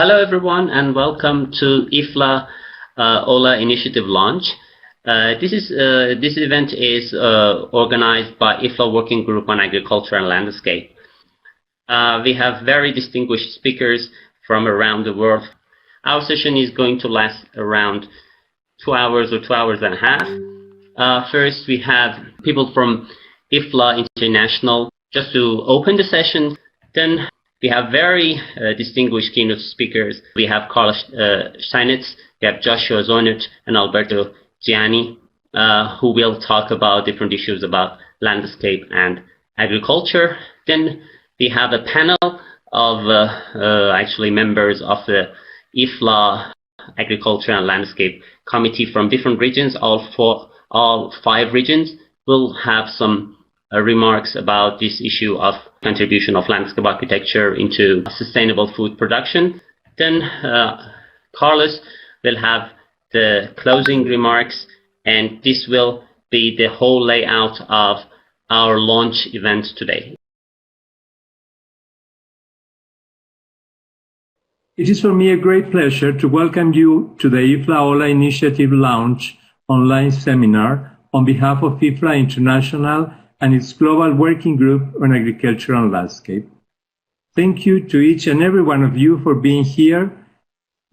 Hello everyone and welcome to IFLA OLA initiative launch. This event is organized by IFLA Working Group on Agriculture and Landscape. We have very distinguished speakers from around the world. Our session is going to last around 2 hours or 2 hours and a half. First, we have people from IFLA International just to open the session. Then we have very distinguished keynote speakers. We have Carlos Steinitz, we have Joshua Zoinert, and Alberto Gianni, who will talk about different issues about landscape and agriculture. Then we have a panel of actually members of the IFLA Agriculture and Landscape Committee from different regions. All 5 regions will have some remarks about this issue of contribution of landscape architecture into sustainable food production. Then Carlos will have the closing remarks, and this will be the whole layout of our launch event today. It is for me a great pleasure to welcome you to the IFLA OLA Initiative Launch online seminar on behalf of IFLA International and its Global Working Group on Agriculture and Landscape. Thank you to each and every one of you for being here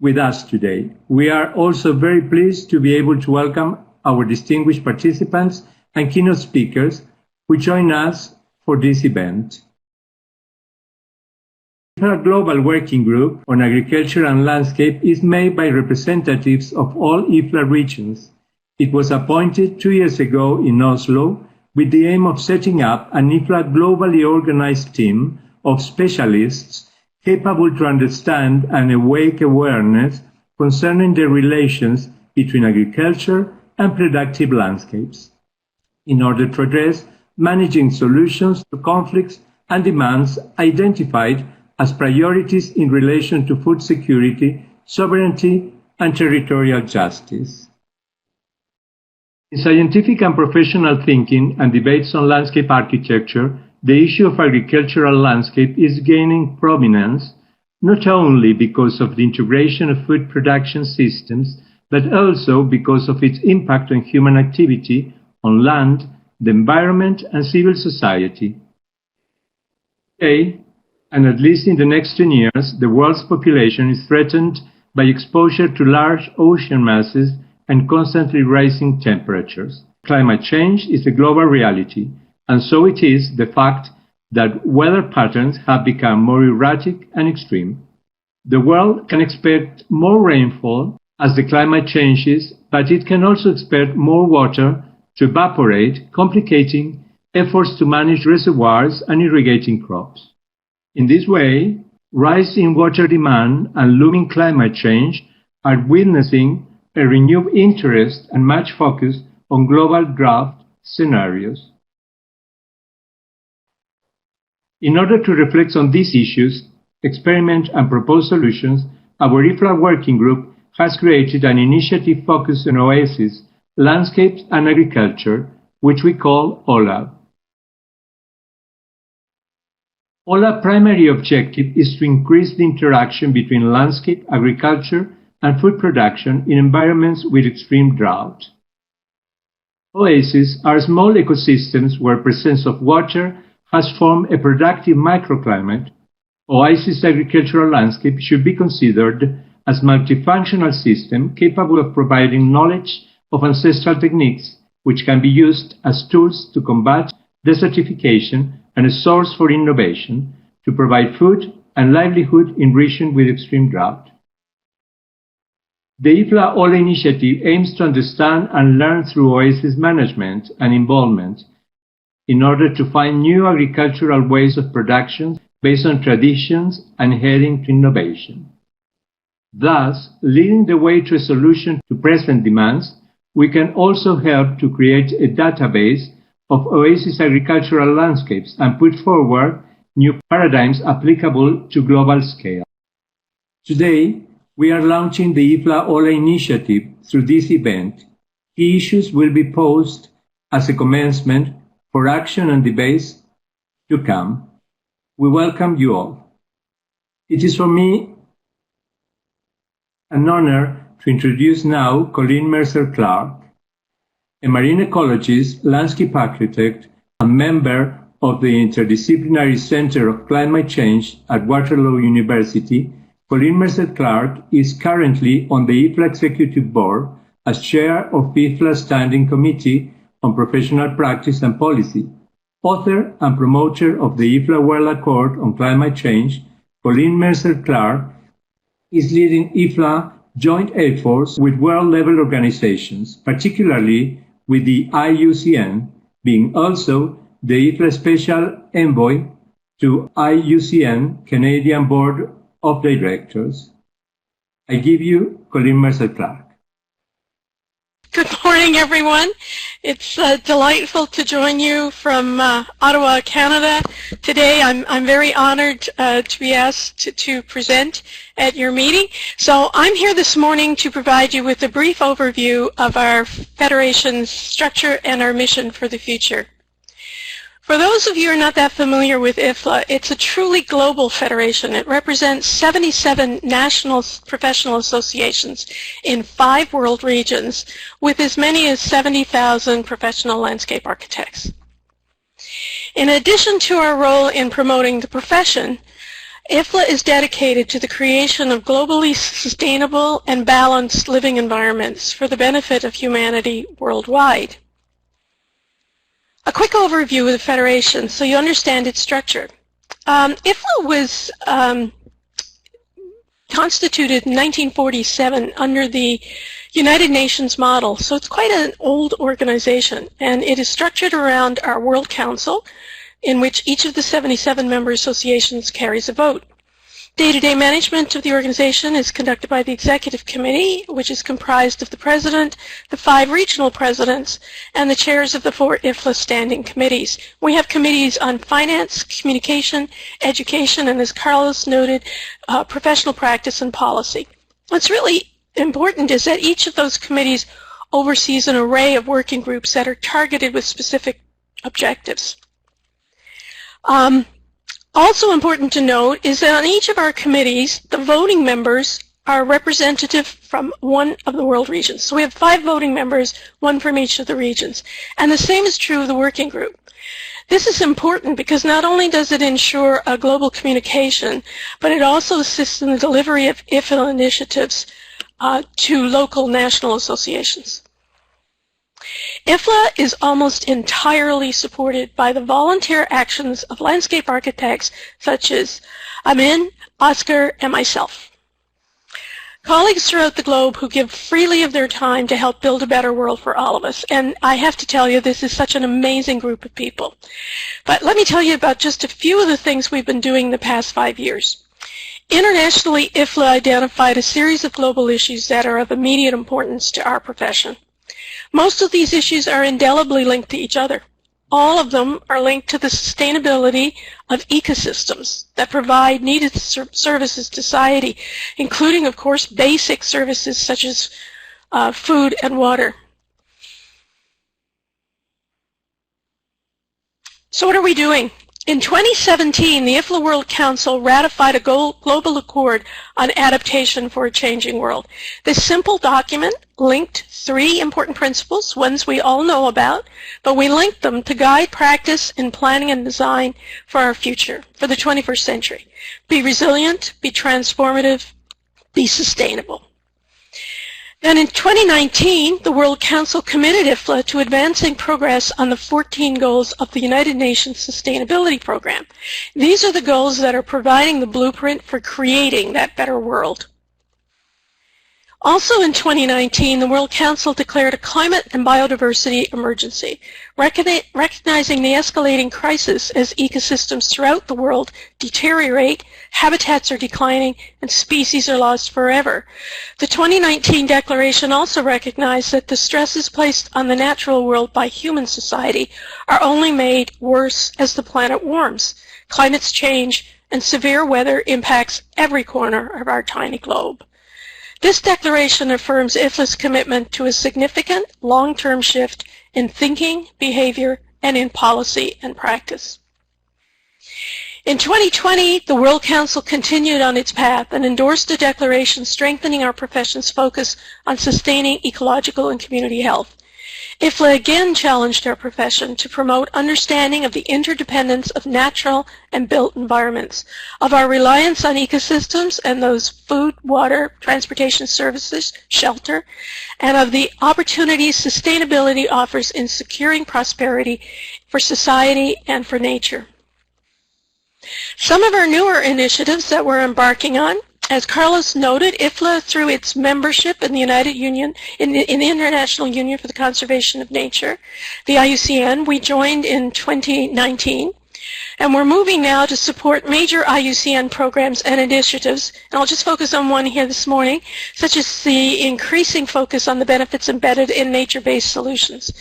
with us today. We are also very pleased to be able to welcome our distinguished participants and keynote speakers who join us for this event. Our Global Working Group on Agriculture and Landscape is made by representatives of all IFLA regions. It was appointed 2 years ago in Oslo with the aim of setting up an IFLA globally organized team of specialists capable to understand and awake awareness concerning the relations between agriculture and productive landscapes, in order to address managing solutions to conflicts and demands identified as priorities in relation to food security, sovereignty, and territorial justice. In scientific and professional thinking and debates on landscape architecture, the issue of agricultural landscape is gaining prominence not only because of the integration of food production systems, but also because of its impact on human activity, on land, the environment, and civil society. Today, and at least in the next 10 years, the world's population is threatened by exposure to large ocean masses and constantly rising temperatures. Climate change is a global reality, and so it is the fact that weather patterns have become more erratic and extreme. The world can expect more rainfall as the climate changes, but it can also expect more water to evaporate, complicating efforts to manage reservoirs and irrigating crops. In this way, rising water demand and looming climate change are witnessing a renewed interest and much focus on global drought scenarios. In order to reflect on these issues, experiment and propose solutions, our IFLA Working Group has created an initiative focused on oases, landscapes and agriculture, which we call OLA. OLA's primary objective is to increase the interaction between landscape, agriculture, and food production in environments with extreme drought. Oases are small ecosystems where presence of water has formed a productive microclimate. Oasis agricultural landscape should be considered as multifunctional system capable of providing knowledge of ancestral techniques which can be used as tools to combat desertification and a source for innovation to provide food and livelihood in regions with extreme drought. The IFLA OLA initiative aims to understand and learn through oasis management and involvement in order to find new agricultural ways of production based on traditions and heading to innovation. Thus, leading the way to a solution to present demands, we can also help to create a database of oasis agricultural landscapes and put forward new paradigms applicable to global scale. Today, we are launching the IFLA OLA initiative through this event. Key issues will be posed as a commencement for action and debates to come. We welcome you all. It is for me an honor to introduce now Colleen Mercer-Clark, a marine ecologist, landscape architect, and member of the Interdisciplinary Center of Climate Change at Waterloo University. Colleen Mercer-Clark is currently on the IFLA Executive Board as chair of IFLA's Standing Committee on Professional Practice and Policy. Author and promoter of the IFLA World Accord on Climate Change, Colleen Mercer-Clark is leading IFLA joint efforts with world-level organizations, particularly with the IUCN, being also the IFLA Special Envoy to IUCN Canadian Board of Directors. I give you Colleen Mercer-Clark. Good morning, everyone. It's delightful to join you from Ottawa, Canada. Today, I'm very honored to be asked to present at your meeting. So I'm here this morning to provide you with a brief overview of our Federation's structure and our mission for the future. For those of you who are not that familiar with IFLA, it's a truly global federation. It represents 77 national professional associations in 5 world regions with as many as 70,000 professional landscape architects. In addition to our role in promoting the profession, IFLA is dedicated to the creation of globally sustainable and balanced living environments for the benefit of humanity worldwide. A quick overview of the Federation so you understand its structure. IFLA was constituted in 1947 under the United Nations model, so it's quite an old organization, and it is structured around our World Council, in which each of the 77 member associations carries a vote. Day-to-day management of the organization is conducted by the Executive Committee, which is comprised of the President, the 5 regional presidents, and the chairs of the 4 IFLA standing committees. We have committees on finance, communication, education, and as Carlos noted, professional practice and policy. What's really important is that each of those committees oversees an array of working groups that are targeted with specific objectives. Also important to note is that on each of our committees, the voting members are representative from one of the world regions. So we have 5 voting members, 1 from each of the regions. And the same is true of the working group. This is important because not only does it ensure a global communication, but it also assists in the delivery of IFLA initiatives to local national associations. IFLA is almost entirely supported by the volunteer actions of landscape architects such as Amin, Oscar, and myself. Colleagues throughout the globe who give freely of their time to help build a better world for all of us. And I have to tell you, this is such an amazing group of people. But let me tell you about just a few of the things we've been doing the past 5 years. Internationally, IFLA identified a series of global issues that are of immediate importance to our profession. Most of these issues are indelibly linked to each other. All of them are linked to the sustainability of ecosystems that provide needed services to society, including, of course, basic services such as food and water. So what are we doing? In 2017, the IFLA World Council ratified a global accord on adaptation for a changing world. This simple document linked 3 important principles, ones we all know about, but we linked them to guide practice in planning and design for our future, for the 21st century. Be resilient, be transformative, be sustainable. Then in 2019, the World Council committed IFLA to advancing progress on the 14 goals of the United Nations Sustainability Program. These are the goals that are providing the blueprint for creating that better world. Also in 2019, the World Council declared a climate and biodiversity emergency, recognizing the escalating crisis as ecosystems throughout the world deteriorate, habitats are declining, and species are lost forever. The 2019 declaration also recognized that the stresses placed on the natural world by human society are only made worse as the planet warms. Climates change, and severe weather impacts every corner of our tiny globe. This declaration affirms IFLA's commitment to a significant long-term shift in thinking, behavior, and in policy and practice. In 2020, the World Council continued on its path and endorsed a declaration strengthening our profession's focus on sustaining ecological and community health. IFLA again challenged our profession to promote understanding of the interdependence of natural and built environments, of our reliance on ecosystems and those food, water, transportation services, shelter, and of the opportunities sustainability offers in securing prosperity for society and for nature. Some of our newer initiatives that we're embarking on, as Carlos noted, IFLA, through its membership in the in the International Union for the Conservation of Nature, the IUCN, we joined in 2019. And we're moving now to support major IUCN programs and initiatives, and I'll just focus on one here this morning, such as the increasing focus on the benefits embedded in nature-based solutions.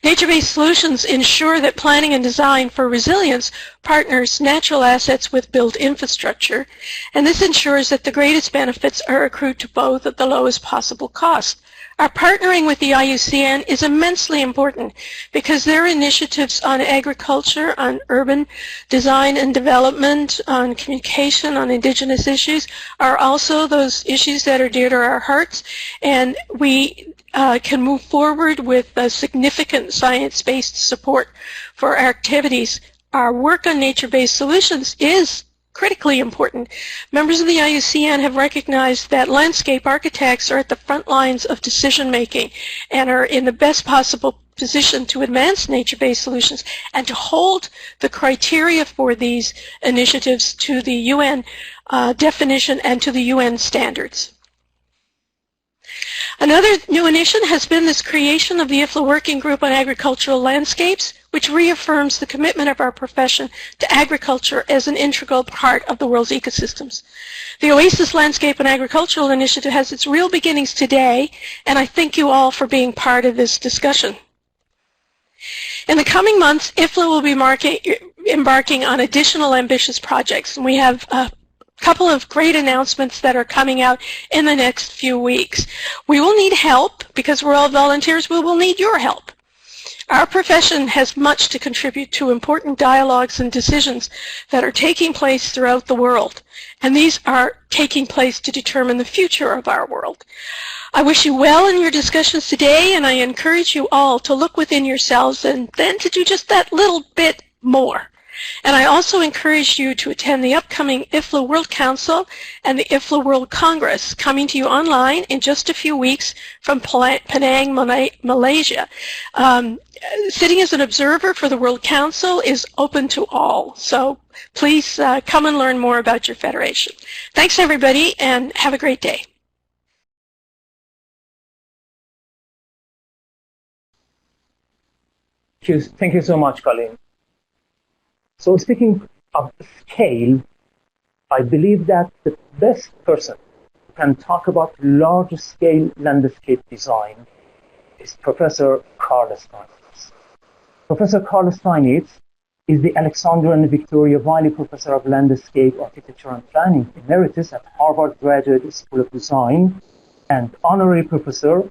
Nature-based solutions ensure that planning and design for resilience partners natural assets with built infrastructure, and this ensures that the greatest benefits are accrued to both at the lowest possible cost. Our partnering with the IUCN is immensely important because their initiatives on agriculture, on urban design and development, on communication, on indigenous issues are also those issues that are dear to our hearts, and we can move forward with significant science-based support for our activities. Our work on nature-based solutions is critically important. Members of the IUCN have recognized that landscape architects are at the front lines of decision-making and are in the best possible position to advance nature-based solutions and to hold the criteria for these initiatives to the UN definition and to the UN standards. Another new initiative has been this creation of the IFLA Working Group on Agricultural Landscapes, which reaffirms the commitment of our profession to agriculture as an integral part of the world's ecosystems. The Oasis Landscape and Agricultural Initiative has its real beginnings today, and I thank you all for being part of this discussion. In the coming months, IFLA will be embarking on additional ambitious projects, and we have a couple of great announcements that are coming out in the next few weeks. We will need help because we're all volunteers. We will need your help. Our profession has much to contribute to important dialogues and decisions that are taking place throughout the world, and these are taking place to determine the future of our world. I wish you well in your discussions today, and I encourage you all to look within yourselves and then to do just that little bit more. And I also encourage you to attend the upcoming IFLA World Council and the IFLA World Congress, coming to you online in just a few weeks from Penang, Malaysia. Sitting as an observer for the World Council is open to all, so please come and learn more about your federation. Thanks, everybody, and have a great day. Thank you so much, Colleen. So speaking of scale, I believe that the best person who can talk about large-scale landscape design is Professor Carl Steinitz. Professor Carl Steinitz is the Alexander and Victoria Wiley Professor of Landscape Architecture and Planning Emeritus at Harvard Graduate School of Design and Honorary Professor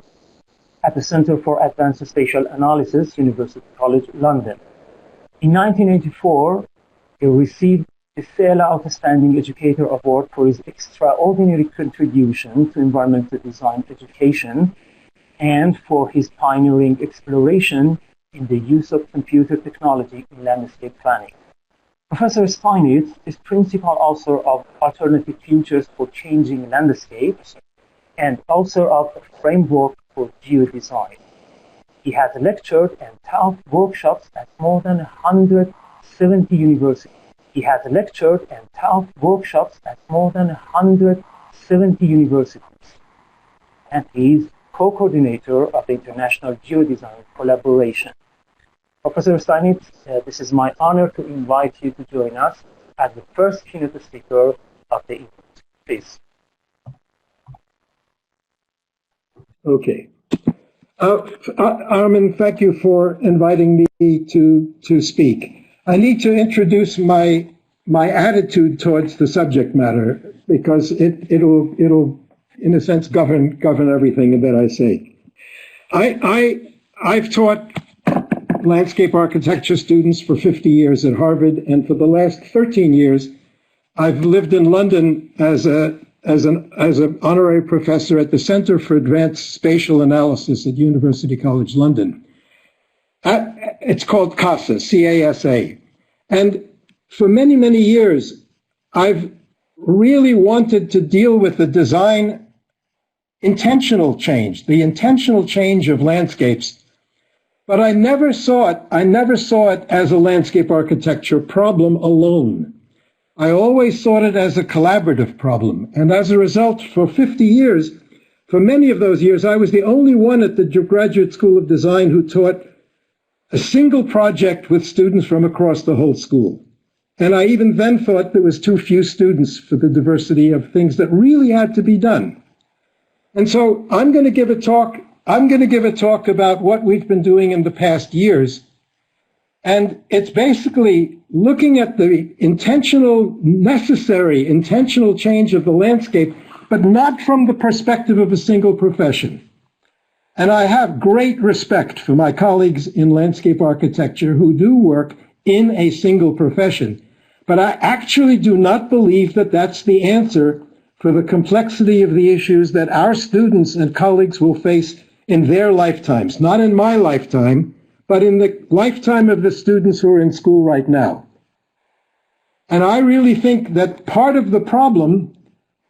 at the Center for Advanced Spatial Analysis, University College London. In 1984, he received the IFLA Outstanding Educator Award for his extraordinary contribution to environmental design education and for his pioneering exploration in the use of computer technology in landscape planning. Professor Steinitz is principal author of Alternative Futures for Changing Landscapes and author of a framework for geodesign. He has lectured and taught workshops at more than 170 universities. He has lectured and taught workshops at more than 170 universities. And he is co-coordinator of the International Geodesign Collaboration. Professor Steinitz, this is my honor to invite you to join us as the first keynote speaker of the event. Please. Okay. Armin, thank you for inviting me to speak. I need to introduce my attitude towards the subject matter because it'll in a sense govern everything that I say. I've taught been landscape architecture students for 50 years at Harvard, and for the last 13 years, I've lived in London as an honorary professor at the Center for Advanced Spatial Analysis at University College London. It's called CASA, C-A-S-A. And for many, many years, I've really wanted to deal with the design intentional change, the intentional change of landscapes. But I never saw it as a landscape architecture problem alone. I always saw it as a collaborative problem. And as a result, for 50 years, for many of those years, I was the only one at the Graduate School of Design who taught a single project with students from across the whole school. And I even then thought there was too few students for the diversity of things that really had to be done. And so I'm going to give a talk about what we've been doing in the past years. And it's basically looking at the necessary intentional change of the landscape, but not from the perspective of a single profession. And I have great respect for my colleagues in landscape architecture who do work in a single profession. But I actually do not believe that that's the answer for the complexity of the issues that our students and colleagues will face in their lifetimes, not in my lifetime, but in the lifetime of the students who are in school right now. And I really think that part of the problem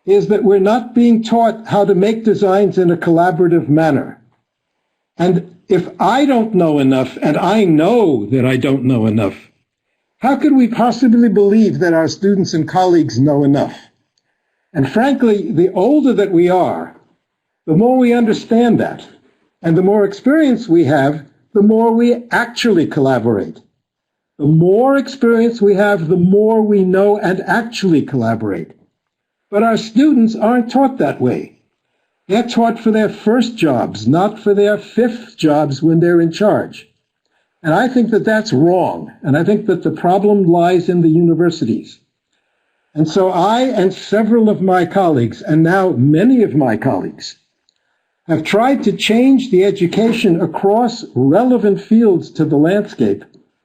is that we're not being taught how to make designs in a collaborative manner. And if I don't know enough, and I know that I don't know enough, how could we possibly believe that our students and colleagues know enough? And frankly, the older that we are, the more we understand that. And the more experience we have, the more we actually collaborate. The more experience we have, the more we know and actually collaborate. But our students aren't taught that way. They're taught for their first jobs, not for their fifth jobs when they're in charge. And I think that that's wrong. And I think that the problem lies in the universities. And so I and several of my colleagues, and now many of my colleagues, have tried to change the education across relevant fields to the landscape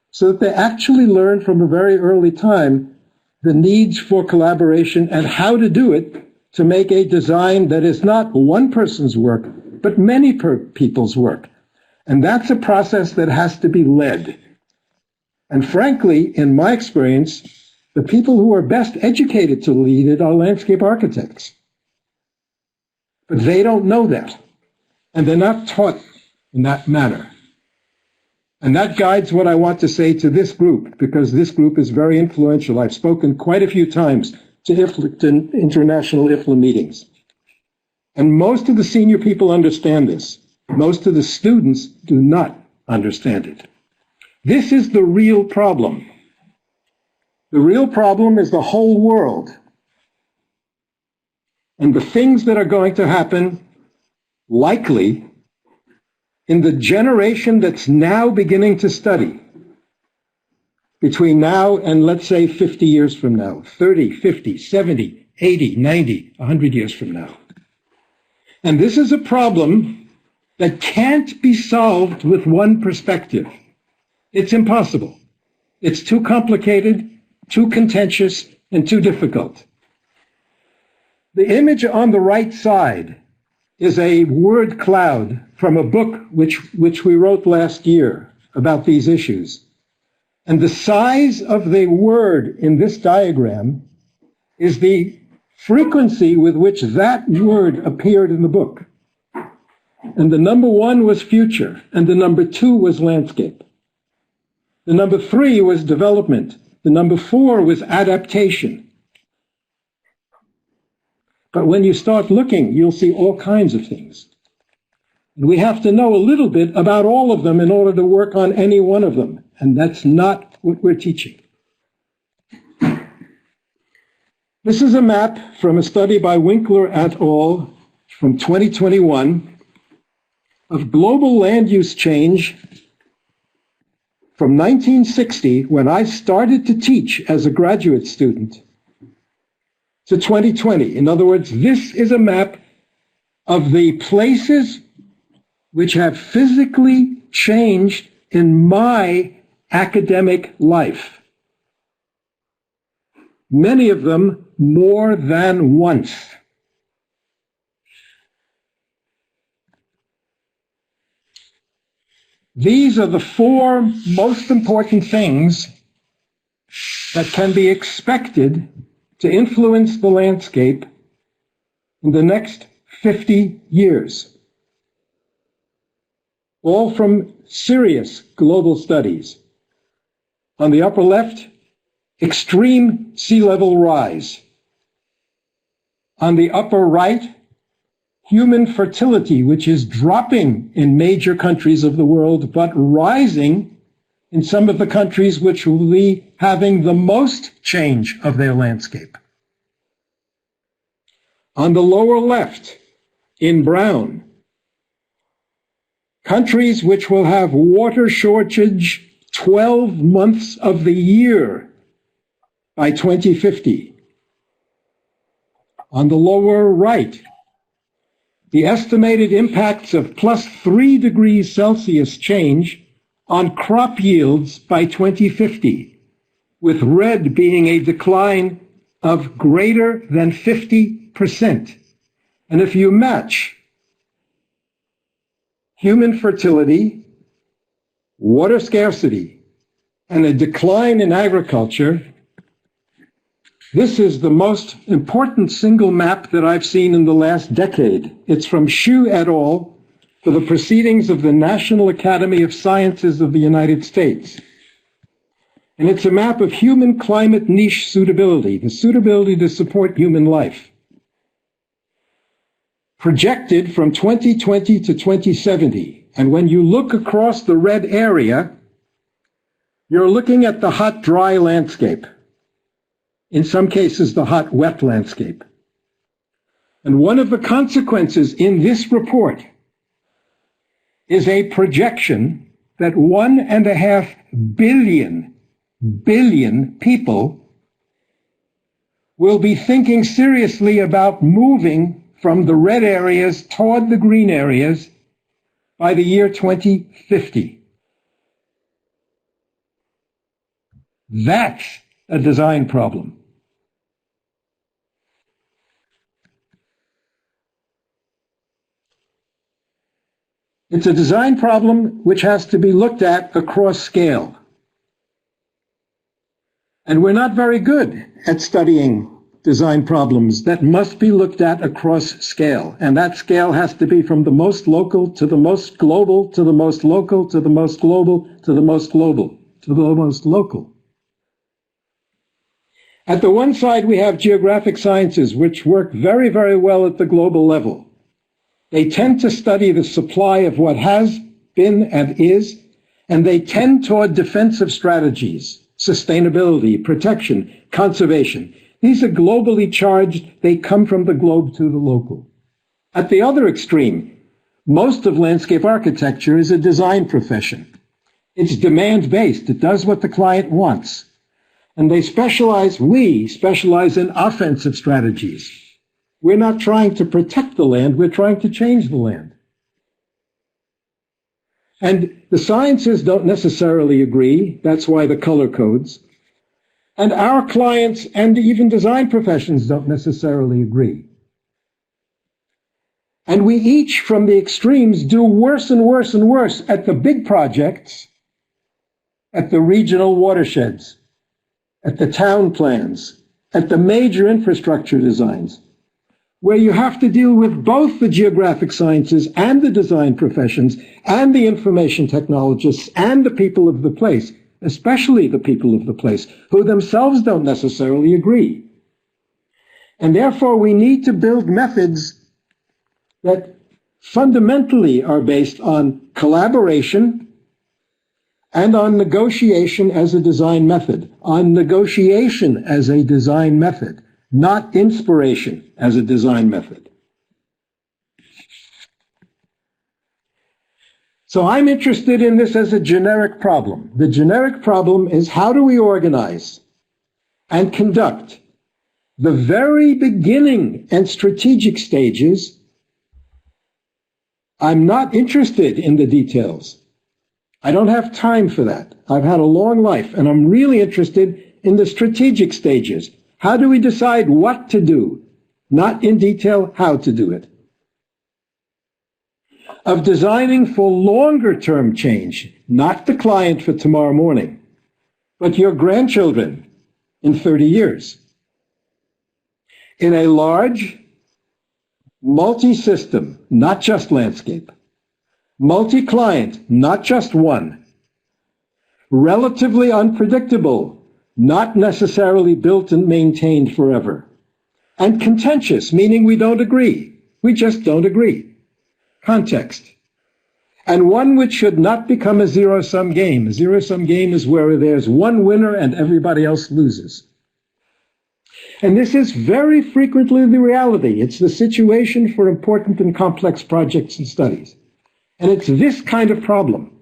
so that they actually learn from a very early time the needs for collaboration and how to do it to make a design that is not one person's work, but many people's work. And that's a process that has to be led. And frankly, in my experience, the people who are best educated to lead it are landscape architects. But they don't know that. And they're not taught in that manner. And that guides what I want to say to this group, because this group is very influential. I've spoken quite a few times to international IFLA meetings. And most of the senior people understand this. Most of the students do not understand it. This is the real problem. The real problem is the whole world. And the things that are going to happen, likely, in the generation that's now beginning to study, between now and, let's say, 50 years from now, 30, 50, 70, 80, 90, 100 years from now. And this is a problem that can't be solved with one perspective. It's impossible. It's too complicated, too contentious, and too difficult. The image on the right side is a word cloud from a book which we wrote last year about these issues. And the size of the word in this diagram is the frequency with which that word appeared in the book. And the number 1 was future, and the number 2 was landscape. The number 3 was development. The number 4 was adaptation. But when you start looking, you'll see all kinds of things. And we have to know a little bit about all of them in order to work on any one of them. And that's not what we're teaching. This is a map from a study by Winkler et al. From 2021 of global land use change from 1960, when I started to teach as a graduate student, to 2020. In other words, this is a map of the places which have physically changed in my academic life. Many of them more than once. These are the four most important things that can be expected to influence the landscape in the next 50 years. All from serious global studies. On the upper left, extreme sea level rise. On the upper right, human fertility, which is dropping in major countries of the world, but rising in some of the countries which will be having the most change of their landscape. On the lower left, in brown, countries which will have water shortage 12 months of the year by 2050. On the lower right, the estimated impacts of +3 degrees Celsius change on crop yields by 2050, with red being a decline of greater than 50%. And if you match human fertility, water scarcity, and a decline in agriculture, this is the most important single map that I've seen in the last decade. It's from Xu et al. For the Proceedings of the National Academy of Sciences of the United States. And it's a map of human climate niche suitability, the suitability to support human life. Projected from 2020 to 2070. And when you look across the red area, you're looking at the hot, dry landscape. In some cases, the hot, wet landscape. And one of the consequences in this report is a projection that 1.5 billion people will be thinking seriously about moving from the red areas toward the green areas by the year 2050. That's a design problem. It's a design problem which has to be looked at across scale. And we're not very good at studying design problems that must be looked at across scale. And that scale has to be from the most local to the most global, to the most local, to the most global, to the most global, to the most local. At the one side, we have geographic sciences, which work very, very well at the global level. They tend to study the supply of what has been and is, and they tend toward defensive strategies, sustainability, protection, conservation. These are globally charged. They come from the globe to the local. At the other extreme, most of landscape architecture is a design profession. It's demand-based. It does what the client wants. And we specialize in offensive strategies. We're not trying to protect the land, we're trying to change the land. And the sciences don't necessarily agree, that's why the color codes. And our clients and even design professions don't necessarily agree. And we each, from the extremes, do worse and worse and worse at the big projects, at the regional watersheds, at the town plans, at the major infrastructure designs, where you have to deal with both the geographic sciences and the design professions and the information technologists and the people of the place, especially the people of the place, who themselves don't necessarily agree. And therefore, we need to build methods that fundamentally are based on collaboration and on negotiation as a design method, on negotiation as a design method, not inspiration as a design method. So I'm interested in this as a generic problem. The generic problem is, how do we organize and conduct the very beginning and strategic stages? I'm not interested in the details. I don't have time for that. I've had a long life, and I'm really interested in the strategic stages. How do we decide what to do? Not in detail how to do it. Of designing for longer-term change, not the client for tomorrow morning, but your grandchildren in 30 years. In a large, multi-system, not just landscape, multi-client, not just one, relatively unpredictable, not necessarily built and maintained forever, and contentious, meaning we don't agree. We just don't agree. Context. And one which should not become a zero-sum game. A zero-sum game is where there's one winner and everybody else loses. And this is very frequently the reality. It's the situation for important and complex projects and studies. And it's this kind of problem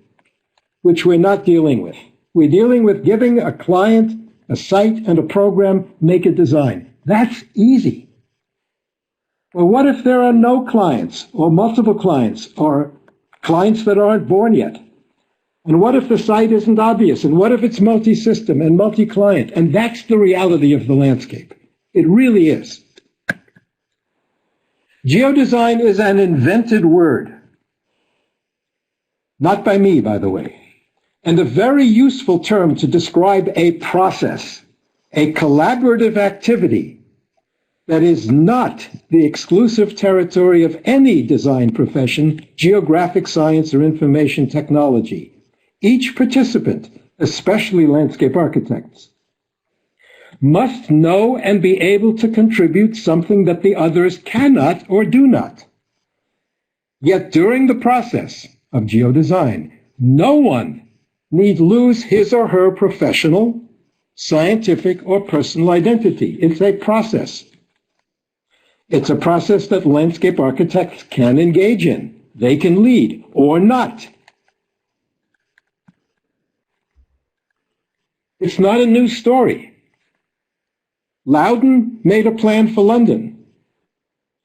which we're not dealing with. We're dealing with giving a client a site and a program, make a design. That's easy. Well, what if there are no clients or multiple clients or clients that aren't born yet? And what if the site isn't obvious? And what if it's multi-system and multi-client? And that's the reality of the landscape. It really is. Geodesign is an invented word. Not by me, by the way. And a very useful term to describe a process, a collaborative activity that is not the exclusive territory of any design profession, geographic science, or information technology. Each participant, especially landscape architects, must know and be able to contribute something that the others cannot or do not. Yet during the process of geodesign, no one need lose his or her professional, scientific, or personal identity. It's a process. It's a process that landscape architects can engage in. They can lead or not. It's not a new story. Loudon made a plan for London.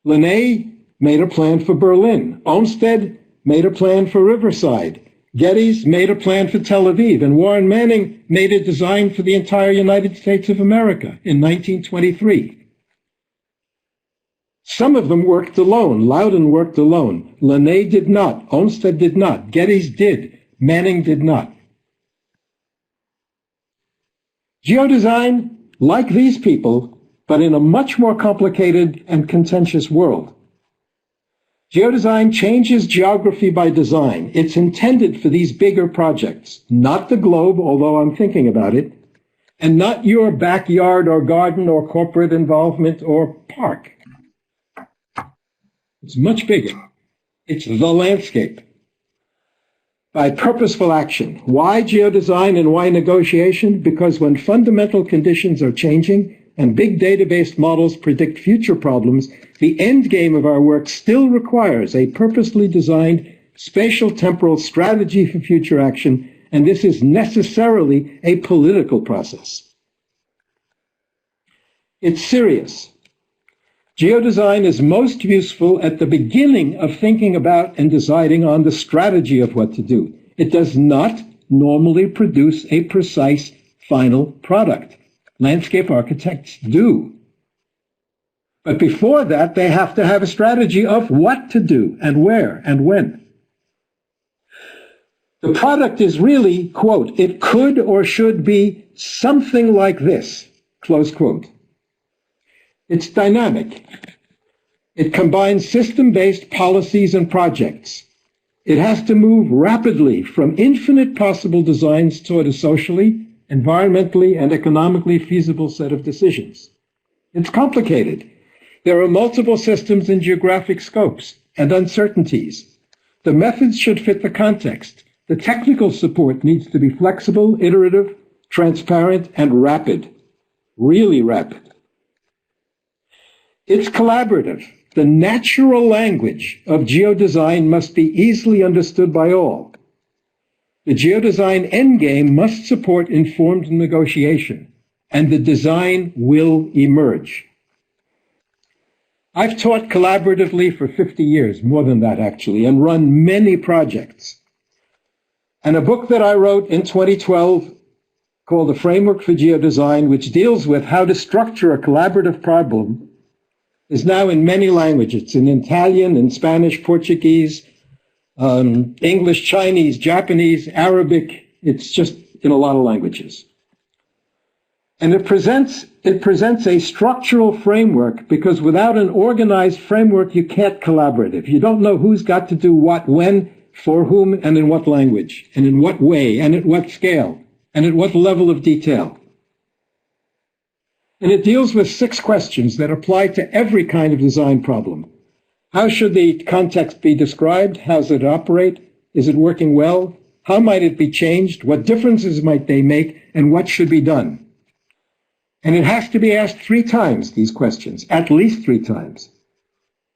Linné made a plan for Berlin. Olmsted made a plan for Riverside. Geddes made a plan for Tel Aviv. And Warren Manning made a design for the entire United States of America in 1923. Some of them worked alone. Loudon worked alone. Linné did not. Olmsted did not. Geddes did. Manning did not. Geodesign, like these people, but in a much more complicated and contentious world. Geodesign changes geography by design. It's intended for these bigger projects, not the globe, although I'm thinking about it, and not your backyard or garden or corporate involvement or park. It's much bigger. It's the landscape. By purposeful action. Why geodesign and why negotiation? Because when fundamental conditions are changing and big data-based models predict future problems, the end game of our work still requires a purposely designed spatial temporal strategy for future action, and this is necessarily a political process. It's serious. Geodesign is most useful at the beginning of thinking about and deciding on the strategy of what to do. It does not normally produce a precise final product. Landscape architects do. But before that, they have to have a strategy of what to do and where and when. The product is really, quote, it could or should be something like this, close quote. It's dynamic. It combines system-based policies and projects. It has to move rapidly from infinite possible designs toward a socially, environmentally, and economically feasible set of decisions. It's complicated. There are multiple systems and geographic scopes and uncertainties. The methods should fit the context. The technical support needs to be flexible, iterative, transparent, and rapid. Really rapid. It's collaborative. The natural language of geodesign must be easily understood by all. The geodesign endgame must support informed negotiation, and the design will emerge. I've taught collaboratively for 50 years, more than that actually, and run many projects. And a book that I wrote in 2012 called The Framework for Geodesign, which deals with how to structure a collaborative problem, is now in many languages. It's in Italian, in Spanish, Portuguese, English, Chinese, Japanese, Arabic. It's just in a lot of languages. And it presents a structural framework, because without an organized framework, you can't collaborate. If you don't know who's got to do what, when, for whom, and in what language, and in what way, and at what scale, and at what level of detail. And it deals with 6 questions that apply to every kind of design problem. How should the context be described? How does it operate? Is it working well? How might it be changed? What differences might they make? And what should be done? And it has to be asked 3 times, these questions, at least 3 times.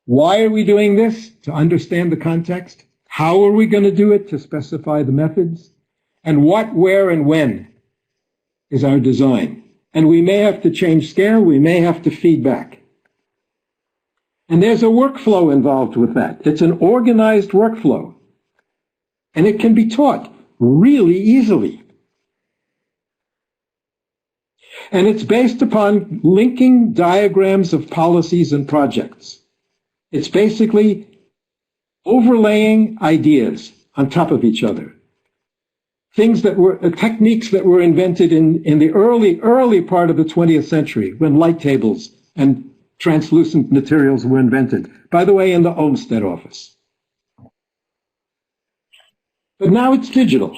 Why are we doing this? To understand the context. How are we going to do it? To specify the methods. And what, where, and when is our design. And we may have to change scale. We may have to feed back. And there's a workflow involved with that. It's an organized workflow. And it can be taught really easily. And it's based upon linking diagrams of policies and projects. It's basically overlaying ideas on top of each other. Things that were, techniques that were invented in the early part of the 20th century, when light tables and translucent materials were invented. By the way, in the Olmsted office. But now it's digital.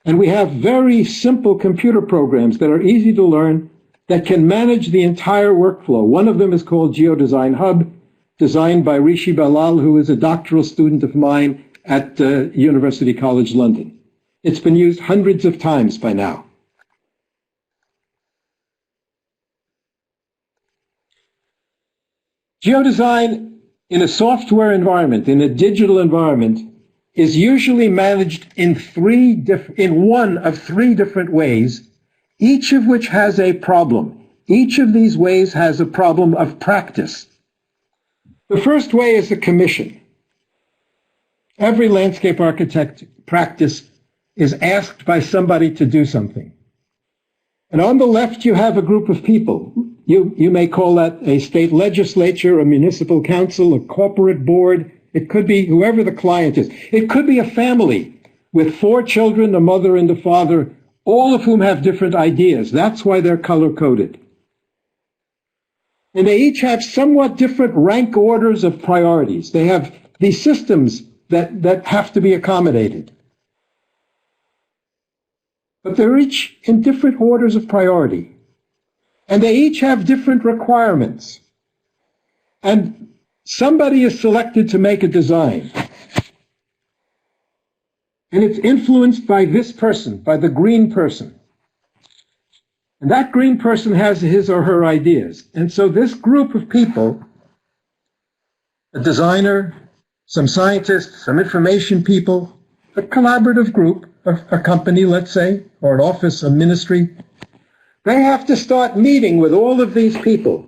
And we have very simple computer programs that are easy to learn that can manage the entire workflow. One of them is called Geodesign Hub, designed by Rishi Balal, who is a doctoral student of mine at University College London. It's been used hundreds of times by now. Geodesign in a software environment, in a digital environment, is usually managed in one of three different ways, each of which has a problem. Each of these ways has a problem of practice. The first way is a commission. Every landscape architect practice is asked by somebody to do something. And on the left, you have a group of people. You may call that a state legislature, a municipal council, a corporate board. It could be whoever the client is. It could be a family with 4 children, a mother and a father, all of whom have different ideas. That's why they're color-coded. And they each have somewhat different rank orders of priorities. They have these systems that have to be accommodated. But they're each in different orders of priority. And they each have different requirements. And somebody is selected to make a design. And it's influenced by this person, by the green person. And that green person has his or her ideas. And so this group of people, a designer, some scientists, some information people, a collaborative group, a company, let's say, or an office, a ministry, they have to start meeting with all of these people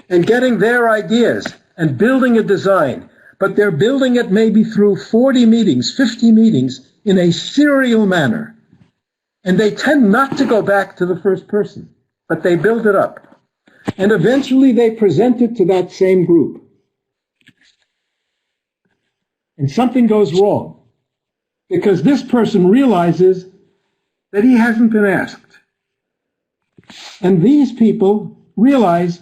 and getting their ideas and building a design. But they're building it maybe through 40 meetings, 50 meetings in a serial manner. And they tend not to go back to the first person, but they build it up. And eventually they present it to that same group. And something goes wrong, because this person realizes that he hasn't been asked. And these people realize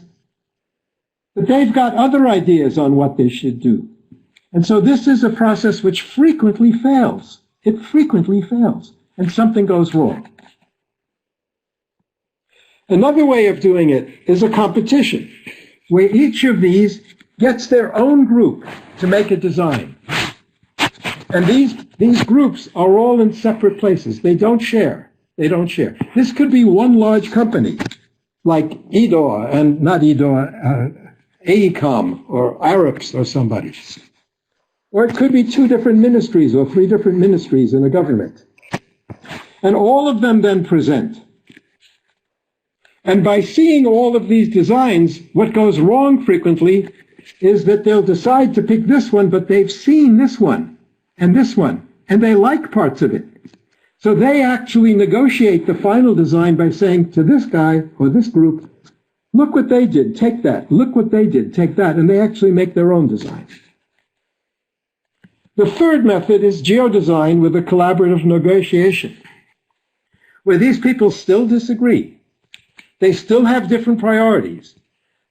that they've got other ideas on what they should do. And so this is a process which frequently fails. It frequently fails, and something goes wrong. Another way of doing it is a competition, where each of these gets their own group to make a design. And these groups are all in separate places. They don't share. They don't share. This could be one large company, like EDOR, and not EDOR, AECOM, or ARIPS, or somebody. Or it could be 2 different ministries or 3 different ministries in a government. And all of them then present. And by seeing all of these designs, what goes wrong frequently is that they'll decide to pick this one, but they've seen this one, and this one, and they like parts of it. So they actually negotiate the final design by saying to this guy or this group, look what they did, take that. Look what they did, take that. And they actually make their own design. The third method is geodesign with a collaborative negotiation, where these people still disagree. They still have different priorities.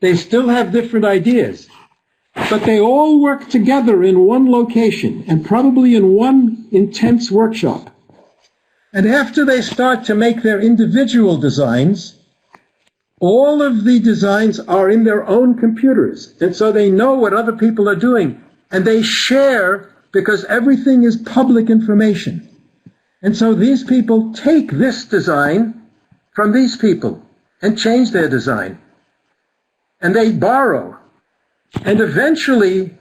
They still have different ideas. But they all work together in one location and probably in one intense workshop. And after they start to make their individual designs, all of the designs are in their own computers. And so they know what other people are doing. And they share because everything is public information. And so these people take this design from these people and change their design. And they borrow. And eventually,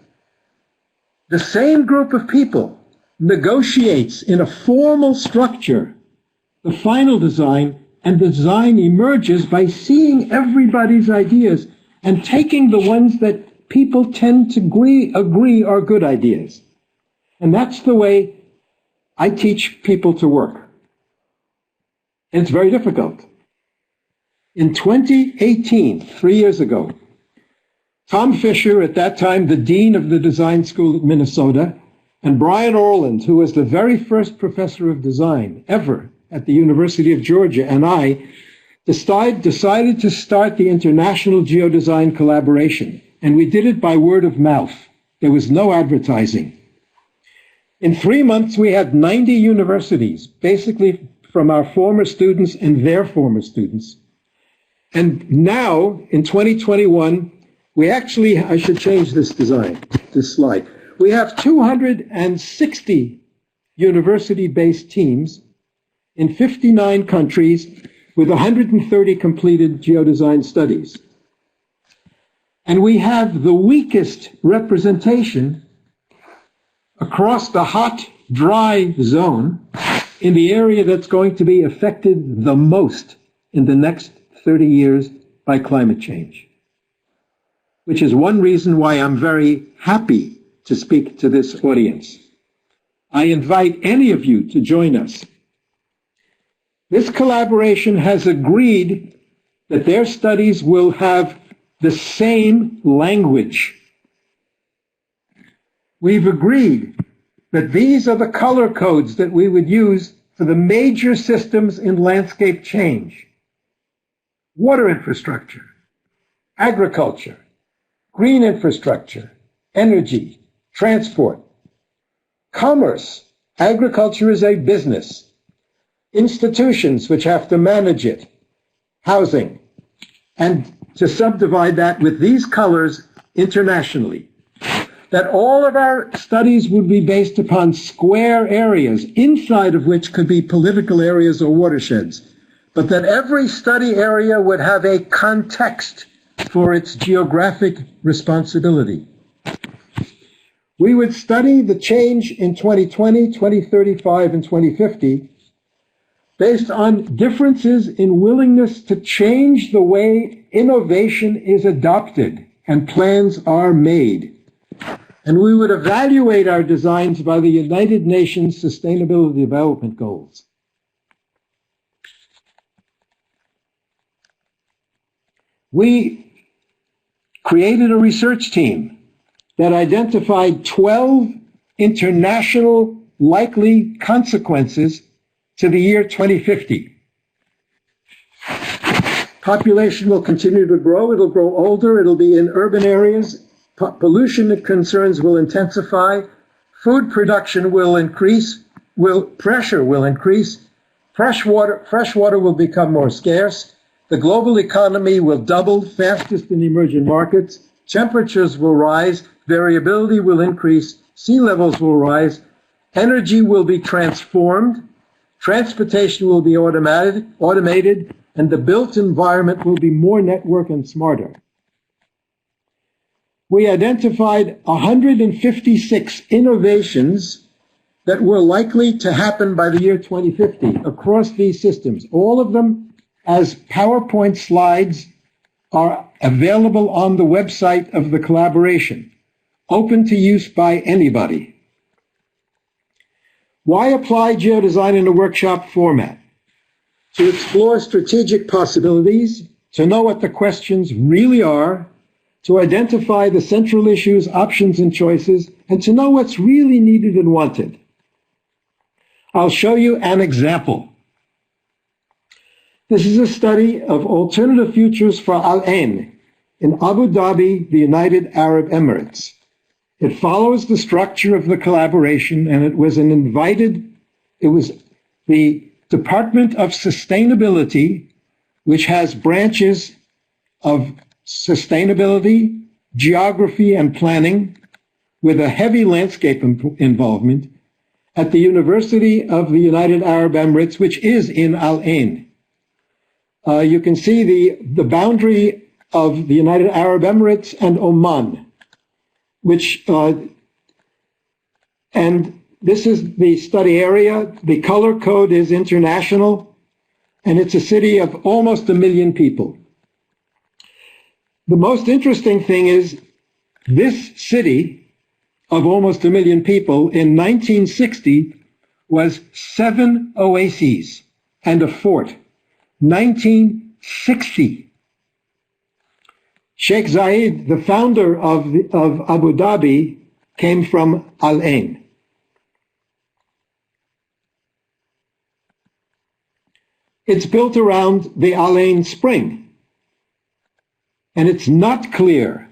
the same group of people negotiates in a formal structure the final design, and the design emerges by seeing everybody's ideas and taking the ones that people tend to agree are good ideas. And that's the way I teach people to work. And it's very difficult. In 2018, 3 years ago, Tom Fisher, at that time the dean of the design school at Minnesota, and Brian Orland, who was the very first professor of design ever at the University of Georgia, and I decided to start the International Geodesign Collaboration. And we did it by word of mouth. There was no advertising. In 3 months, we had 90 universities, basically from our former students and their former students. And now, in 2021, we actually, I should change this design, this slide. We have 260 university-based teams in 59 countries with 130 completed geodesign studies. And we have the weakest representation across the hot, dry zone in the area that's going to be affected the most in the next 30 years by climate change. Which is one reason why I'm very happy to speak to this audience. I invite any of you to join us. This collaboration has agreed that their studies will have the same language. We've agreed that these are the color codes that we would use for the major systems in landscape change. Water infrastructure, agriculture, green infrastructure, energy, transport, commerce. Agriculture is a business. Institutions which have to manage it, housing, and to subdivide that with these colors internationally. That all of our studies would be based upon square areas, inside of which could be political areas or watersheds, but that every study area would have a context for its geographic responsibility. We would study the change in 2020, 2035, and 2050 based on differences in willingness to change the way innovation is adopted and plans are made. And we would evaluate our designs by the United Nations Sustainable Development Goals. We created a research team that identified 12 international likely consequences to the year 2050. Population will continue to grow. It'll grow older. It'll be in urban areas. Pollution concerns will intensify. Food production will increase. Pressure will increase. Fresh water will become more scarce. The global economy will double, fastest in emerging markets. Temperatures will rise. Variability will increase. Sea levels will rise. Energy will be transformed. Transportation will be automated, and the built environment will be more networked and smarter. We identified 156 innovations that were likely to happen by the year 2050 across these systems. All of them as PowerPoint slides are available on the website of the collaboration, open to use by anybody. Why apply geodesign in a workshop format? To explore strategic possibilities, to know what the questions really are, to identify the central issues, options, and choices, and to know what's really needed and wanted. I'll show you an example. This is a study of alternative futures for Al Ain in Abu Dhabi, the United Arab Emirates. It follows the structure of the collaboration, and it was the Department of Sustainability, which has branches of sustainability, geography, and planning, with a heavy landscape involvement, at the University of the United Arab Emirates, which is in Al Ain. You can see the boundary of the United Arab Emirates and Oman, and this is the study area. The color code is international, and it's a city of almost 1 million people. The most interesting thing is this city of almost 1 million people in 1960 was 7 oases and a fort. 1960. Sheikh Zayed, the founder of Abu Dhabi, came from Al Ain. It's built around the Al Ain Spring. And it's not clear,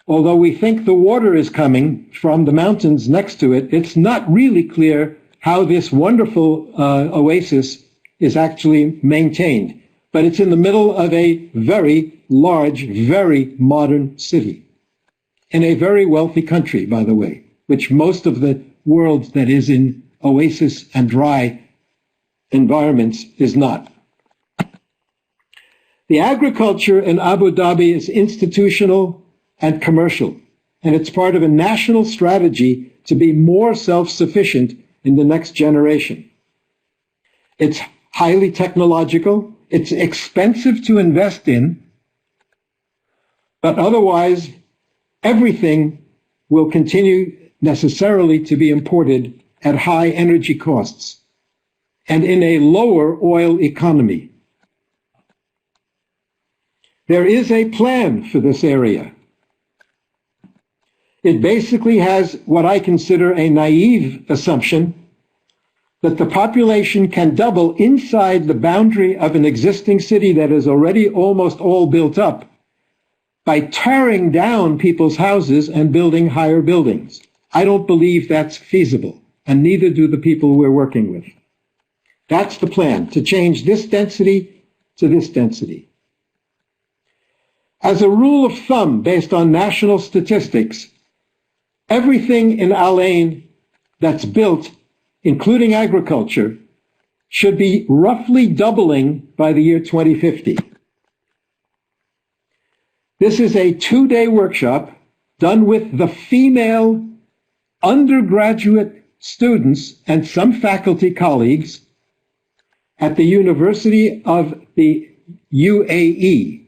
although we think the water is coming from the mountains next to it, it's not really clear how this wonderful oasis is actually maintained. But it's in the middle of a very large, very modern city. In a very wealthy country, by the way, which most of the world that is in oasis and dry environments is not. The agriculture in Abu Dhabi is institutional and commercial, and it's part of a national strategy to be more self-sufficient in the next generation. It's highly technological, it's expensive to invest in, but otherwise everything will continue necessarily to be imported at high energy costs and in a lower oil economy. There is a plan for this area. It basically has what I consider a naive assumption that the population can double inside the boundary of an existing city that is already almost all built up by tearing down people's houses and building higher buildings. I don't believe that's feasible, and neither do the people we're working with. That's the plan, to change this density to this density. As a rule of thumb, based on national statistics, everything in Al Ain that's built, including agriculture, should be roughly doubling by the year 2050. This is a 2-day workshop done with the female undergraduate students and some faculty colleagues at the University of the UAE.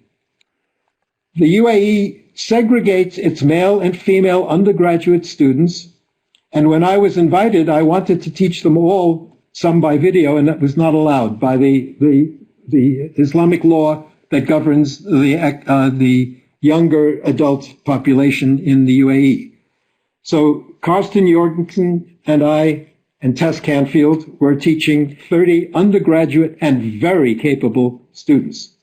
The UAE segregates its male and female undergraduate students, and when I was invited, I wanted to teach them all, some by video, and that was not allowed by the Islamic law that governs the younger adult population in the UAE. So Karsten Jorgensen and I and Tess Canfield were teaching 30 undergraduate and very capable students.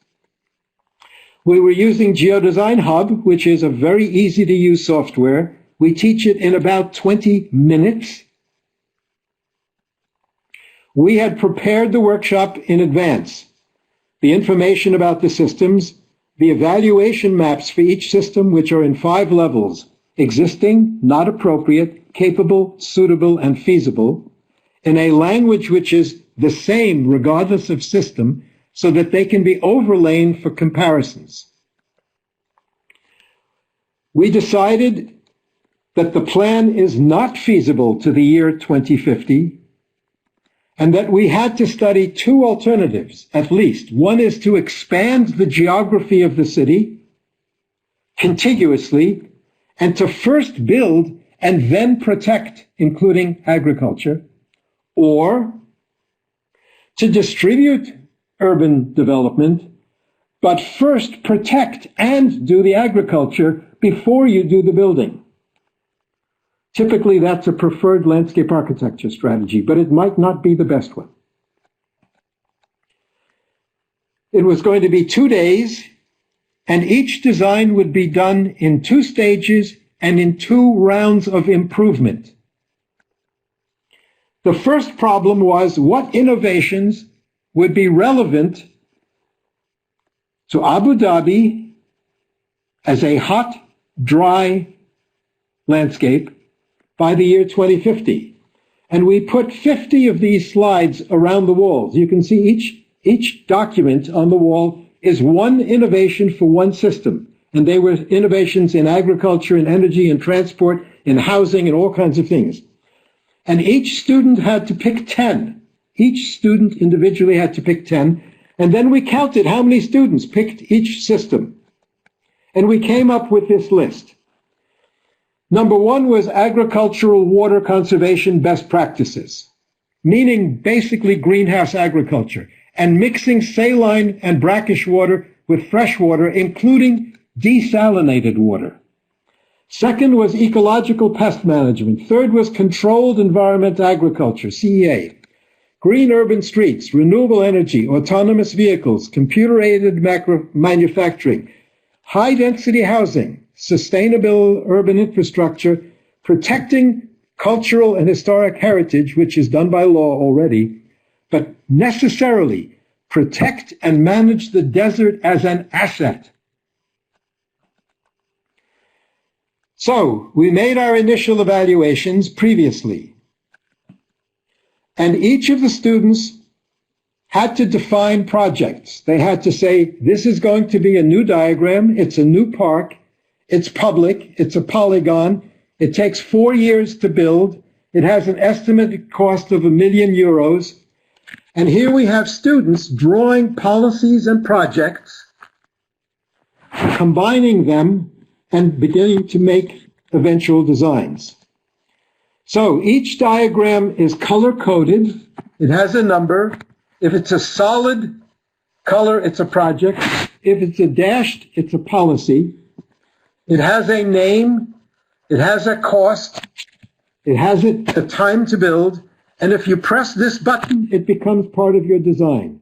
We were using Geodesign Hub, which is a very easy-to-use software. We teach it in about 20 minutes. We had prepared the workshop in advance. The information about the systems, the evaluation maps for each system, which are in 5 levels: existing, not appropriate, capable, suitable, and feasible, in a language which is the same regardless of system, so that they can be overlain for comparisons. We decided that the plan is not feasible to the year 2050, and that we had to study 2 alternatives, at least. One is to expand the geography of the city contiguously, and to first build and then protect, including agriculture. or to distribute urban development, but first protect and do the agriculture before you do the building. Typically, that's a preferred landscape architecture strategy, but it might not be the best one. It was going to be 2 days, and each design would be done in 2 stages and in 2 rounds of improvement. The first problem was what innovations would be relevant to Abu Dhabi as a hot, dry landscape by the year 2050. And we put 50 of these slides around the walls. You can see each document on the wall is one innovation for one system. And they were innovations in agriculture, in energy, in transport, in housing, and all kinds of things. And each student had to pick 10. Each student individually had to pick 10. And then we counted how many students picked each system. And we came up with this list. Number 1 was agricultural water conservation best practices, meaning basically greenhouse agriculture, and mixing saline and brackish water with fresh water, including desalinated water. Second was ecological pest management. Third was controlled environment agriculture, CEA. Green urban streets, renewable energy, autonomous vehicles, computer-aided manufacturing, high-density housing, sustainable urban infrastructure, protecting cultural and historic heritage, which is done by law already, but necessarily protect and manage the desert as an asset. So we made our initial evaluations previously, and each of the students had to define projects. They had to say, this is going to be a new diagram, it's a new park, it's public, it's a polygon, it takes 4 years to build, it has an estimated cost of €1 million, and here we have students drawing policies and projects, combining them, and beginning to make eventual designs. So each diagram is color-coded. It has a number. If it's a solid color, it's a project. If it's a dashed, it's a policy. It has a name. It has a cost. It has a time to build. And if you press this button, it becomes part of your design.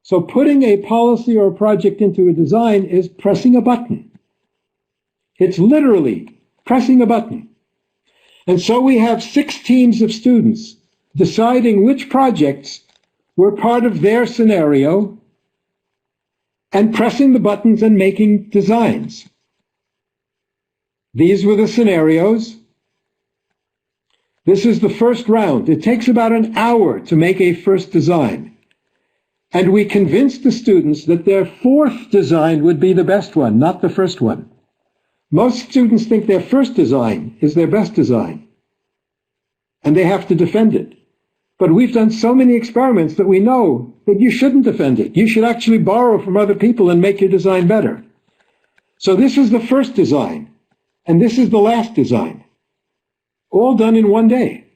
So putting a policy or a project into a design is pressing a button. It's literally pressing a button. And so we have 6 teams of students deciding which projects were part of their scenario and pressing the buttons and making designs. These were the scenarios. This is the first round. It takes about an hour to make a first design. And we convinced the students that their 4th design would be the best one, not the first one. Most students think their first design is their best design, and they have to defend it. But we've done so many experiments that we know that you shouldn't defend it. You should actually borrow from other people and make your design better. So this is the first design, and this is the last design, all done in 1 day.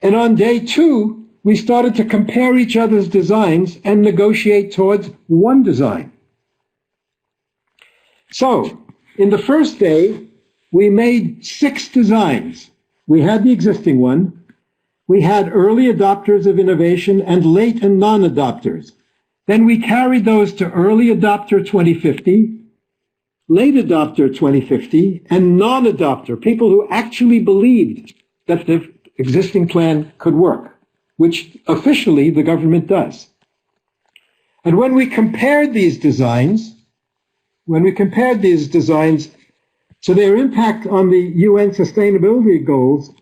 And on day 2, we started to compare each other's designs and negotiate towards one design. So, in the first day, we made 6 designs. We had the existing one. We had early adopters of innovation and late and non-adopters. Then we carried those to early adopter 2050, late adopter 2050, and non-adopter, people who actually believed that the existing plan could work, which officially the government does. And when we compared these designs to their impact on the UN sustainability goals,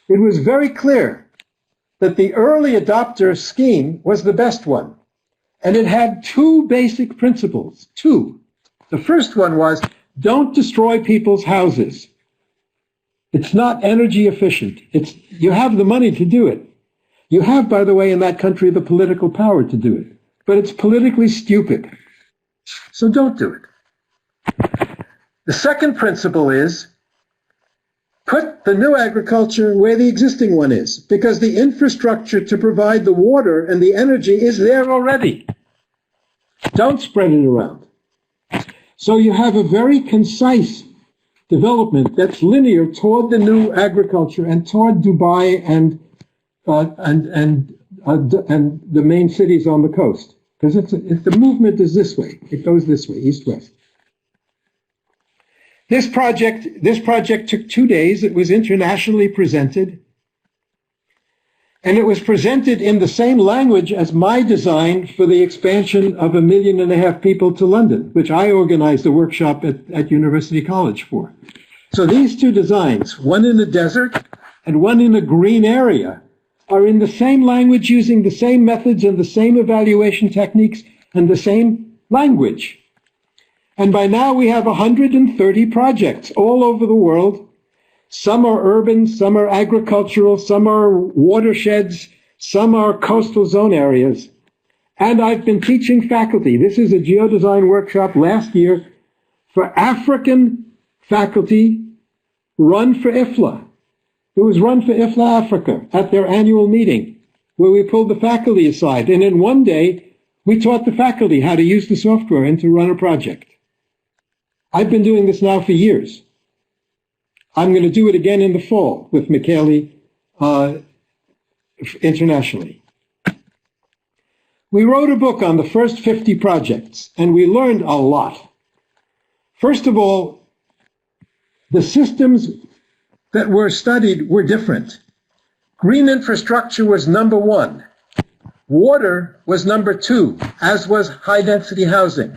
it was very clear that the early adopter scheme was the best one. And it had 2 basic principles. 2. The first one was, don't destroy people's houses. It's not energy efficient. You have the money to do it. You have, by the way, in that country, the political power to do it. But it's politically stupid. So don't do it. The second principle is, put the new agriculture where the existing one is, because the infrastructure to provide the water and the energy is there already. Don't spread it around. So you have a very concise development that's linear toward the new agriculture and toward Dubai and the main cities on the coast. Because the movement is this way. It goes this way, east-west. This project took 2 days. It was internationally presented. And it was presented in the same language as my design for the expansion of 1.5 million people to London, which I organized a workshop at University College for. So these two designs, one in the desert and one in a green area, are in the same language, using the same methods and the same evaluation techniques and the same language. And by now we have 130 projects all over the world. Some are urban, some are agricultural, some are watersheds, some are coastal zone areas. And I've been teaching faculty. This is a geodesign workshop last year for African faculty run for IFLA. It was run for IFLA Africa at their annual meeting, where we pulled the faculty aside. And in one day, we taught the faculty how to use the software and to run a project. I've been doing this now for years. I'm going to do it again in the fall with Michele internationally. We wrote a book on the first 50 projects, and we learned a lot. First of all, the systems that were studied were different. Green infrastructure was number 1. Water was number 2, as was high-density housing.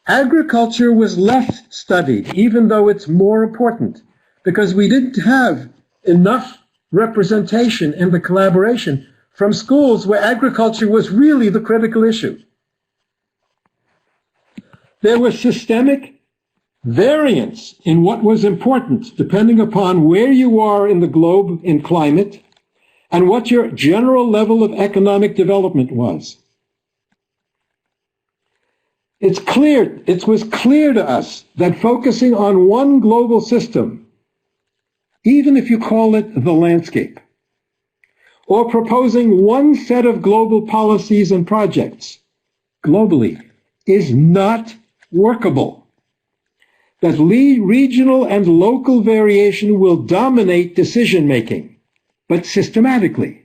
Agriculture was less studied, even though it's more important, because we didn't have enough representation in the collaboration from schools where agriculture was really the critical issue. There was systemic variance in what was important, depending upon where you are in the globe in climate and what your general level of economic development was. It was clear to us that focusing on one global system, even if you call it the landscape, or proposing one set of global policies and projects globally, is not workable. That regional and local variation will dominate decision-making, but systematically.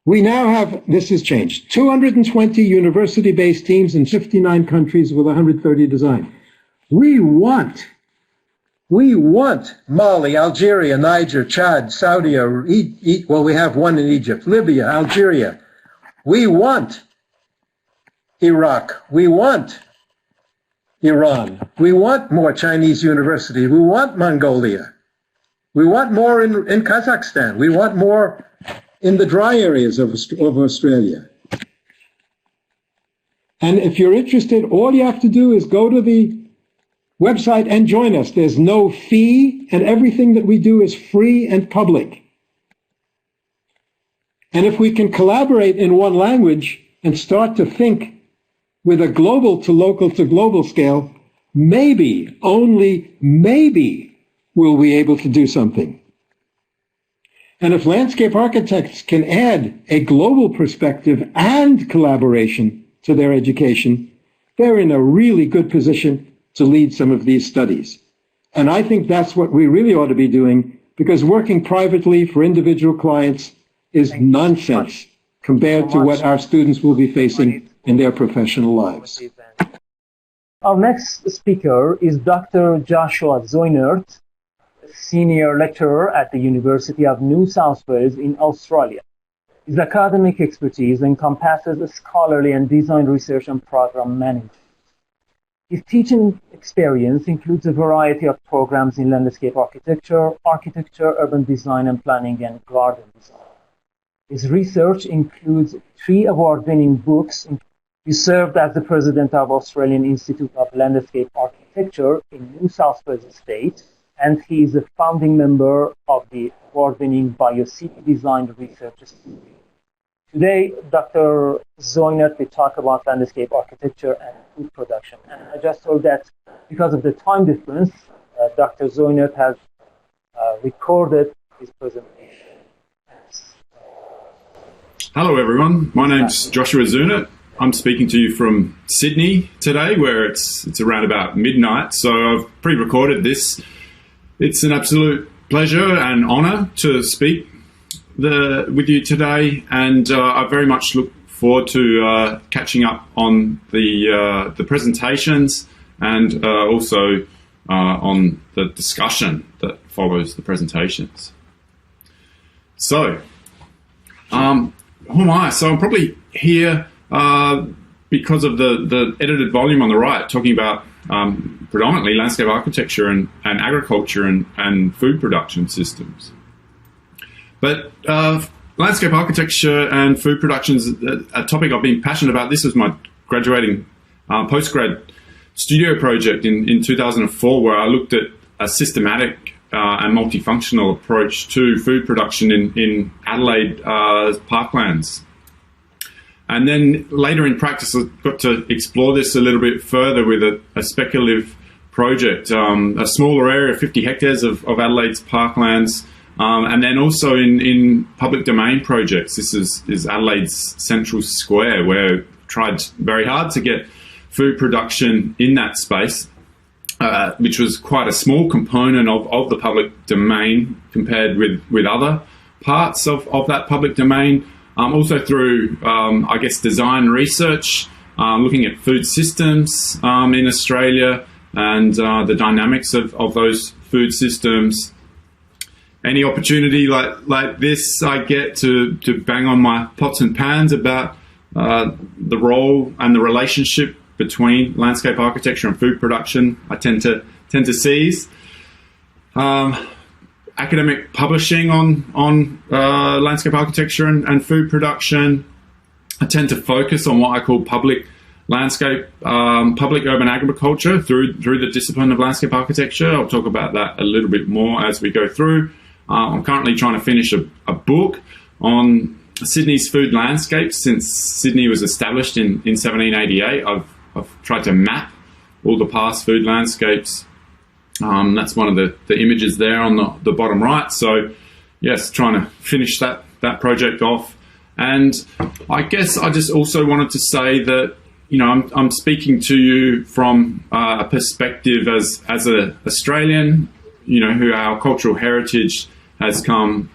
We now have, this has changed, 220 university-based teams in 59 countries with 130 designs. We want Mali, Algeria, Niger, Chad, Saudi, well, we have one in Egypt, Libya, Algeria. We want Iraq. We want Iran. We want more Chinese universities. We want Mongolia. We want more in Kazakhstan. We want more in the dry areas of Australia. And if you're interested, all you have to do is go to the website and join us. There's no fee, and everything that we do is free and public. And if we can collaborate in one language and start to think with a global to local to global scale, maybe, only maybe, will we be able to do something. And if landscape architects can add a global perspective and collaboration to their education, they're in a really good position to lead some of these studies. And I think that's what we really ought to be doing, because working privately for individual clients is nonsense compared to what our students will be facing in their professional lives. Our next speaker is Dr. Joshua Zoinert, Senior Lecturer at the University of New South Wales in Australia. His academic expertise encompasses scholarly and design research and program management. His teaching experience includes a variety of programs in landscape architecture, urban design and planning, and garden design. His research includes 3 award-winning books. He served as the president of Australian Institute of Landscape Architecture in New South Wales State, and he is a founding member of the award-winning Biocity Design Research Studio. Today, Dr. Zoinert will talk about landscape architecture and food production. And I just told that because of the time difference, Dr. Zoynut has recorded his presentation. Hello everyone, my name's Joshua Zunit. I'm speaking to you from Sydney today, where it's around about midnight, so I've pre-recorded this. It's an absolute pleasure and honour to speak with you today, and I very much look forward to catching up on the presentations and also on the discussion that follows the presentations. So, who am I? So I'm probably here because of the edited volume on the right, talking about predominantly landscape architecture and agriculture and food production systems. But landscape architecture and food production is a topic I've been passionate about. This was my graduating postgrad studio project in 2004, where I looked at a systematic and multifunctional approach to food production in Adelaide parklands. And then later in practice, I got to explore this a little bit further with a speculative project, a smaller area, 50 hectares of Adelaide's parklands, and then also in public domain projects. This is Adelaide's Central Square, where I tried very hard to get food production in that space, which was quite a small component of the public domain compared with other parts of that public domain. Also through, I guess, design research, looking at food systems in Australia and the dynamics of those food systems. Any opportunity like this, I get to bang on my pots and pans about the role and the relationship between landscape architecture and food production. I tend to seize. Academic publishing on landscape architecture and food production. I tend to focus on what I call public landscape, public urban agriculture through the discipline of landscape architecture. I'll talk about that a little bit more as we go through. I'm currently trying to finish a book on Sydney's food landscape. Since Sydney was established in 1788, I've tried to map all the past food landscapes. That's one of the images there on the bottom right. So yes, trying to finish that project off. And I guess I just also wanted to say that, I'm speaking to you from a perspective as an Australian, who our cultural heritage has come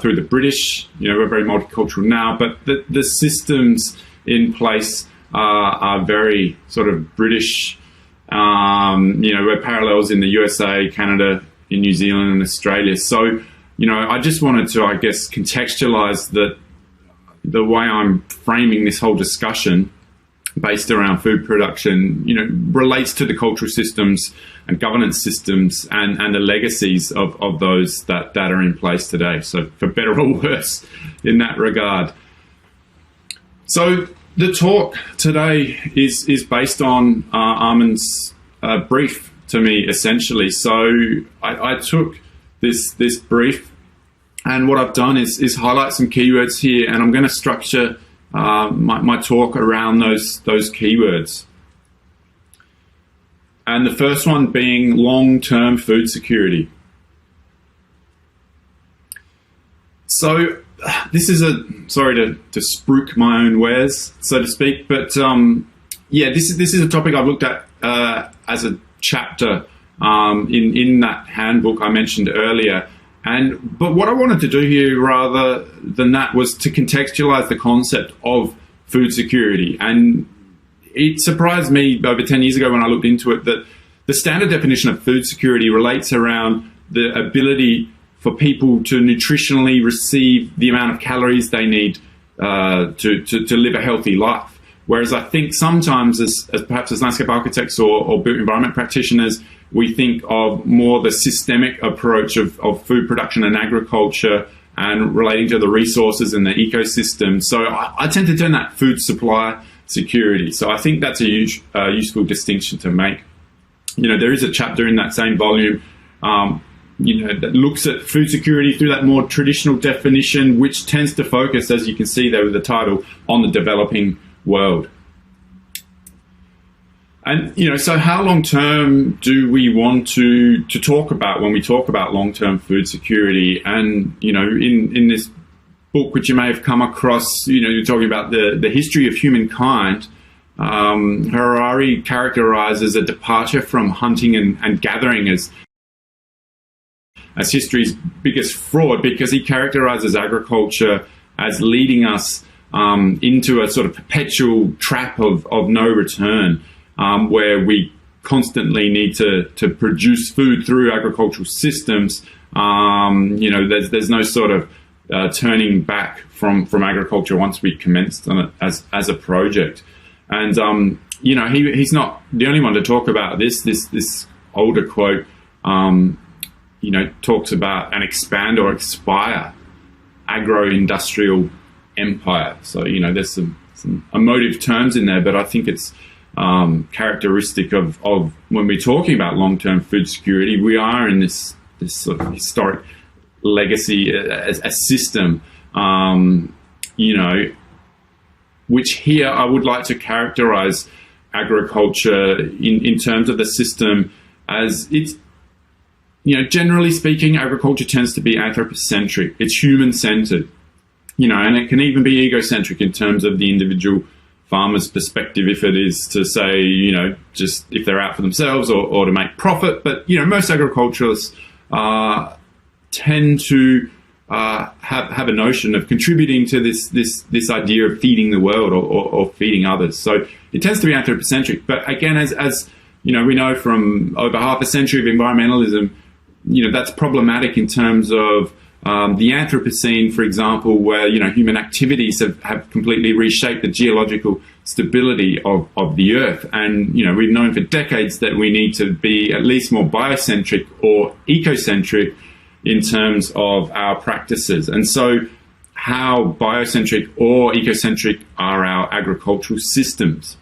through the British. We're very multicultural now, but the systems in place are very sort of British. We're parallels in the USA, Canada, in New Zealand and Australia. So, I just wanted to, I guess, contextualize the way I'm framing this whole discussion based around food production, relates to the cultural systems and governance systems and the legacies of those that are in place today. So for better or worse in that regard. So the talk today is based on Armin's brief to me, essentially. So I took this brief, and what I've done is highlight some keywords here, and I'm going to structure my talk around those keywords. And the first one being long-term food security. So this is sorry to spruik my own wares, so to speak, but this is a topic I've looked at as a chapter in that handbook I mentioned earlier. But what I wanted to do here, rather than that, was to contextualize the concept of food security. And it surprised me over 10 years ago when I looked into it that the standard definition of food security relates around the ability for people to nutritionally receive the amount of calories they need to live a healthy life. Whereas I think sometimes as perhaps as landscape architects or built environment practitioners, we think of more the systemic approach of food production and agriculture and relating to the resources and the ecosystem. So I tend to turn that food supply security. So I think that's a huge, useful distinction to make. There is a chapter in that same volume, that looks at food security through that more traditional definition, which tends to focus, as you can see there with the title, on the developing world. And, you know, so how long-term do we want to talk about when we talk about long-term food security? And, you know, in this book, which you may have come across, you know, you're talking about the history of humankind. Harari characterizes a departure from hunting and gathering as history's biggest fraud, because he characterizes agriculture as leading us into a sort of perpetual trap of no return, where we constantly need to produce food through agricultural systems. You know, there's no sort of turning back from agriculture once we commenced on it as a project. And you know, he's not the only one to talk about this. This older quote, you know, talks about an expand or expire agro-industrial empire. So, you know, there's some emotive terms in there, but I think it's characteristic of when we're talking about long-term food security, we are in this sort of historic legacy, a system, you know, which here I would like to characterize agriculture in terms of the system as it's, you know, generally speaking, agriculture tends to be anthropocentric. It's human-centered, you know, and it can even be egocentric in terms of the individual farmer's perspective, if it is to say, you know, just if they're out for themselves or to make profit. But, you know, most agriculturalists tend to have a notion of contributing to this idea of feeding the world or feeding others. So it tends to be anthropocentric. But again, as you know, we know from over half a century of environmentalism, you know, that's problematic in terms of the Anthropocene, for example, where, you know, human activities have completely reshaped the geological stability of the Earth. And, you know, we've known for decades that we need to be at least more biocentric or ecocentric in terms of our practices. And so how biocentric or ecocentric are our agricultural systems?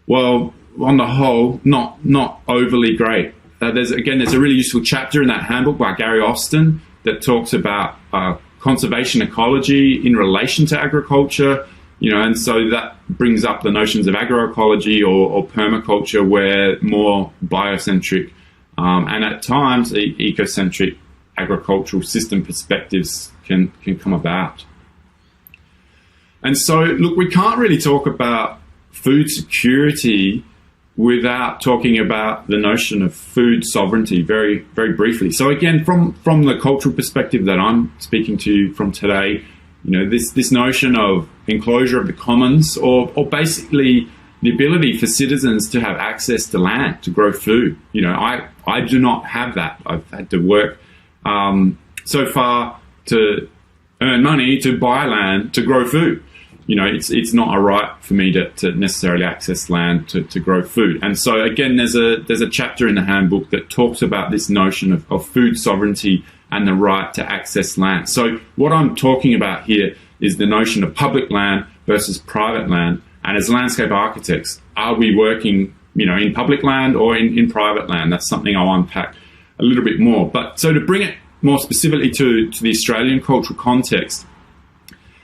Well, on the whole, not overly great. There's a really useful chapter in that handbook by Gary Austin that talks about conservation ecology in relation to agriculture, you know, and so that brings up the notions of agroecology or permaculture, where more biocentric and at times ecocentric agricultural system perspectives can come about. And so, look, we can't really talk about food security without talking about the notion of food sovereignty very, very briefly. So again, from the cultural perspective that I'm speaking to you from today, you know, this notion of enclosure of the commons, or basically the ability for citizens to have access to land to grow food. You know, I do not have that. I've had to work so far to earn money to buy land to grow food. You know, it's not a right for me to necessarily access land to grow food. And so again, there's a chapter in the handbook that talks about this notion of food sovereignty and the right to access land. So what I'm talking about here is the notion of public land versus private land. And as landscape architects, are we working, you know, in public land or in private land? That's something I'll unpack a little bit more. But so to bring it more specifically to the Australian cultural context,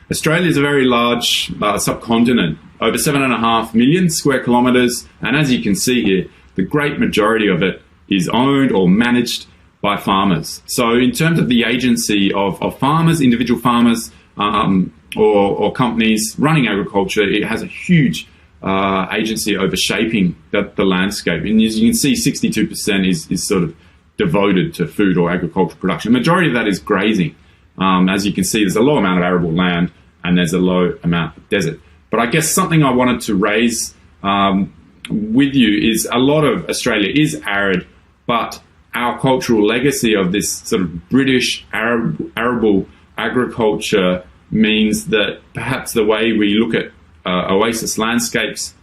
Australia is a very large subcontinent, over 7.5 million square kilometres, and as you can see here, the great majority of it is owned or managed by farmers. So in terms of the agency of farmers, individual farmers, or companies running agriculture, it has a huge agency over shaping the landscape. And as you can see, 62% is sort of devoted to food or agricultural production. The majority of that is grazing. As you can see, there's a low amount of arable land and there's a low amount of desert. But I guess something I wanted to raise with you is a lot of Australia is arid, but our cultural legacy of this sort of British arable agriculture means that perhaps the way we look at oasis landscapes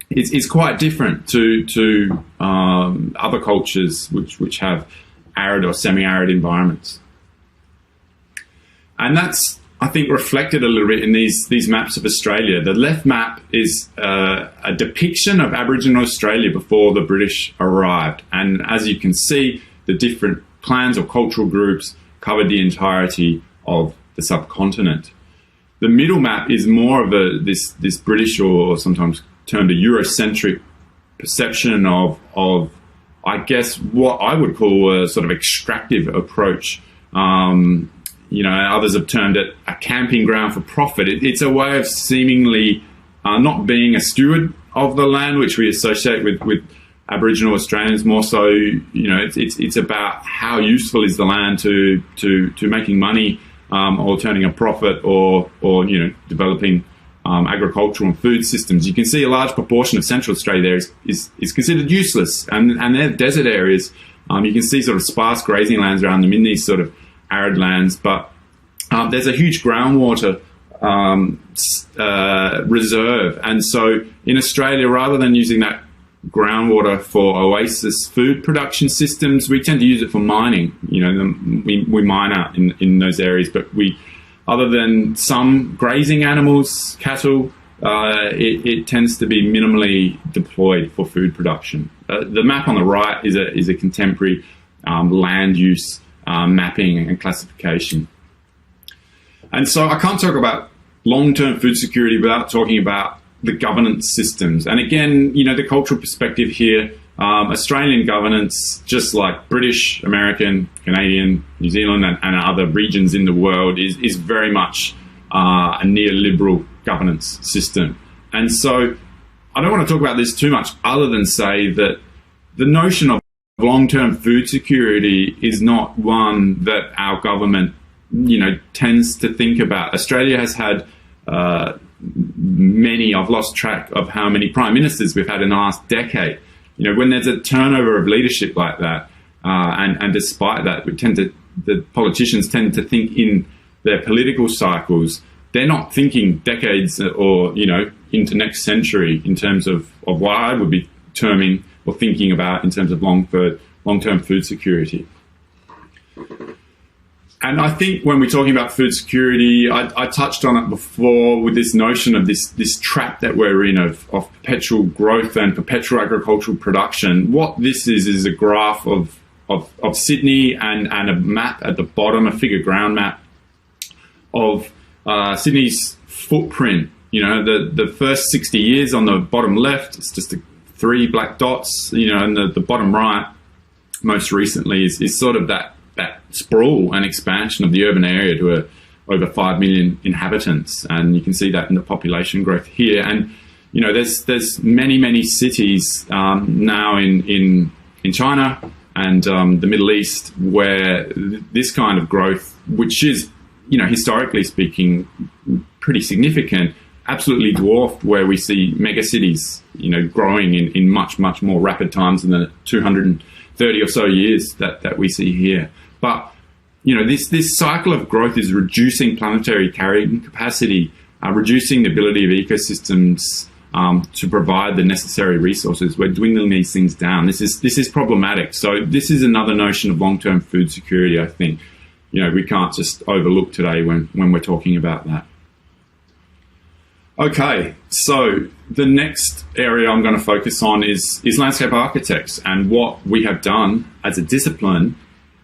is quite different to other cultures which have arid or semi-arid environments. And that's, I think, reflected a little bit in these maps of Australia. The left map is a depiction of Aboriginal Australia before the British arrived. And as you can see, the different clans or cultural groups covered the entirety of the subcontinent. The middle map is more of this British, or sometimes termed a Eurocentric perception of I guess what I would call a sort of extractive approach. Others have termed it a camping ground for profit. It's a way of seemingly not being a steward of the land, which we associate with Aboriginal Australians more so. It's about how useful is the land to making money, or turning a profit, or developing agricultural and food systems. You can see a large proportion of Central Australia there is considered useless, and they're desert areas. You can see sort of sparse grazing lands around them in these sort of arid lands, but there's a huge groundwater reserve, and so in Australia, rather than using that groundwater for oasis food production systems, we tend to use it for mining. We mine out in those areas, but other than some grazing animals, cattle, it tends to be minimally deployed for food production. The map on the right is a contemporary land use mapping and classification. And so I can't talk about long-term food security without talking about the governance systems. And again, the cultural perspective here, Australian governance, just like British, American, Canadian, New Zealand, and other regions in the world, is very much a neoliberal governance system. And so I don't want to talk about this too much other than say that the notion of long-term food security is not one that our government, tends to think about. Australia has had many, I've lost track of how many prime ministers we've had in the last decade. When there's a turnover of leadership like that, and despite that, the politicians tend to think in their political cycles. They're not thinking decades or, into next century in terms of what I would be terming or thinking about in terms of long-term food security. And I think when we're talking about food security, I touched on it before with this notion of this trap that we're in of perpetual growth and perpetual agricultural production. What this is a graph of Sydney and a map at the bottom, a figure ground map of Sydney's footprint. The first 60 years on the bottom left, it's just 3 black dots, and the bottom right, most recently, is sort of that sprawl and expansion of the urban area to over 5 million inhabitants, and you can see that in the population growth here. And there's many cities now in China and the Middle East where this kind of growth, which is historically speaking pretty significant, absolutely dwarfed where we see mega cities growing in much more rapid times than the 230 or so years that we see here. But this cycle of growth is reducing planetary carrying capacity, reducing the ability of ecosystems to provide the necessary resources. We're dwindling these things down. This is problematic. So this is another notion of long-term food security, I think. We can't just overlook today when we're talking about that. Okay, so the next area I'm going to focus on is landscape architects and what we have done as a discipline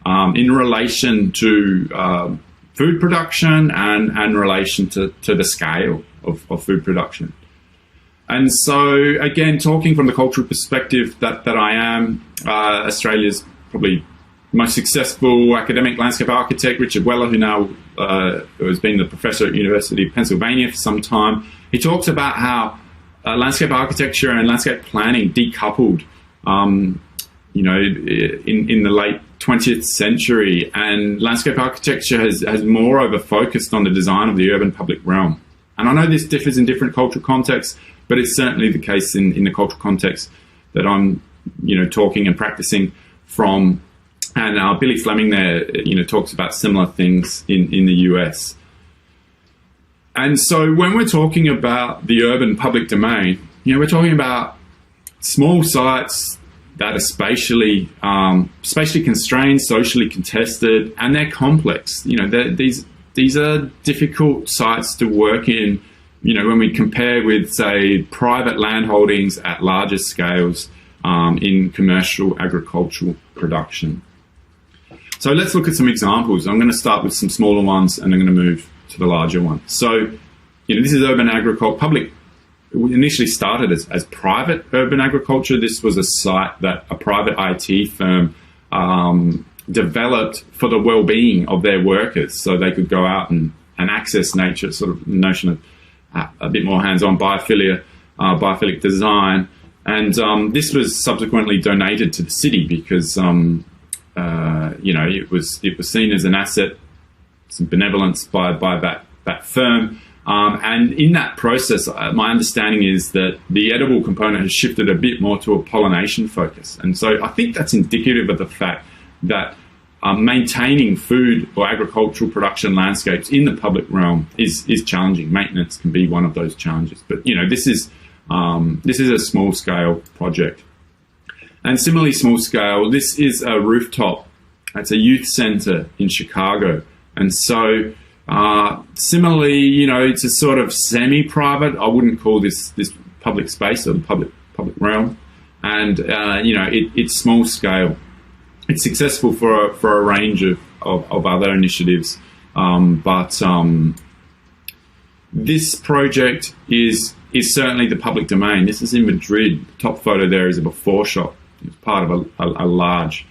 in relation to food production and in relation to the scale of food production. And so, again, talking from the cultural perspective that I am, Australia's probably most successful academic landscape architect, Richard Weller, who now has been the professor at University of Pennsylvania for some time, he talks about how landscape architecture and landscape planning decoupled, in the late 20th century, and landscape architecture has moreover focused on the design of the urban public realm. And I know this differs in different cultural contexts, but it's certainly the case in the cultural context that I'm, talking and practicing from. And Billy Fleming there, talks about similar things in the US. And so when we're talking about the urban public domain, we're talking about small sites that are spatially constrained, socially contested, and they're complex. These are difficult sites to work in, when we compare with, say, private land holdings at larger scales in commercial agricultural production. So let's look at some examples. I'm going to start with some smaller ones, and I'm going to move to the larger one. So, this is public initially started as private urban agriculture. This was a site that a private IT firm developed for the well-being of their workers, so they could go out and access nature, sort of notion of a bit more hands-on biophilic design. And this was subsequently donated to the city because it was seen as an asset, some benevolence by that firm. And in that process, my understanding is that the edible component has shifted a bit more to a pollination focus. And so I think that's indicative of the fact that maintaining food or agricultural production landscapes in the public realm is challenging. Maintenance can be one of those challenges. But, this is a small-scale project. And similarly small scale, this is a rooftop. It's a youth center in Chicago. And so similarly, it's a sort of semi-private. I wouldn't call this public space or the public realm. And, it's small scale. It's successful for a range of other initiatives. But this project is certainly the public domain. This is in Madrid. The top photo there is a before shot. It's part of a large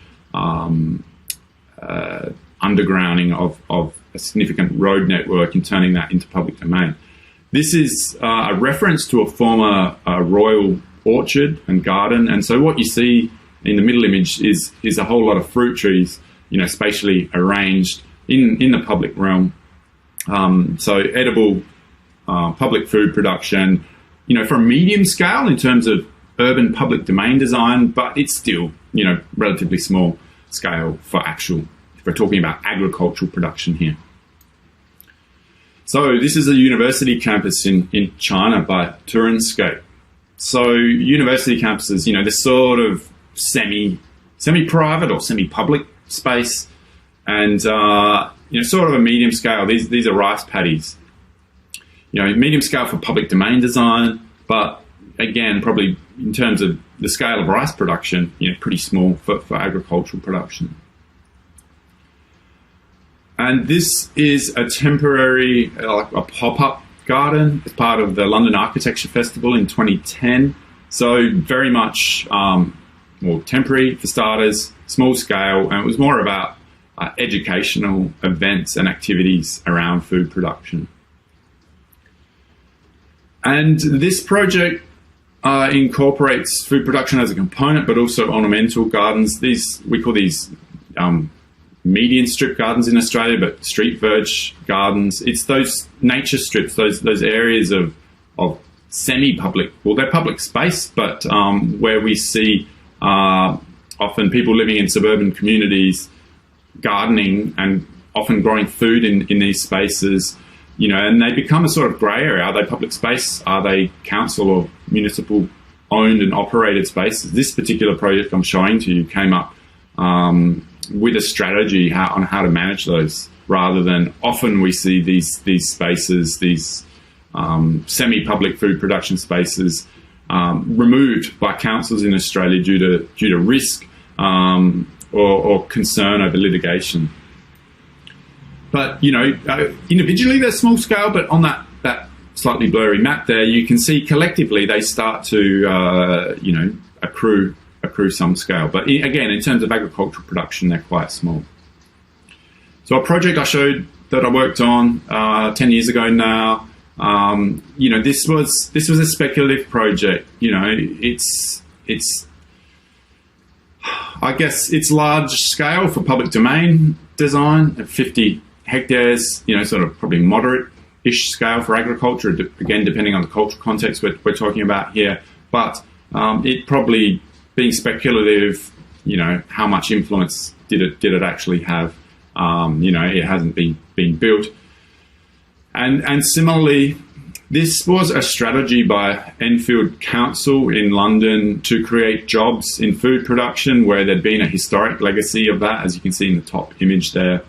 undergrounding of a significant road network and turning that into public domain. This is a reference to a former royal orchard and garden. And so what you see in the middle image is a whole lot of fruit trees, spatially arranged in the public realm. So edible public food production, for a medium scale in terms of urban public domain design, but it's still, relatively small scale for actual, if we're talking about agricultural production here. So this is a university campus in China by Turinscape. So university campuses, they're sort of semi-private or semi-public space, and sort of a medium scale. These are rice paddies. Medium scale for public domain design, but again, probably in terms of the scale of rice production, pretty small for agricultural production. And this is a temporary, a pop-up garden as part of the London Architecture Festival in 2010. So very much more temporary for starters, small scale, and it was more about educational events and activities around food production. And this project incorporates food production as a component, but also ornamental gardens. We call these median strip gardens in Australia, but street verge gardens. It's those nature strips, those areas of semi-public, well, they're public space, but where we see often people living in suburban communities gardening and often growing food in these spaces. And they become a sort of grey area. Are they public space? Are they council or municipal owned and operated spaces? This particular project I'm showing to you came up with a strategy on how to manage those, rather than often we see these spaces, these semi-public food production spaces removed by councils in Australia due to risk or concern over litigation. But, individually they're small scale, but on that slightly blurry map there, you can see collectively they start to, accrue some scale. But again, in terms of agricultural production, they're quite small. So a project I showed that I worked on 10 years ago now, this was a speculative project. I guess it's large scale for public domain design at 50 hectares, sort of probably moderate-ish scale for agriculture, again, depending on the cultural context we're talking about here. But it probably, being speculative, how much influence did it actually have? It hasn't been built. And similarly, this was a strategy by Enfield Council in London to create jobs in food production, where there'd been a historic legacy of that, as you can see in the top image there.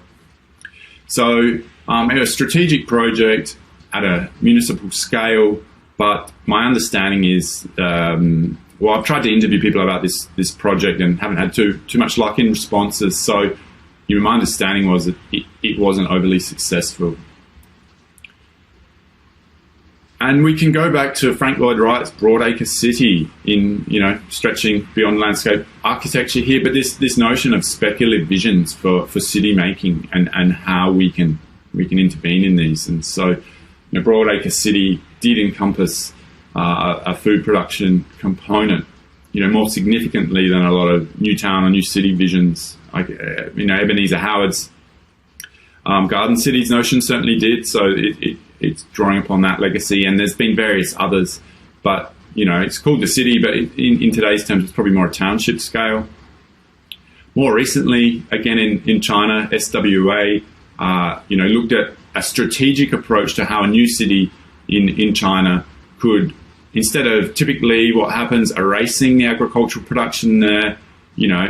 So it was a strategic project at a municipal scale, but my understanding is, I've tried to interview people about this project and haven't had too much luck in responses. So my understanding was that it wasn't overly successful. And we can go back to Frank Lloyd Wright's Broadacre City in, stretching beyond landscape architecture here, but this notion of speculative visions for city making and how we can intervene in these. And so, Broadacre City did encompass a food production component, more significantly than a lot of new town or new city visions. Like, Ebenezer Howard's Garden Cities notion certainly did. So it's drawing upon that legacy, and there's been various others. But, it's called the city, but in today's terms, it's probably more a township scale. More recently, again in China, SWA, looked at a strategic approach to how a new city in China could, instead of typically what happens, erasing the agricultural production there,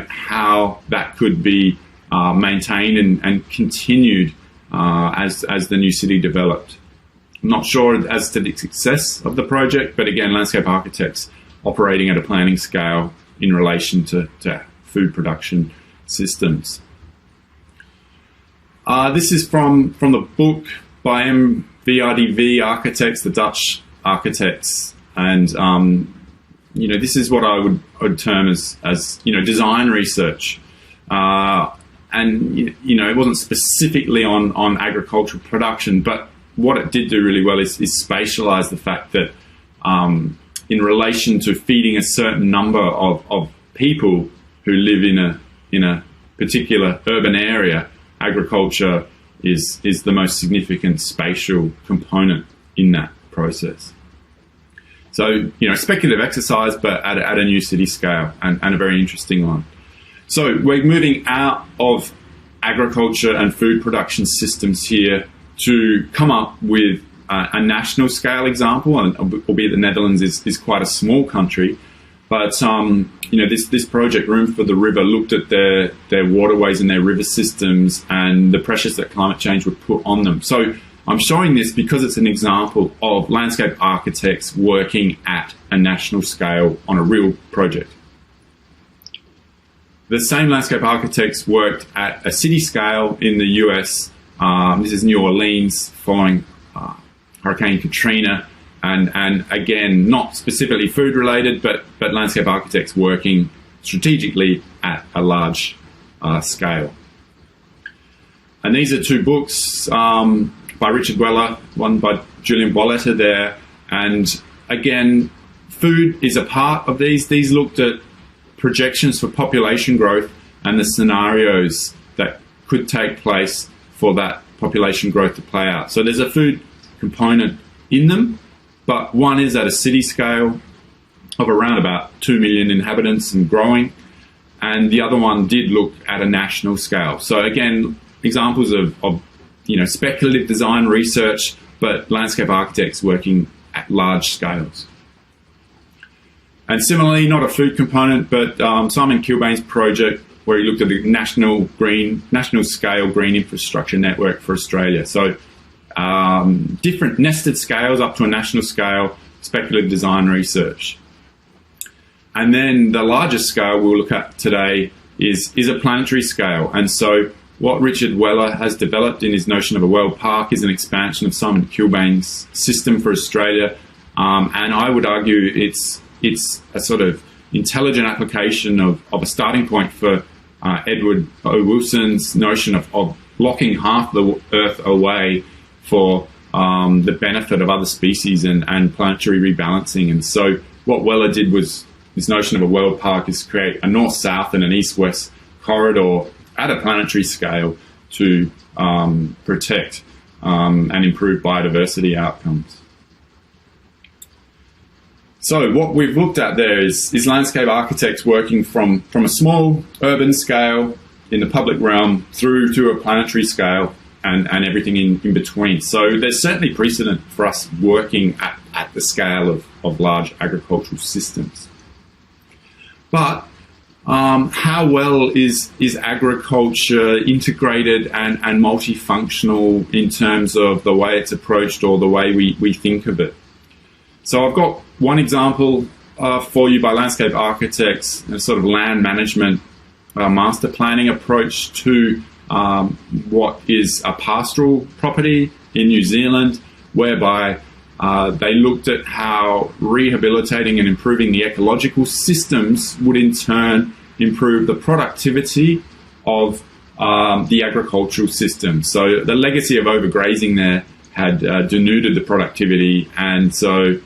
how that could be maintained and continued as the new city developed. I'm not sure as to the success of the project, but again, landscape architects operating at a planning scale in relation to food production systems. This is from the book by MVRDV Architects, the Dutch architects, and this is what I would term as design research, and it wasn't specifically on agricultural production, but what it did do really well is spatialize the fact that in relation to feeding a certain number of people who live in a particular urban area, agriculture is the most significant spatial component in that process. So, speculative exercise, but at a new city scale, and a very interesting one. So we're moving out of agriculture and food production systems here to come up with a national scale example, and albeit the Netherlands is quite a small country, but this project, Room for the River, looked at their waterways and their river systems and the pressures that climate change would put on them. So I'm showing this because it's an example of landscape architects working at a national scale on a real project. The same landscape architects worked at a city scale in the US. This is New Orleans following Hurricane Katrina, and again, not specifically food related, but landscape architects working strategically at a large scale. And these are two books by Richard Weller, one by Julian Bolletta there, and again, food is a part of these. These looked at projections for population growth and the scenarios that could take place for that population growth to play out. So there's a food component in them, but one is at a city scale of around about 2 million inhabitants and growing, and the other one did look at a national scale. So again, examples of speculative design research, but landscape architects working at large scales. And similarly, not a food component, but Simon Kilbane's project where he looked at the national scale green infrastructure network for Australia. So different nested scales up to a national scale, speculative design research. And then the largest scale we'll look at today is a planetary scale. And so what Richard Weller has developed in his notion of a world park is an expansion of Simon Kilbane's system for Australia. And I would argue it's a sort of intelligent application of a starting point for Edward O. Wilson's notion of locking half the Earth away for the benefit of other species and planetary rebalancing. And so what Weller did was, this notion of a world park is create a north-south and an east-west corridor at a planetary scale to protect and improve biodiversity outcomes. So what we've looked at there is landscape architects working from a small urban scale in the public realm through to a planetary scale and everything in between. So there's certainly precedent for us working at the scale of large agricultural systems. But how well is agriculture integrated and multifunctional in terms of the way it's approached or the way we think of it? So I've got one example for you by landscape architects, a sort of land management master planning approach to what is a pastoral property in New Zealand, whereby They looked at how rehabilitating and improving the ecological systems would in turn improve the productivity of the agricultural system. So the legacy of overgrazing there had denuded the productivity, and so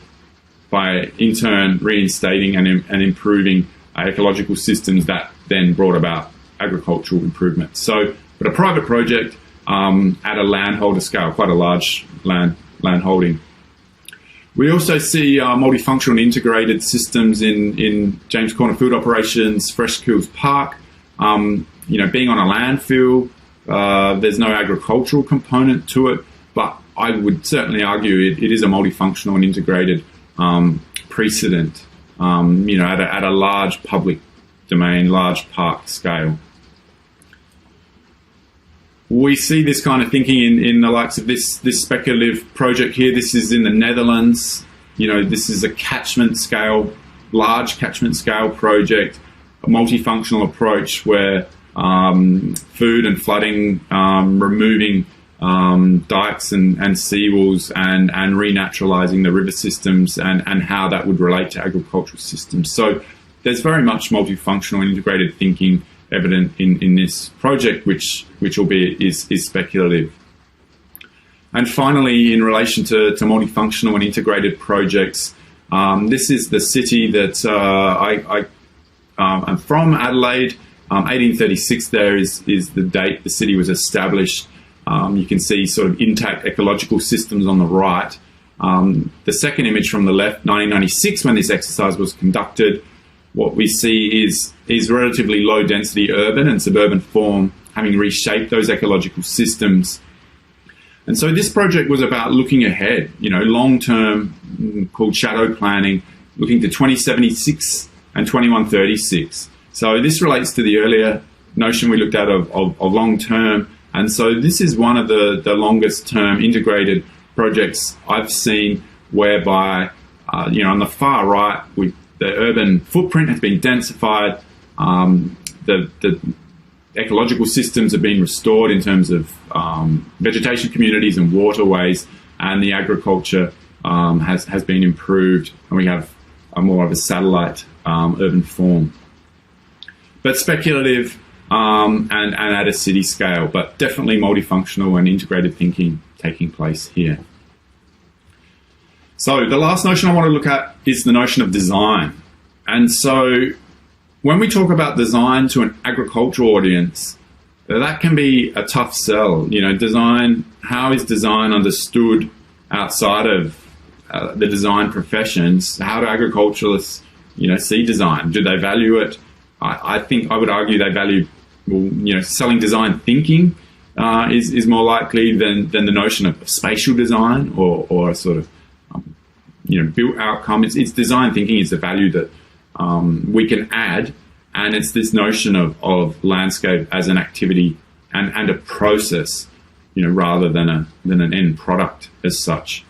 by in turn reinstating and improving ecological systems, that then brought about agricultural improvements. So, but a private project at a landholder scale, quite a large land holding. We also see multifunctional integrated systems in James Corner Food Operations, Fresh Kills Park. Being on a landfill, there's no agricultural component to it, but I would certainly argue it is a multifunctional and integrated precedent, at a large public domain, large park scale. We see this kind of thinking in the likes of this speculative project here. This is in the Netherlands. This is a catchment scale, large catchment scale project, a multifunctional approach where food and flooding, removing dikes and seawalls and renaturalizing the river systems and how that would relate to agricultural systems. So there's very much multifunctional and integrated thinking evident in this project, which albeit is speculative. And finally, in relation to multifunctional and integrated projects, this is the city that I'm from, Adelaide. 1836 there is the date the city was established. You can see sort of intact ecological systems on the right. The second image from the left, 1996, when this exercise was conducted, what we see is relatively low density urban and suburban form having reshaped those ecological systems. And so this project was about looking ahead, long term, called shadow planning, looking to 2076 and 2136. So this relates to the earlier notion we looked at of long term. And so this is one of the longest term integrated projects I've seen, whereby, on the far right, the urban footprint has been densified, the ecological systems have been restored in terms of vegetation communities and waterways, and the agriculture has been improved, and we have more of a satellite urban form. But speculative and at a city scale, but definitely multifunctional and integrated thinking taking place here. So the last notion I want to look at is the notion of design. And so when we talk about design to an agricultural audience, that can be a tough sell. Design, how is design understood outside of the design professions? How do agriculturalists, see design? Do they value it? I think I would argue they value, selling design thinking is more likely than the notion of spatial design or a sort of built outcome. It's design thinking is the value that we can add, and it's this notion of landscape as an activity and a process, rather than an end product as such.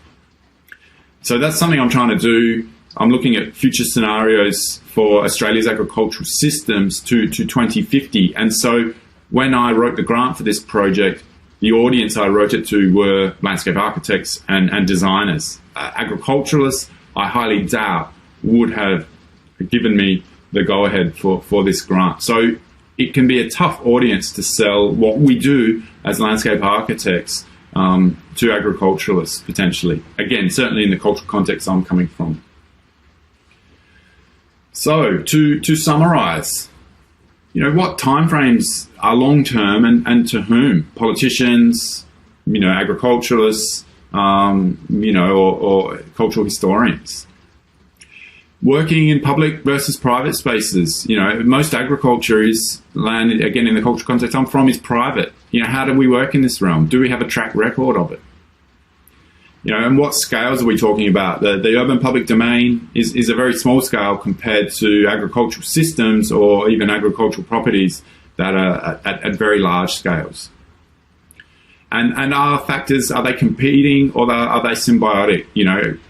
So that's something I'm trying to do. I'm looking at future scenarios for Australia's agricultural systems to 2050. And so when I wrote the grant for this project, the audience I wrote it to were landscape architects and designers. Agriculturalists, I highly doubt, would have given me the go-ahead for this grant. So it can be a tough audience to sell what we do as landscape architects to agriculturalists, potentially. Again, certainly in the cultural context I'm coming from. So to summarise, what timeframes are long-term and to whom? Politicians, agriculturalists, or cultural historians. Working in public versus private spaces. Most agriculture is land, again, in the cultural context I'm from, is private. How do we work in this realm? Do we have a track record of it? And what scales are we talking about? The urban public domain is a very small scale compared to agricultural systems or even agricultural properties that are at very large scales. And are factors, are they competing or are they symbiotic?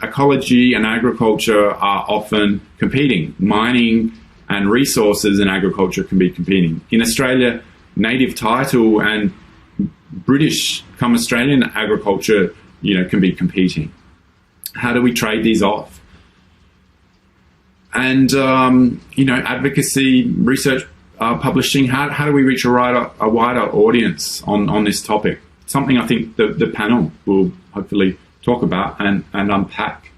Ecology and agriculture are often competing. Mining and resources in agriculture can be competing. In Australia, native title and British come Australian agriculture, can be competing. How do we trade these off? And, advocacy, research, publishing, how do we reach a wider audience on this topic? Something I think the panel will hopefully talk about and unpack.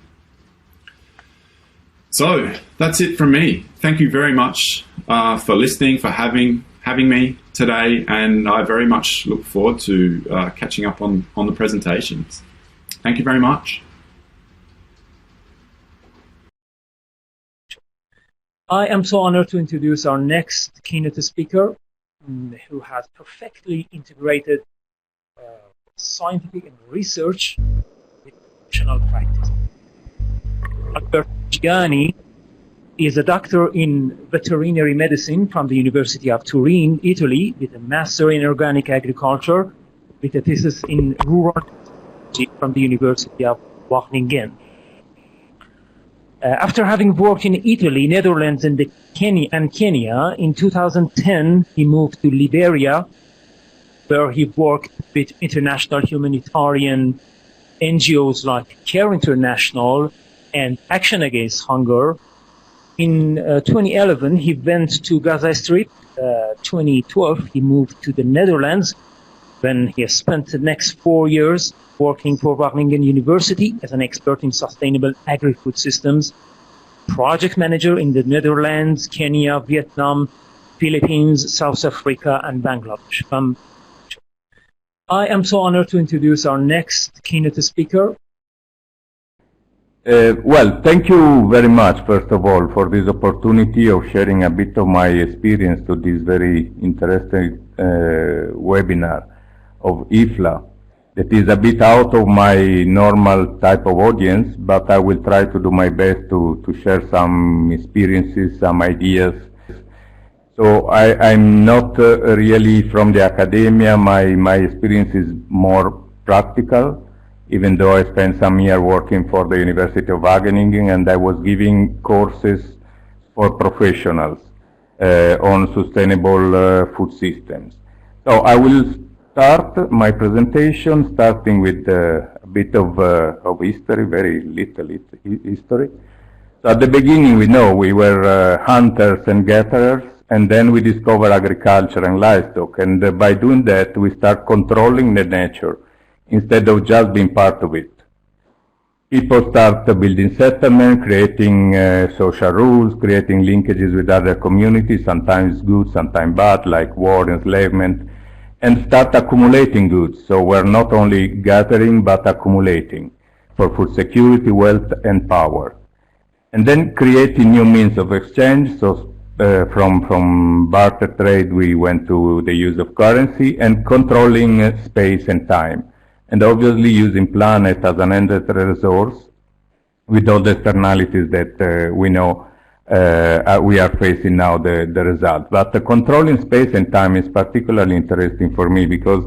So that's it from me. Thank you very much for listening, for having me today, and I very much look forward to catching up on the presentations. Thank you very much. I am so honored to introduce our next keynote speaker, who has perfectly integrated scientific and research with professional practice. Dr. Gianni is a doctor in veterinary medicine from the University of Turin, Italy, with a master in organic agriculture, with a thesis in rural from the University of Wageningen. After having worked in Italy, Netherlands, and Kenya, in 2010 he moved to Liberia, where he worked with international humanitarian NGOs like Care International and Action Against Hunger. In 2011, he went to Gaza Strip. 2012, he moved to the Netherlands, when he has spent the next 4 years working for Wageningen University as an expert in sustainable agri-food systems, project manager in the Netherlands, Kenya, Vietnam, Philippines, South Africa, and Bangladesh. I am so honored to introduce our next keynote speaker. Well, thank you very much, first of all, for this opportunity of sharing a bit of my experience to this very interesting webinar of IFLA. That is a bit out of my normal type of audience, but I will try to do my best to share some experiences, some ideas. So I'm not really from the academia. My experience is more practical, even though I spent some years working for the University of Wageningen, and I was giving courses for professionals on sustainable food systems. So I will start my presentation starting with a bit of history, very little history. So at the beginning, we know we were hunters and gatherers, and then we discover agriculture and livestock, and by doing that, we start controlling the nature instead of just being part of it. People start building settlement, creating social rules, creating linkages with other communities, sometimes good, sometimes bad, like war, enslavement, and start accumulating goods. So we're not only gathering, but accumulating for food security, wealth, and power. And then creating new means of exchange. So from barter trade, we went to the use of currency and controlling space and time. And obviously using planet as an endless resource with all the externalities that we know we are facing now the result. But controlling space and time is particularly interesting for me because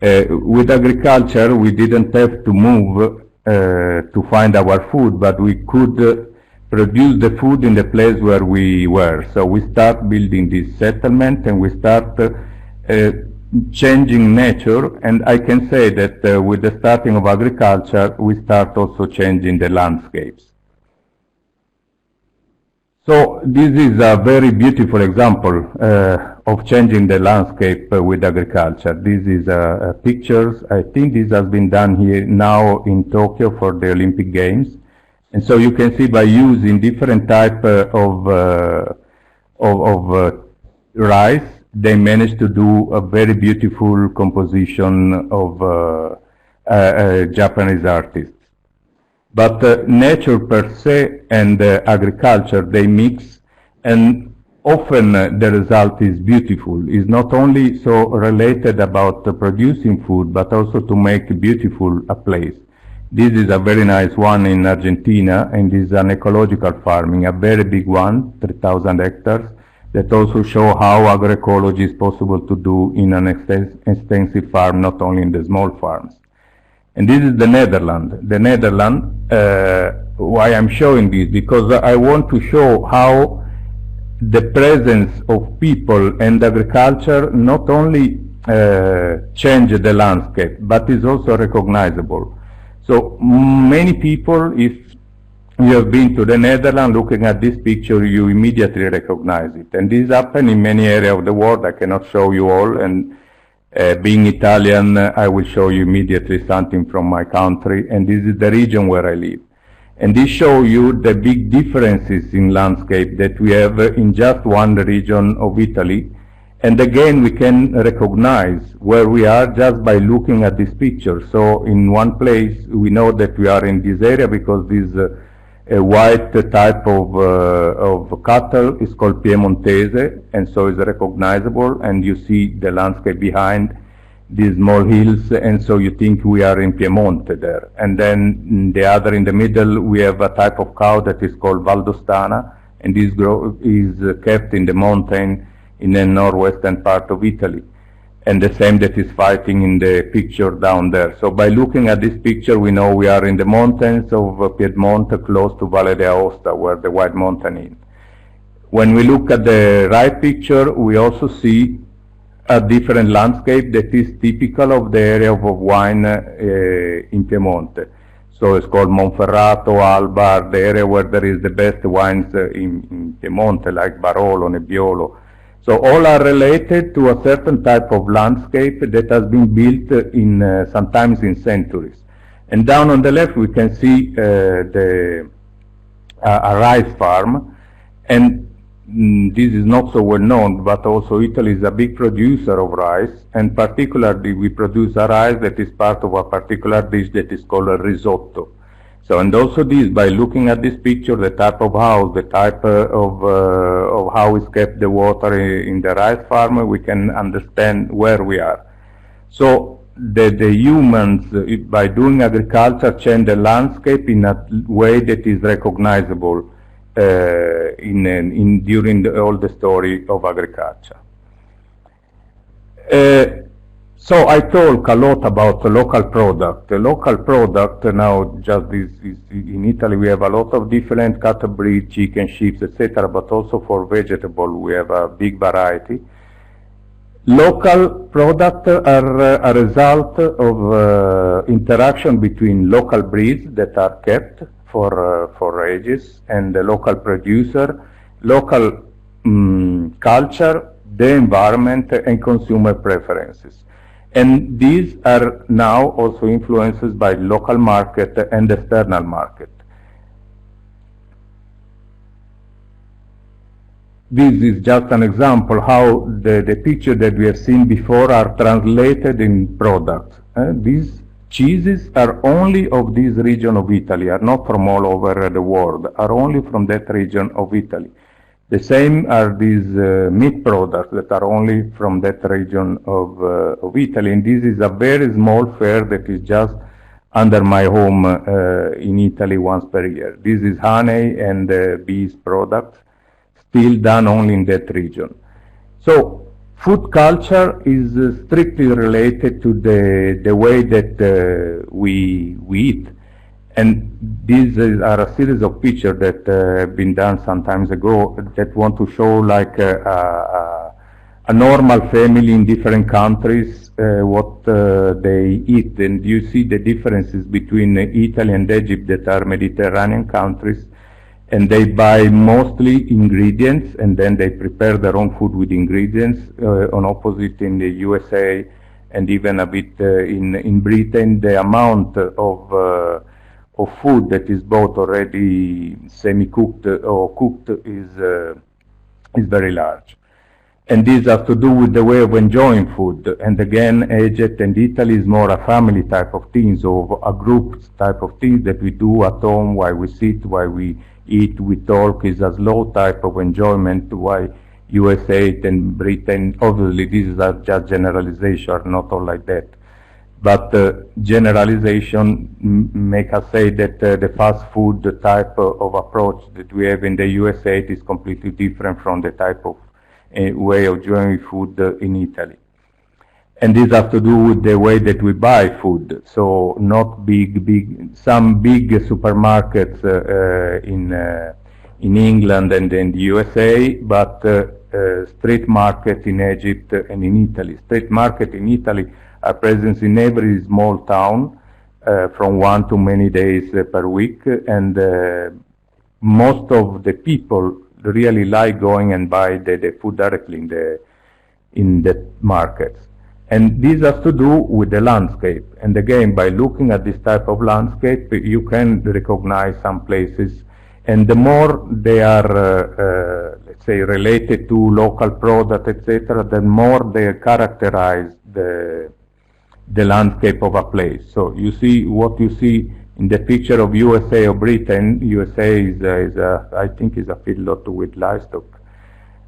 with agriculture we didn't have to move to find our food, but we could produce the food in the place where we were. So we start building this settlement and we start changing nature, and I can say that with the starting of agriculture we start also changing the landscapes. So this is a very beautiful example of changing the landscape with agriculture. This is pictures. I think this has been done here now in Tokyo for the Olympic Games. And so you can see by using different type of rice, they managed to do a very beautiful composition of Japanese artists. But nature per se and agriculture, they mix, and often the result is beautiful. It's not only so related about producing food, but also to make beautiful a place. This is a very nice one in Argentina, and this is an ecological farming, a very big one, 3,000 hectares, that also show how agroecology is possible to do in an extensive farm, not only in the small farms. And this is the Netherlands. The Netherlands, why I'm showing this? Because I want to show how the presence of people and agriculture not only change the landscape, but is also recognizable. So many people, if you have been to the Netherlands, looking at this picture, you immediately recognize it. And this happens in many areas of the world. I cannot show you all. And being Italian, I will show you immediately something from my country. And this is the region where I live. And this shows you the big differences in landscape that we have in just one region of Italy. And again, we can recognize where we are just by looking at this picture. So in one place, we know that we are in this area because this a white type of cattle is called Piemontese, and so is recognizable, and you see the landscape behind these small hills, and so you think we are in Piemonte there. And then the other in the middle, we have a type of cow that is called Valdostana, and this is kept in the mountain in the northwestern part of Italy. And the same that is fighting in the picture down there. So by looking at this picture, we know we are in the mountains of Piedmont, close to Valle d'Aosta, where the White Mountain is. When we look at the right picture, we also see a different landscape that is typical of the area of wine in Piemonte. So it's called Monferrato, Alba, the area where there is the best wines in Piemonte, like Barolo, Nebbiolo. So all are related to a certain type of landscape that has been built in sometimes in centuries. And down on the left we can see a rice farm, and this is not so well known, but also Italy is a big producer of rice, and particularly we produce a rice that is part of a particular dish that is called a risotto. So, and also this, by looking at this picture, the type of house, the type of how is kept the water in the rice farm, we can understand where we are. So the humans, by doing agriculture, change the landscape in a way that is recognizable during all the story of agriculture. So I talk a lot about the local product. The local product now, just this is in Italy, we have a lot of different cattle breeds, chicken, sheep, etc. But also for vegetable, we have a big variety. Local products are a result of interaction between local breeds that are kept for ages and the local producer, local culture, the environment, and consumer preferences. And these are now also influenced by local market and external market. This is just an example how the picture that we have seen before are translated in products. These cheeses are only of this region of Italy, are not from all over the world, are only from that region of Italy. The same are these meat products that are only from that region of Italy. And this is a very small fair that is just under my home in Italy once per year. This is honey and bees products, still done only in that region. So food culture is strictly related to the way that we eat. And these are a series of pictures that have been done some time ago that want to show like a normal family in different countries, what they eat. And you see the differences between Italy and Egypt that are Mediterranean countries, and they buy mostly ingredients and then they prepare their own food with ingredients. On opposite in the USA and even a bit in Britain, the amount of food that is bought already semi-cooked or cooked is very large. And this has to do with the way of enjoying food. And again, Egypt and Italy is more a family type of thing, so a group type of thing that we do at home while we sit, while we eat, we talk, is a slow type of enjoyment, while USA and Britain, obviously this is just generalization, not all like that. But generalization make us say that the fast food type of approach that we have in the USA is completely different from the type of way of enjoying food in Italy. And this has to do with the way that we buy food. So not some big supermarkets in England and in the USA, but street market in Egypt and in Italy. Street market in Italy are present in every small town from 1 to many days per week, and most of the people really like going and buy the food directly in the markets. And this has to do with the landscape. And again, by looking at this type of landscape, you can recognize some places. And the more they are, let's say, related to local product, etc., the more they characterize the landscape of a place. So you see what you see in the picture of USA or Britain. USA is I think, is a feedlot with livestock.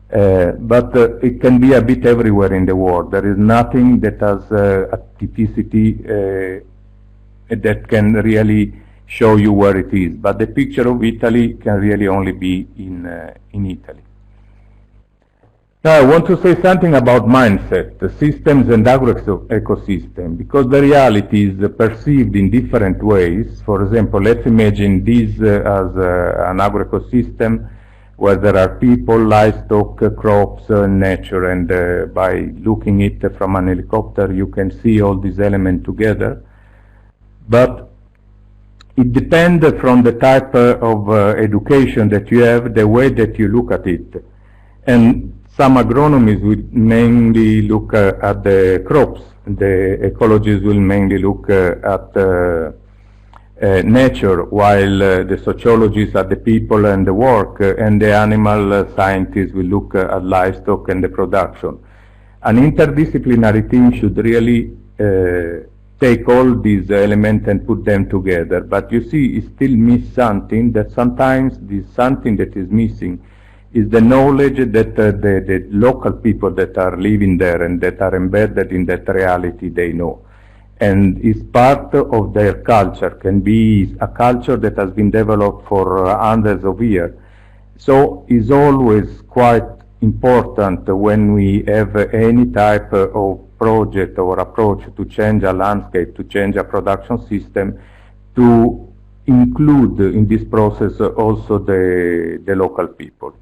But it can be a bit everywhere in the world. There is nothing that has a typicity that can really show you where it is. But the picture of Italy can really only be in Italy. Now I want to say something about mindset, the systems and agro-ecosystem, because the reality is perceived in different ways. For example, let's imagine this as an agro-ecosystem where there are people, livestock, crops, nature, and by looking at it from an helicopter you can see all these elements together. But it depends from the type of education that you have, the way that you look at it. And some agronomists will mainly look at the crops, the ecologists will mainly look at nature, while the sociologists at the people and the work, and the animal scientists will look at livestock and the production. An interdisciplinary team should really take all these elements and put them together. But you see, it still miss something, that sometimes this something that is missing is the knowledge that the local people that are living there and that are embedded in that reality they know. And is part of their culture, can be a culture that has been developed for hundreds of years. So it's always quite important when we have any type of project or approach to change a landscape, to change a production system, to include in this process also the local people.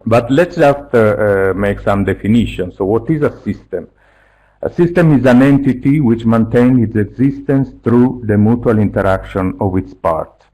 But let's just make some definitions. So what is a system? A system is an entity which maintains its existence through the mutual interaction of its parts.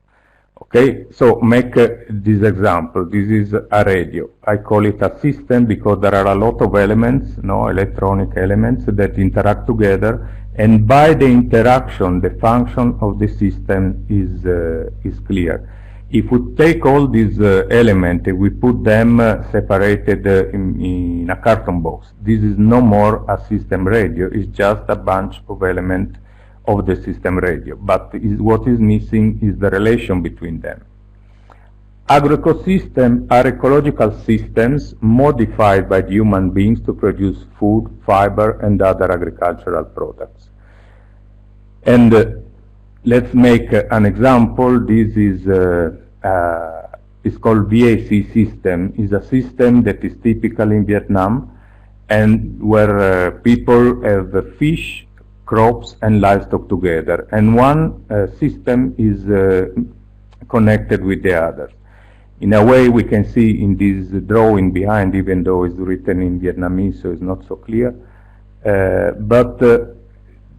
Okay, so make this example. This is a radio. I call it a system because there are a lot of elements, electronic elements that interact together, and by the interaction, the function of the system is clear. If we take all these elements, we put them separated in a carton box. This is no more a system radio, it's just a bunch of elements of the system radio. But what is missing is the relation between them. Agroecosystems are ecological systems modified by the human beings to produce food, fiber, and other agricultural products. And let's make an example. This is it's called VAC system. It's a system that is typical in Vietnam, and where people have fish, crops, and livestock together. And one system is connected with the other. In a way, we can see in this drawing behind, even though it's written in Vietnamese, so it's not so clear.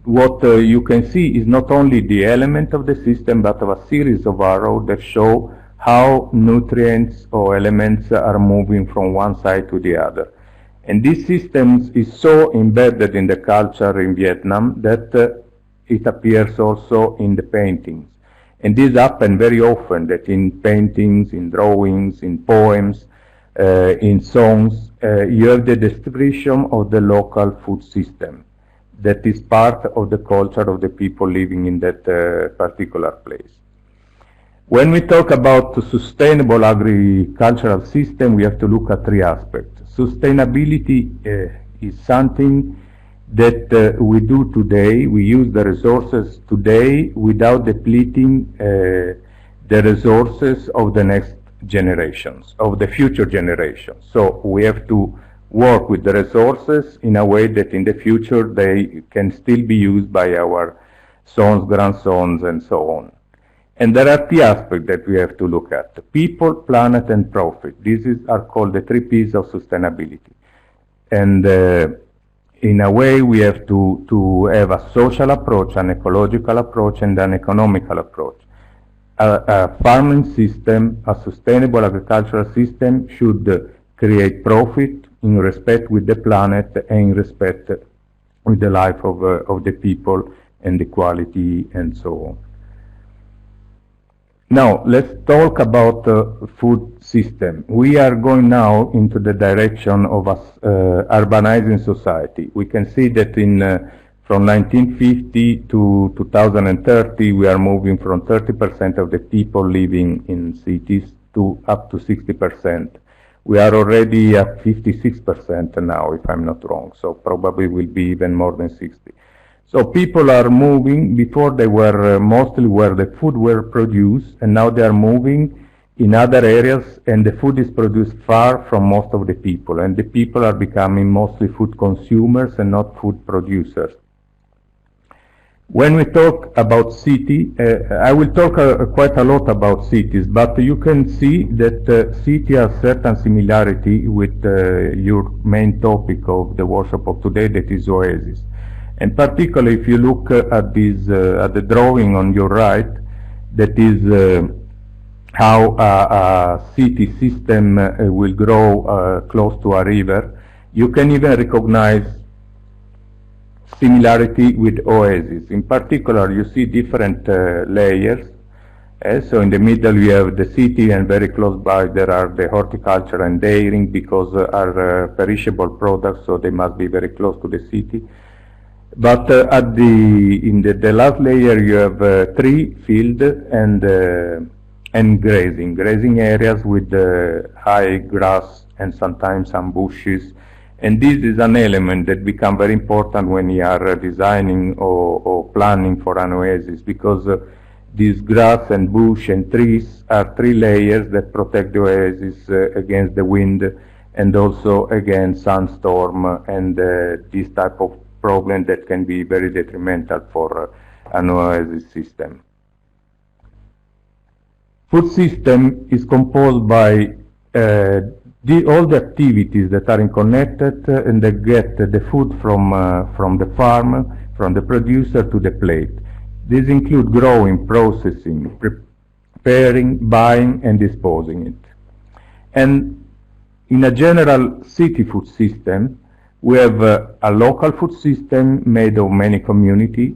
What you can see is not only the element of the system, but of a series of arrows that show how nutrients or elements are moving from one side to the other. And this system is so embedded in the culture in Vietnam that it appears also in the paintings. And this happens very often, that in paintings, in drawings, in poems, in songs, you have the description of the local food system that is part of the culture of the people living in that particular place. When we talk about sustainable agricultural system, we have to look at three aspects. Sustainability is something that we do today. We use the resources today without depleting the resources of the next generations, of the future generations. So we have to work with the resources in a way that in the future they can still be used by our sons, grandsons, and so on. And there are three aspects that we have to look at: people, planet, and profit. These are called the three P's of sustainability. And in a way, we have to have a social approach, an ecological approach, and an economical approach. A farming system, a sustainable agricultural system, should create profit in respect with the planet and in respect with the life of the people and the quality and so on. Now, let's talk about food system. We are going now into the direction of a urbanizing society. We can see that from 1950 to 2030, we are moving from 30% of the people living in cities to up to 60%. We are already at 56% now, if I'm not wrong, so probably will be even more than 60. So people are moving. Before they were mostly where the food were produced, and now they are moving in other areas, and the food is produced far from most of the people, and the people are becoming mostly food consumers and not food producers. When we talk about city, I will talk quite a lot about cities, but you can see that city has certain similarity with your main topic of the workshop of today, that is oasis. And particularly if you look at this, at the drawing on your right, that is how a city system will grow close to a river, you can even recognize similarity with oasis. In particular, you see different layers. So in the middle you have the city, and very close by there are the horticulture and dairying, because are perishable products, so they must be very close to the city. But in the last layer you have tree, field, and grazing areas with high grass and sometimes some bushes. And this is an element that becomes very important when you are designing or planning for an oasis, because these grass and bush and trees are three layers that protect the oasis against the wind and also against sandstorm and this type of problem that can be very detrimental for an oasis system. Food system is composed by all the activities that are connected and that get the food from the farm, from the producer to the plate. These include growing, processing, preparing, buying, and disposing it. And in a general city food system, we have a local food system made of many communities,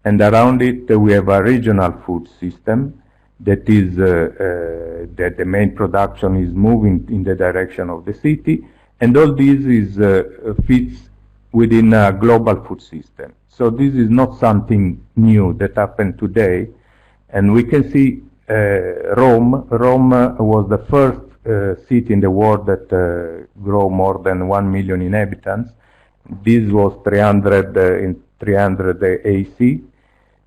and around it we have a regional food system that is that the main production is moving in the direction of the city, and all this is fits within a global food system. So this is not something new that happened today, and we can see Rome. Rome was the first city in the world that grew more than 1 million inhabitants. This was 300 in 300 AC,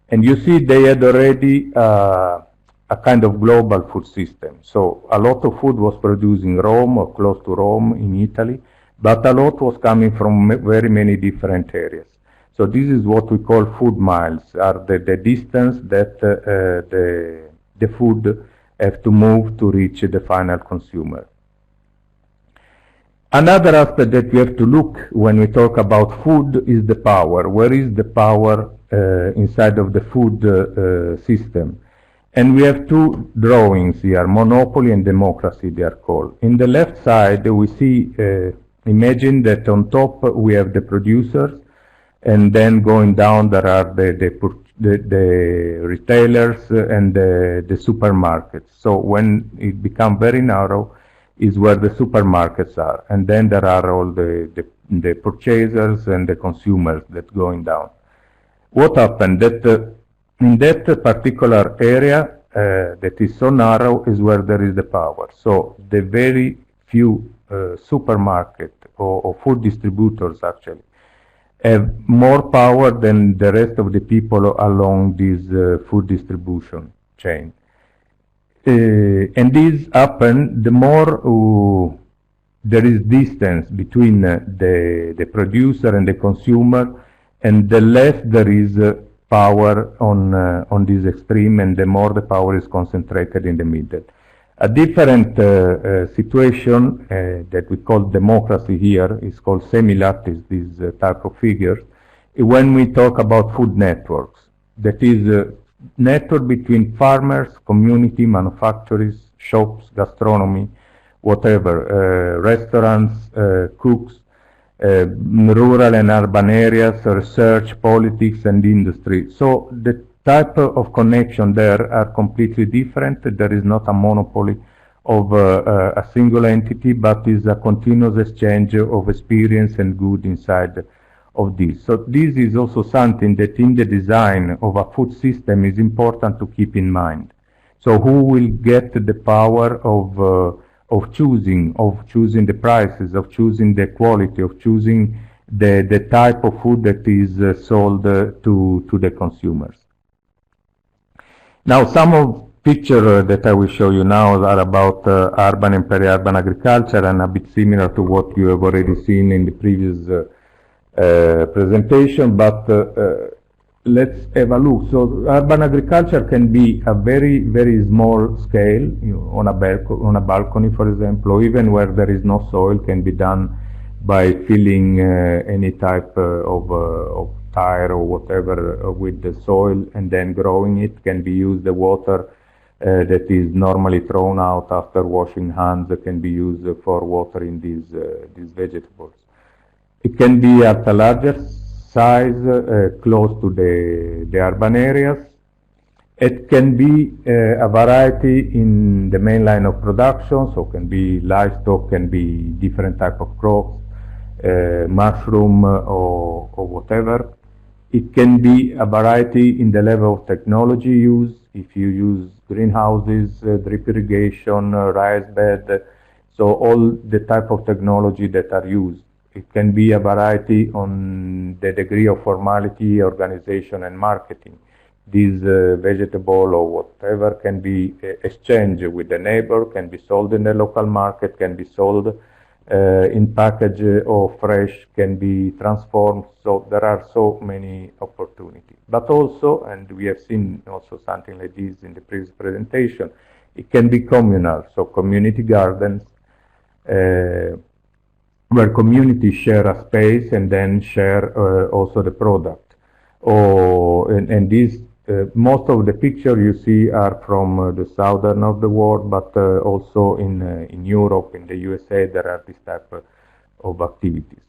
and you see they had already a kind of global food system. So a lot of food was produced in Rome or close to Rome in Italy, but a lot was coming from very many different areas. So this is what we call food miles, are the distance that the food have to move to reach the final consumer. Another aspect that we have to look when we talk about food is the power. Where is the power inside of the food system? And we have two drawings here, monopoly and democracy they are called. In the left side we see, imagine that on top we have the producers, and then going down there are the retailers and the supermarkets. So when it becomes very narrow is where the supermarkets are, and then there are all the purchasers and the consumers that going down. What happened? That in that particular area that is so narrow is where there is the power. So the very few supermarket or food distributors actually have more power than the rest of the people along this food distribution chain. And this happens the more there is distance between the producer and the consumer, and the less there is power on this extreme, and the more the power is concentrated in the middle. A different situation that we call democracy here is called semi-lattice, this type of figures, when we talk about food networks. That is a network between farmers, community, manufacturers, shops, gastronomy, whatever, restaurants, cooks, rural and urban areas, research, politics, and industry. So the type of connection there are completely different. There is not a monopoly of a single entity, but is a continuous exchange of experience and good inside of this. So this is also something that in the design of a food system is important to keep in mind. So who will get the power of choosing the prices, of choosing the quality, of choosing the type of food that is sold to the consumers. Now, some of pictures that I will show you now are about urban and peri-urban agriculture, and a bit similar to what you have already seen in the previous presentation, but let's have a look. So urban agriculture can be a very, very small scale, on a balcony, for example, or even where there is no soil, can be done by filling any type of tire or whatever with the soil and then growing it. Can be used the water that is normally thrown out after washing hands, that can be used for watering these vegetables. It can be at a larger size, close to the urban areas. It can be a variety in the main line of production, so can be livestock, can be different type of crops, mushroom or whatever. It can be a variety in the level of technology used. If you use greenhouses, drip irrigation, rice bed, so all the type of technology that are used. It can be a variety on the degree of formality, organization, and marketing. This vegetable or whatever can be exchanged with the neighbor, can be sold in the local market, can be sold in package or fresh, can be transformed. So there are so many opportunities. But also, and we have seen also something like this in the previous presentation, it can be communal, so community gardens, where communities share a space and then share also the product. And these, most of the pictures you see are from the southern of the world, but also in Europe, in the USA, there are this type of activities.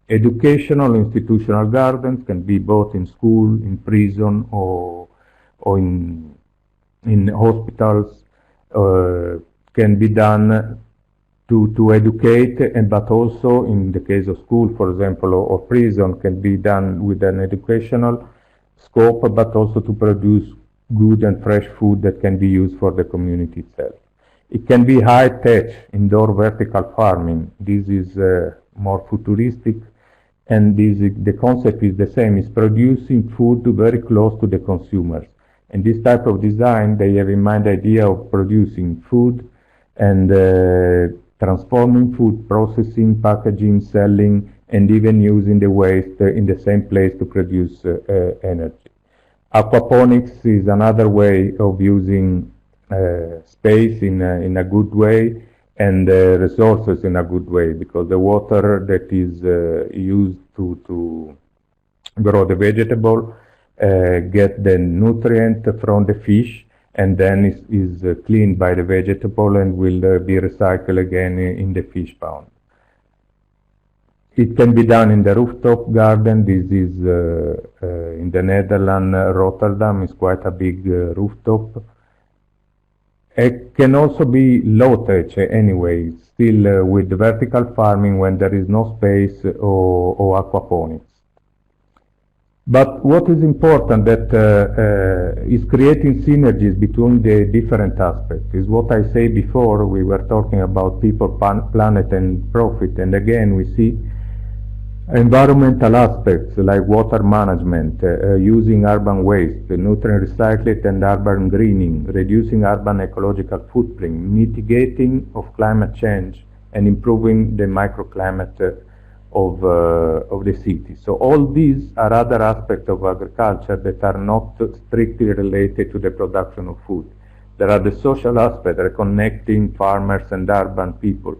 Educational institutional gardens can be both in school, in prison, or in hospitals, can be done to educate, but also in the case of school, for example, or prison, can be done with an educational scope, but also to produce good and fresh food that can be used for the community itself. It can be high-tech, indoor vertical farming. This is more futuristic, and the concept is the same, is producing food very close to the consumers. And this type of design, they have in mind the idea of producing food and transforming food, processing, packaging, selling, and even using the waste in the same place to produce energy. Aquaponics is another way of using space in a good way and resources in a good way, because the water that is used to grow the vegetable get the nutrient from the fish, and then is cleaned by the vegetable and will be recycled again in the fish pond. It can be done in the rooftop garden. This is in the Netherlands, Rotterdam is quite a big rooftop. It can also be low-tech anyway, still with vertical farming when there is no space or aquaponics. But what is important that is creating synergies between the different aspects is what I said before. We were talking about people, planet, and profit, and again we see environmental aspects like water management, using urban waste, nutrient recycling and urban greening, reducing urban ecological footprint, mitigating of climate change, and improving the microclimate of the city. So all these are other aspects of agriculture that are not strictly related to the production of food. There are the social aspects, reconnecting farmers and urban people,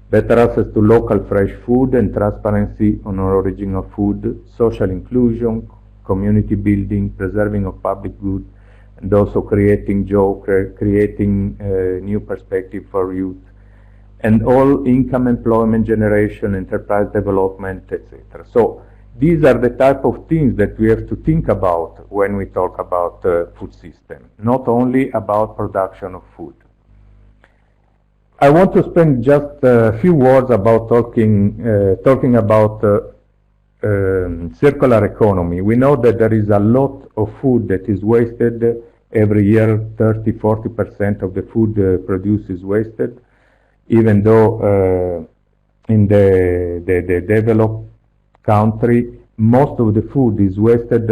better access to local fresh food and transparency on origin of food, social inclusion, community building, preserving of public good, and also creating job, creating new perspective for youth, and all income, employment generation, enterprise development, etc. So these are the type of things that we have to think about when we talk about food system, not only about production of food. I want to spend just a few words about talking about circular economy. We know that there is a lot of food that is wasted every year. 30–40% of the food produced is wasted, even though in the developed country most of the food is wasted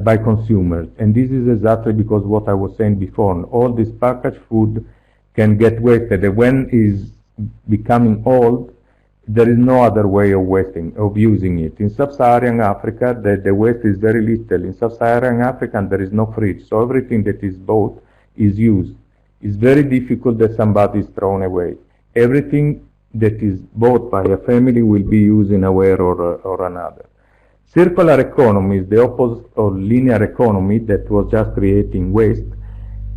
by consumers, and this is exactly because what I was saying before. All this packaged food can get wasted, and when is becoming old, there is no other way of using it. In sub-Saharan Africa, the waste is very little. In sub-Saharan Africa, there is no fridge, so everything that is bought is used. It's very difficult that somebody is thrown away. Everything that is bought by a family will be used in a way or another. Circular economy is the opposite of linear economy that was just creating waste.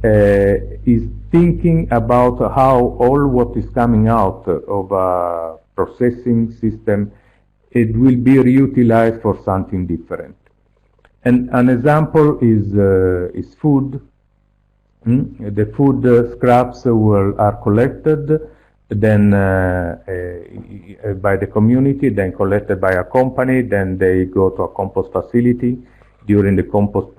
Is thinking about how all what is coming out of a processing system, it will be reutilized for something different. And an example is food. The food scraps are collected, then by the community, then collected by a company, then they go to a compost facility during the compost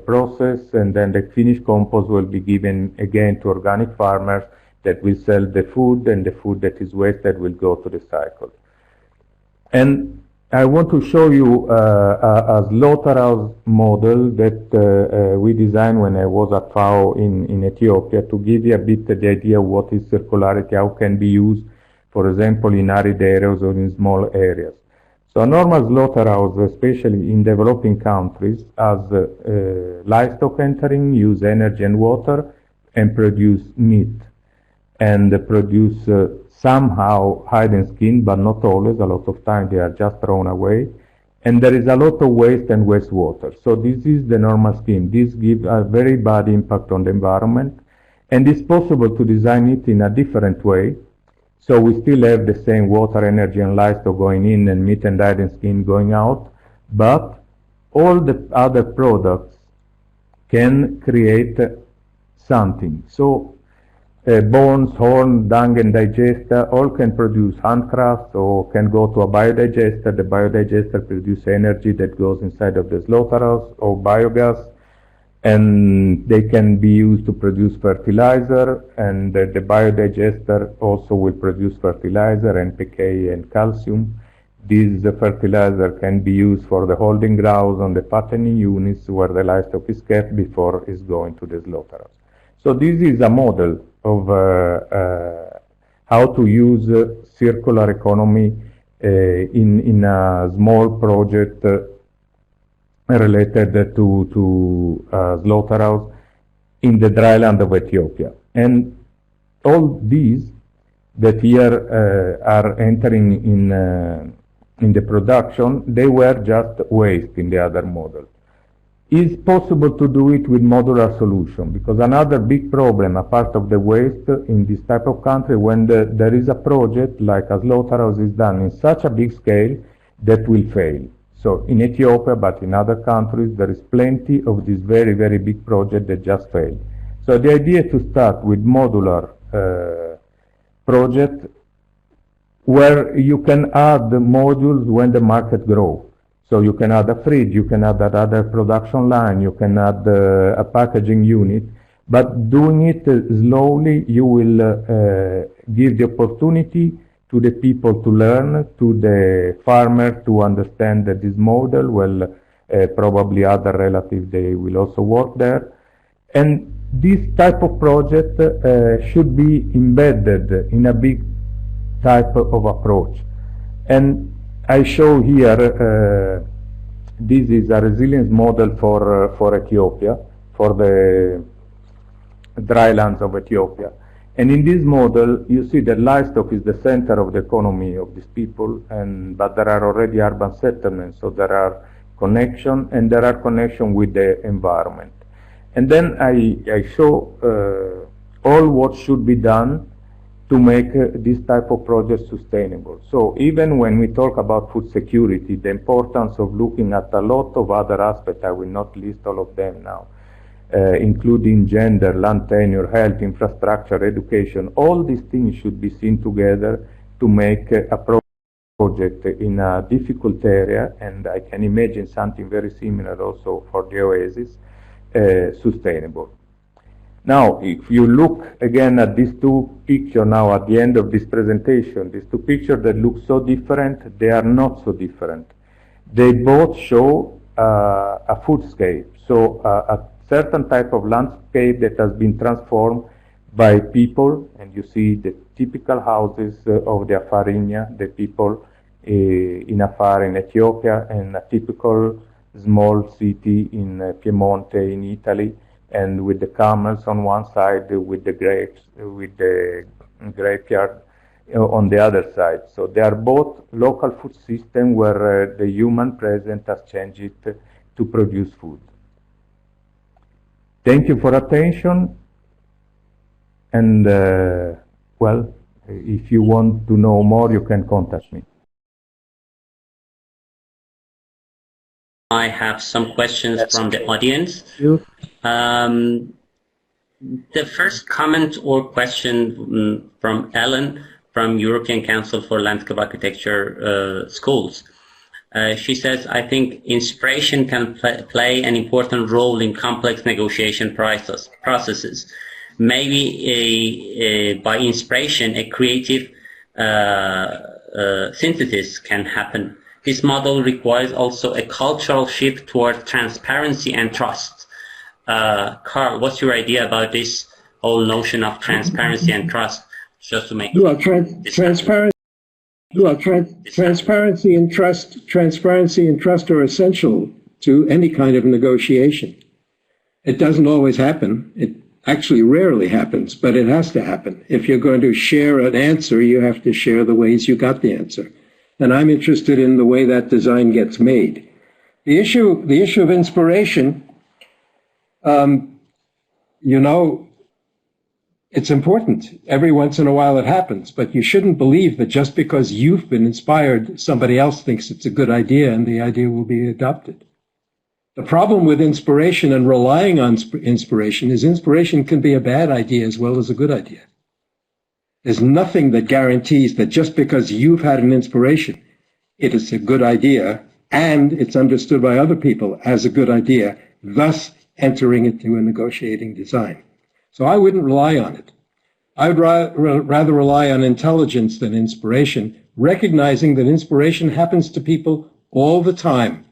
process, and then the finished compost will be given again to organic farmers that will sell the food, and the food that is wasted will go to the cycle. And I want to show you a slaughterhouse model that we designed when I was at FAO in Ethiopia, to give you a bit the idea of what is circularity, how it can be used, for example, in arid areas or in small areas. So a normal slaughterhouse, especially in developing countries, has livestock entering, use energy and water, and produce meat, and produce somehow hide and skin, but not always. A lot of times they are just thrown away. And there is a lot of waste and wastewater. So this is the normal scheme. This gives a very bad impact on the environment. And it's possible to design it in a different way. So we still have the same water, energy, and livestock going in, and meat and hide and skin going out. But all the other products can create something. So bones, horn, dung, and digester all can produce handcrafts, or can go to a biodigester. The biodigester produces energy that goes inside of the slaughterhouse, or biogas, and they can be used to produce fertilizer, and the biodigester also will produce fertilizer, NPK and calcium. This fertilizer can be used for the holding grounds on the fattening units where the livestock is kept before it's going to the slaughterhouse. So this is a model of how to use circular economy in a small project related to slaughterhouse in the dryland of Ethiopia. And all these that here are entering in the production, they were just waste in the other model. Is possible to do it with modular solution, because another big problem, apart of the waste in this type of country, when there is a project like a slaughterhouse is done in such a big scale, that will fail. So in Ethiopia, but in other countries, there is plenty of this very, very big project that just failed. So the idea to start with modular project where you can add the modules when the market grows. So you can add a fridge, you can add another production line, you can add a packaging unit, but doing it slowly, you will give the opportunity to the people to learn, to the farmer to understand that this model, well, probably other relatives, they will also work there. And this type of project should be embedded in a big type of approach. And I show here, this is a resilience model for Ethiopia, for the drylands of Ethiopia. And in this model, you see that livestock is the center of the economy of these people, but there are already urban settlements, so there are connections, and there are connections with the environment. And then I show all what should be done to make this type of project sustainable. So even when we talk about food security, the importance of looking at a lot of other aspects, I will not list all of them now, including gender, land tenure, health, infrastructure, education, all these things should be seen together to make a project in a difficult area, and I can imagine something very similar also for the oasis, sustainable. Now, if you look again at these two pictures now at the end of this presentation, these two pictures that look so different, they are not so different. They both show a foodscape, so a certain type of landscape that has been transformed by people, and you see the typical houses of the Afarinya, the people in Afar in Ethiopia, and a typical small city in Piemonte in Italy, and with the camels on one side, with the grapes, with the graveyard on the other side. So they are both local food systems where the human presence has changed it to produce food. Thank you for attention, and well, if you want to know more, you can contact me. I have some questions from the audience. The first comment or question from Ellen from European Council for Landscape Architecture Schools. She says, I think inspiration can play an important role in complex negotiation processes. Maybe by inspiration, a creative synthesis can happen. This model requires also a cultural shift toward transparency and trust. Carl, what's your idea about this whole notion of transparency and trust? Just to make transparency and trust are essential to any kind of negotiation. It doesn't always happen. It actually rarely happens, but it has to happen. If you're going to share an answer, you have to share the ways you got the answer. And I'm interested in the way that design gets made. The issue of inspiration, you know, it's important. Every once in a while it happens, but you shouldn't believe that just because you've been inspired, somebody else thinks it's a good idea and the idea will be adopted. The problem with inspiration and relying on inspiration is inspiration can be a bad idea as well as a good idea. There's nothing that guarantees that just because you've had an inspiration, it is a good idea and it's understood by other people as a good idea, thus entering into a negotiating design. So I wouldn't rely on it. I would rather rely on intelligence than inspiration, recognizing that inspiration happens to people all the time.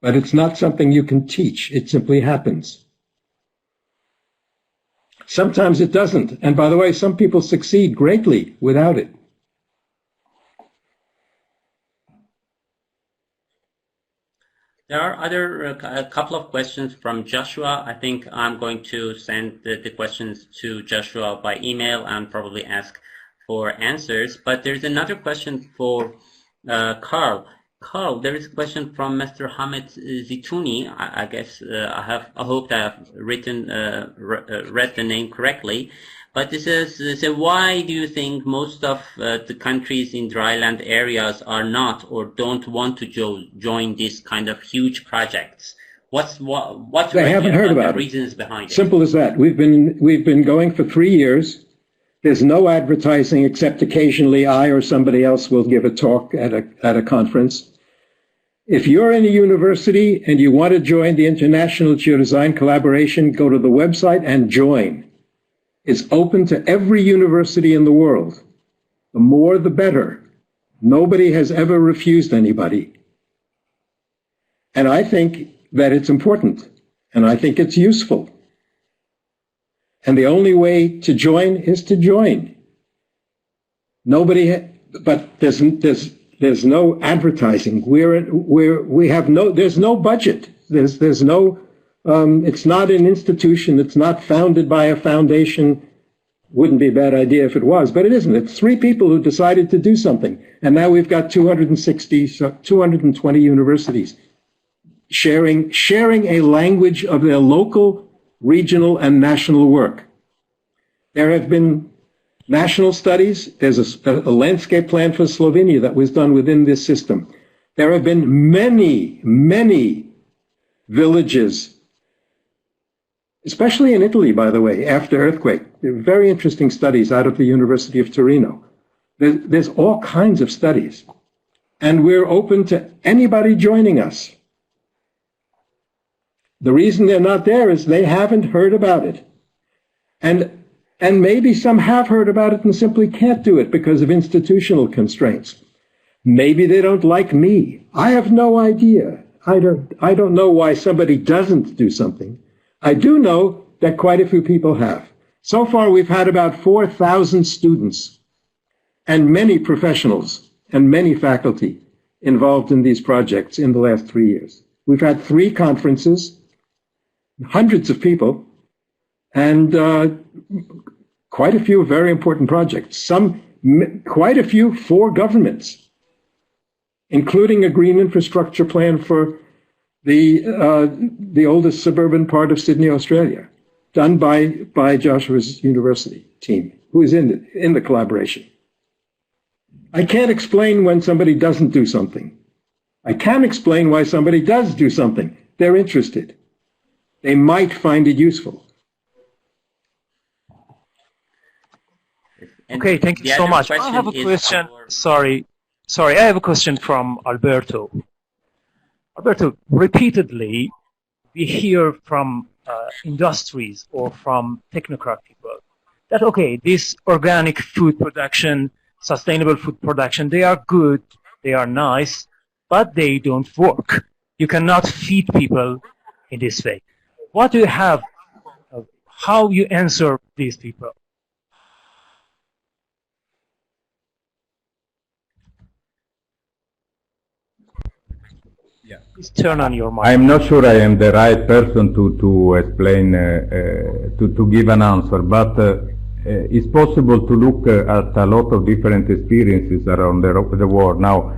But it's not something you can teach. It simply happens. Sometimes it doesn't. And by the way, some people succeed greatly without it. There are a couple of questions from Joshua. I think I'm going to send the questions to Joshua by email and probably ask for answers. But there's another question for Carl. Carl, there is a question from Mr. Hamid Zitouni. I guess I hope that I've read the name correctly. But this is, why do you think most of the countries in dryland areas are not or don't want to join this kind of huge projects? What's they haven't heard about the reasons behind it? Simple as that. We've been going for 3 years. There's no advertising except occasionally I or somebody else will give a talk at a conference. If you're in a university and you want to join the International Geodesign Collaboration, go to the website and join. It's open to every university in the world. The more, the better. Nobody has ever refused anybody. And I think that it's important, and I think it's useful. And the only way to join is to join. But there's no advertising. There's no budget. There's no It's not an institution. It's not founded by a foundation. Wouldn't be a bad idea if it was, but it isn't. It's three people who decided to do something. And now we've got 220 universities sharing a language of their local, regional, and national work. There have been national studies. There's a landscape plan for Slovenia that was done within this system. There have been many, many villages, especially in Italy, by the way, after earthquake. There are very interesting studies out of the University of Torino. There's all kinds of studies. And we're open to anybody joining us. The reason they're not there is they haven't heard about it. And maybe some have heard about it and simply can't do it because of institutional constraints. Maybe they don't like me. I have no idea. I don't know why somebody doesn't do something. I do know that quite a few people have. So far, we've had about 4,000 students and many professionals and many faculty involved in these projects in the last 3 years. We've had 3 conferences, hundreds of people, and quite a few very important projects. Quite a few for governments, including a green infrastructure plan for the oldest suburban part of Sydney, Australia, done by Joshua's university team, who is in the collaboration. I can't explain when somebody doesn't do something. I can explain why somebody does do something. They're interested. They might find it useful. Okay, thank you so much. I have a question. Sorry, I have a question from Alberto. Alberto, repeatedly we hear from industries or from technocrat people that, okay, this organic food production, sustainable food production, they are good, they are nice, but they don't work. You cannot feed people in this way. What do you have, how you answer these people? Please turn on your mic. I'm not sure I am the right person to explain, to give an answer, but it's possible to look at a lot of different experiences around the world. Now,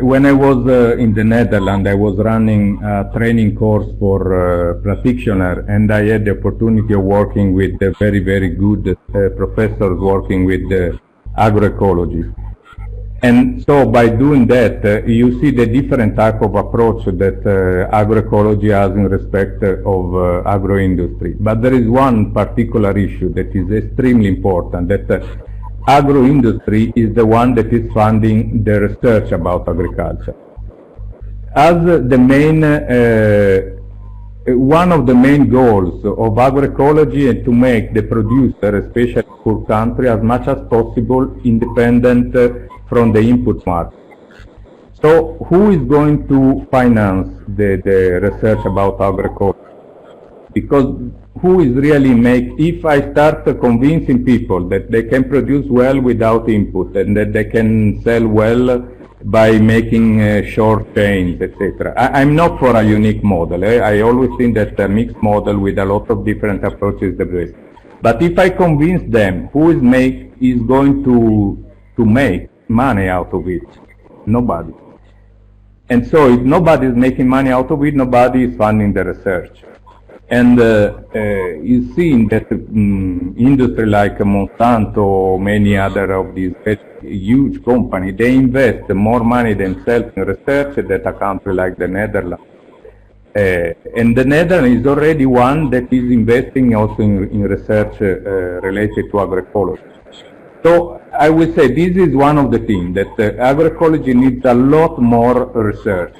when I was in the Netherlands, I was running a training course for practitioners, and I had the opportunity of working with very, very good professors working with agroecology. And so by doing that, you see the different type of approach that agroecology has in respect of agro-industry. But there is one particular issue that is extremely important, that agro-industry is the one that is funding the research about agriculture. As the main, one of the main goals of agroecology is to make the producer, especially poor country, as much as possible independent from the input market. So who is going to finance the research about agriculture? Because who is really if I start convincing people that they can produce well without input and that they can sell well by making short chains, etc. I'm not for a unique model. I always think that a mixed model with a lot of different approaches is the best. But if I convince them, who is going to make money out of it? Nobody. And so if nobody is making money out of it, nobody is funding the research. And you've seen that industry like Monsanto or many other of these huge companies, they invest more money themselves in research than a country like the Netherlands. And the Netherlands is already one that is investing also in research related to agroecology. So I would say this is one of the things that agroecology needs a lot more research.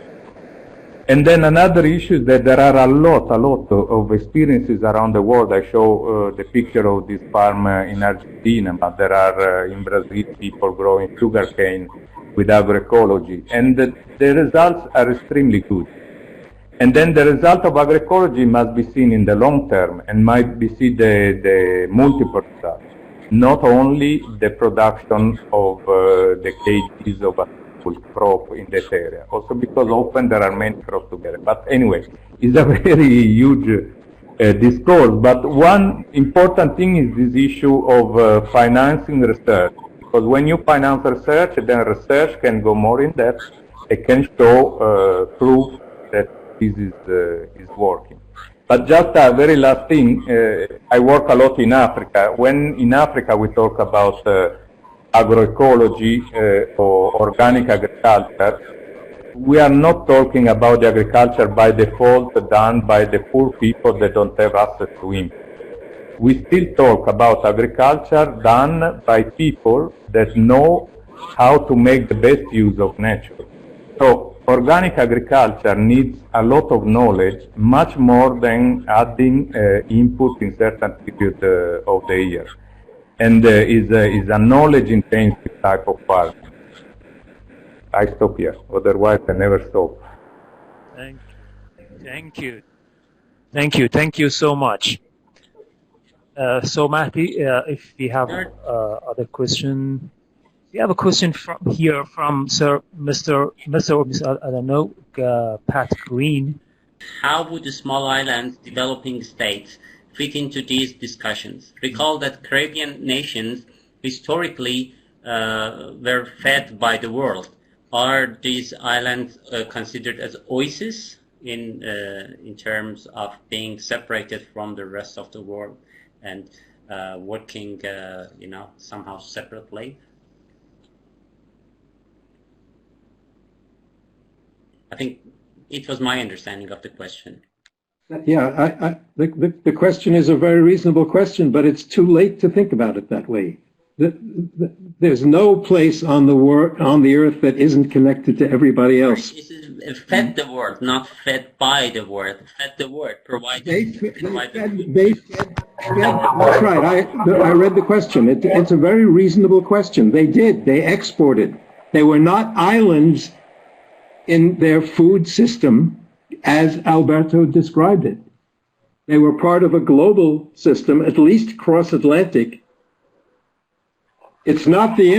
And then another issue is that there are a lot of experiences around the world. I show the picture of this farm in Argentina, but there are in Brazil people growing sugarcane with agroecology. And the results are extremely good. And then the result of agroecology must be seen in the long term and might be seen the multiple results. Not only the production of the cages of crop in that area. Also because often there are many crops together. But anyway, it's a very huge discourse. But one important thing is this issue of financing research. Because when you finance research, then research can go more in depth. It can show proof that this is working. But just a very last thing, I work a lot in Africa. When in Africa we talk about agroecology or organic agriculture, we are not talking about the agriculture by default done by the poor people that don't have access to input. We still talk about agriculture done by people that know how to make the best use of nature. So organic agriculture needs a lot of knowledge, much more than adding input in certain period of the year. And is a knowledge-intensive type of farming. I stop here, otherwise I never stop. Thank you so much. So Mahdi, if we have other question, we have a question from Mr. or Miss, I don't know, Pat Green. How would the small islands developing states fit into these discussions? Recall that Caribbean nations historically were fed by the world. Are these islands considered as oases in terms of being separated from the rest of the world and working, somehow separately? I think it was my understanding of the question. Yeah, the question is a very reasonable question, but it's too late to think about it that way. There's no place on the earth that isn't connected to everybody else. This is fed the world, not fed by the world. Fed the world, provided. They fed, that's right. I read the question. It's a very reasonable question. They did. They exported. They were not islands in their food system as Alberto described it. They were part of a global system, at least cross-Atlantic. It's not the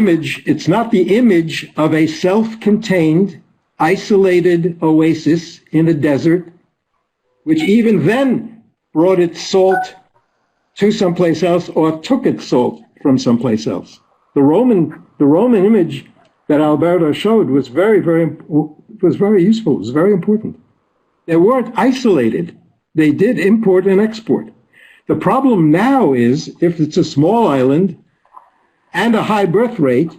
image of a self-contained, isolated oasis in a desert, which even then brought its salt to someplace else or took its salt from someplace else. The Roman image that Alberto showed was very useful. It was very important. They weren't isolated. They did import and export. The problem now is, if it's a small island and a high birth rate,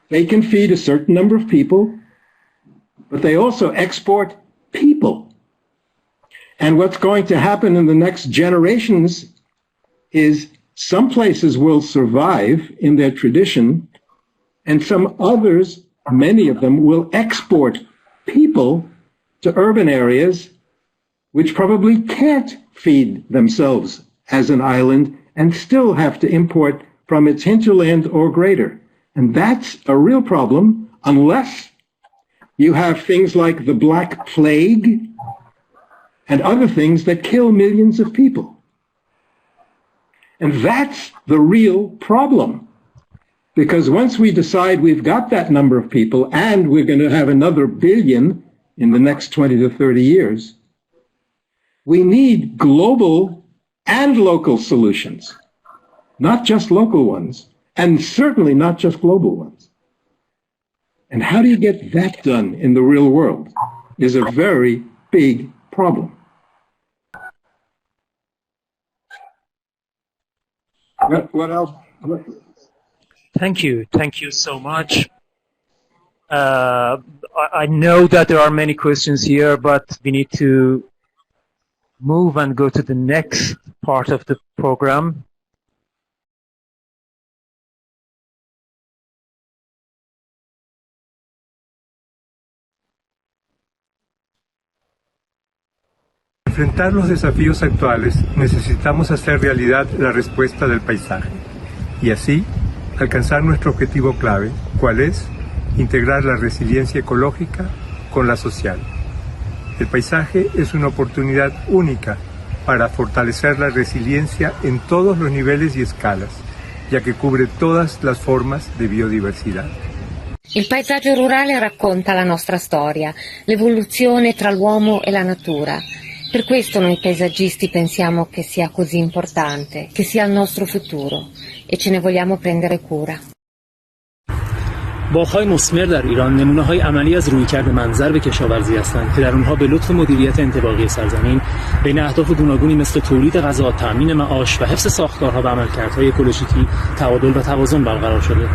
they can feed a certain number of people, but they also export people. And what's going to happen in the next generations is some places will survive in their tradition, and some others, many of them, will export people to urban areas which probably can't feed themselves as an island and still have to import from its hinterland or greater. And that's a real problem unless you have things like the Black Plague and other things that kill millions of people. And that's the real problem. Because once we decide we've got that number of people and we're going to have another billion in the next 20 to 30 years, we need global and local solutions, not just local ones, and certainly not just global ones. And how do you get that done in the real world is a very big problem. What else? Thank you so much. I know that there are many questions here, but we need to move and go to the next part of the program. Para enfrentar los desafíos actuales, necesitamos hacer realidad la respuesta del paisaje y así alcanzar nuestro objetivo clave, ¿cuál es? Integrar la resiliencia ecológica con la social. El paisaje es una oportunidad única para fortalecer la resiliencia en todos los niveles y escalas, ya que cubre todas las formas de biodiversidad. Il paesaggio rurale racconta la nostra storia, l'evoluzione tra l'uomo e la natura. Per questo noi paesaggisti pensiamo che sia così importante, che sia il nostro futuro e ce ne vogliamo prendere cura. باغ‌های مثمر در ایران نمونه‌های عملی از رویکرد منظر به کشاورزی هستند که در اونها به لطف مدیریت انطباقی سرزمین بین اهداف گوناگونی مثل تولید غذا، تامین معاش و حفظ ساختارها و عملکردهای اکولوژیکی تعادل و توازن برقرار شده.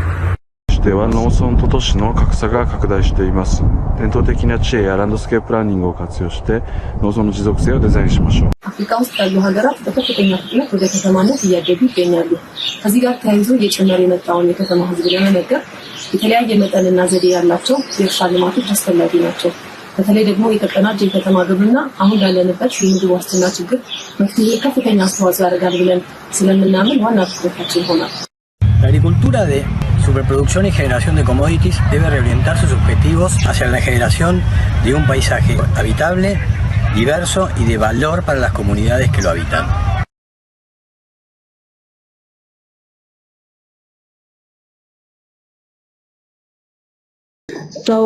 では農村と都市の格差が拡大しています。伝統的な知恵やランドスケーププランニングを活用して農村の持続性をデザインしましょう。አፍሪካ ውስጥ ያሉ ሀገራት በከፍተኛ ፍጥነት ወደ ከተማነት እያደጉ ይገኛሉ። ከዚህ ጋር ተያይዞ እየጨመረ የመጣውን የከተማ ሕዝብ ለመመገብ የተለያየ መጠንና ዘዴ ያላቸው የእርሻ ልማቶች አስፈላጊ ናቸው። በተለይ ደግሞ የተቀናጀ የከተማ ግብርና አሁን ላለንበት የምግብ ዋስትና ችግር መፍትሄ ከፍተኛ አስተዋጽኦ ያደርጋል ብለን ስለምናምን ዋና ትኩረታችን ይሆናል። La agricultura de superproducción y generación de commodities debe reorientar sus objetivos hacia la generación de un paisaje habitable, diverso y de valor para las comunidades que lo habitan. So,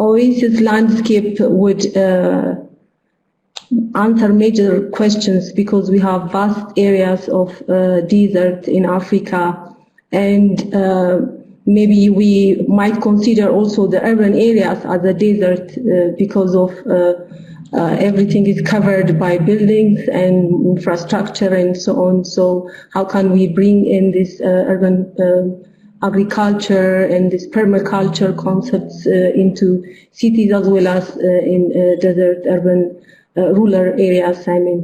Oasis landscape would answer major questions because we have vast areas of desert in Africa, and maybe we might consider also the urban areas as a desert because of everything is covered by buildings and infrastructure and so on. So how can we bring in this urban agriculture and this permaculture concepts into cities as well as in desert urban rural areas, I mean.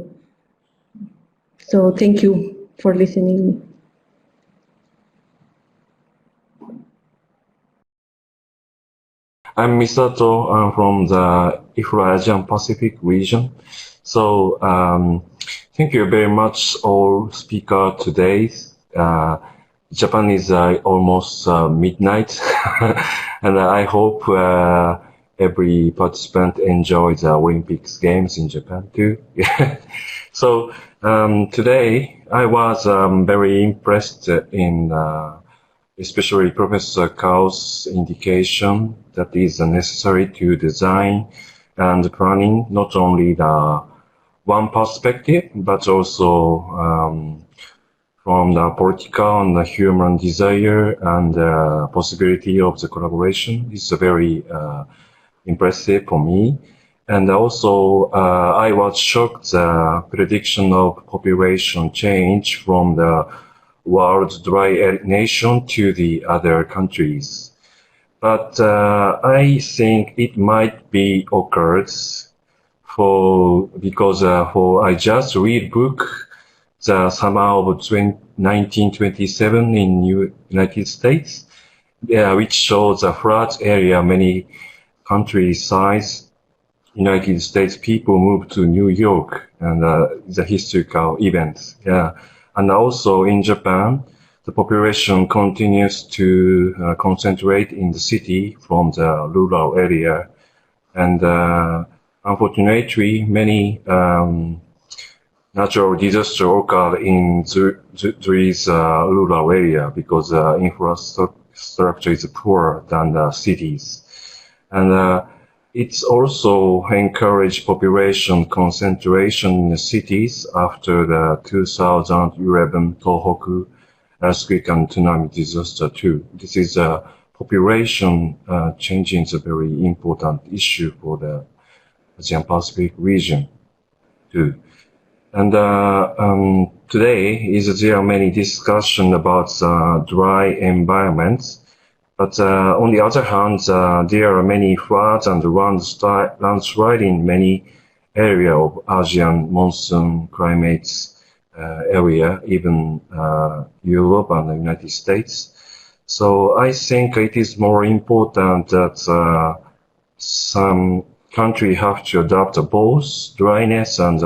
So thank you for listening. I'm Misato. I'm from the IFLA Asian Pacific region. So thank you very much all speaker today. Japan is almost midnight and I hope every participant enjoys the Olympics Games in Japan too. So today I was very impressed in especially Professor Kao's indication that is necessary to design and planning not only the one perspective but also from the political and the human desire and the possibility of the collaboration. It's very impressive for me. And also, I was shocked the prediction of population change from the world dry nation to the other countries. But I think it might be occurred because I just read book the summer of 1927 in United States, which shows a flat area, many countryside United States people moved to New York and the historical events. Yeah. And also in Japan, the population continues to concentrate in the city from the rural area. And unfortunately, many natural disasters occur in these rural area because infrastructure is poorer than the cities. And it's also encouraged population concentration in the cities after the 2011 Tohoku earthquake and tsunami disaster too. This is a population changing is a very important issue for the Asian Pacific region too. And today there are many discussion about dry environments. But on the other hand, there are many floods and landslide in many areas of Asian monsoon climates area, even Europe and the United States. So I think it is more important that some countries have to adopt both dryness and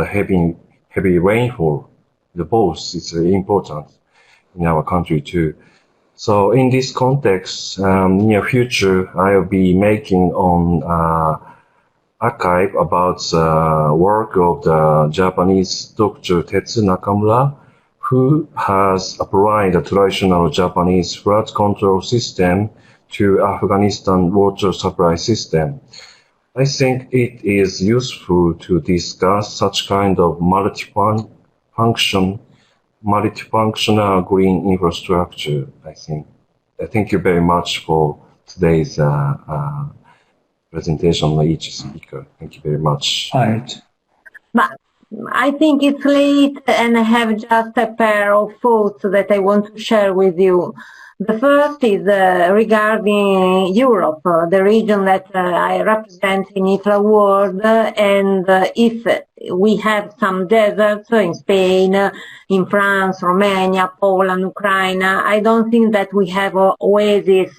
heavy rainfall. The both is important in our country too. So in this context, near future, I'll be making on archive about the work of the Japanese Dr. Tetsu Nakamura, who who has applied the traditional Japanese flood control system to Afghanistan water supply system. I think it is useful to discuss such kind of multifunctional green infrastructure, I think. Thank you very much for today's presentation by each speaker. Thank you very much. Right. But I think it's late and I have just a pair of thoughts that I want to share with you. The first is regarding Europe, the region that I represent in IFLA world, and if we have some deserts in Spain, in France, Romania, Poland, Ukraine, I don't think that we have oases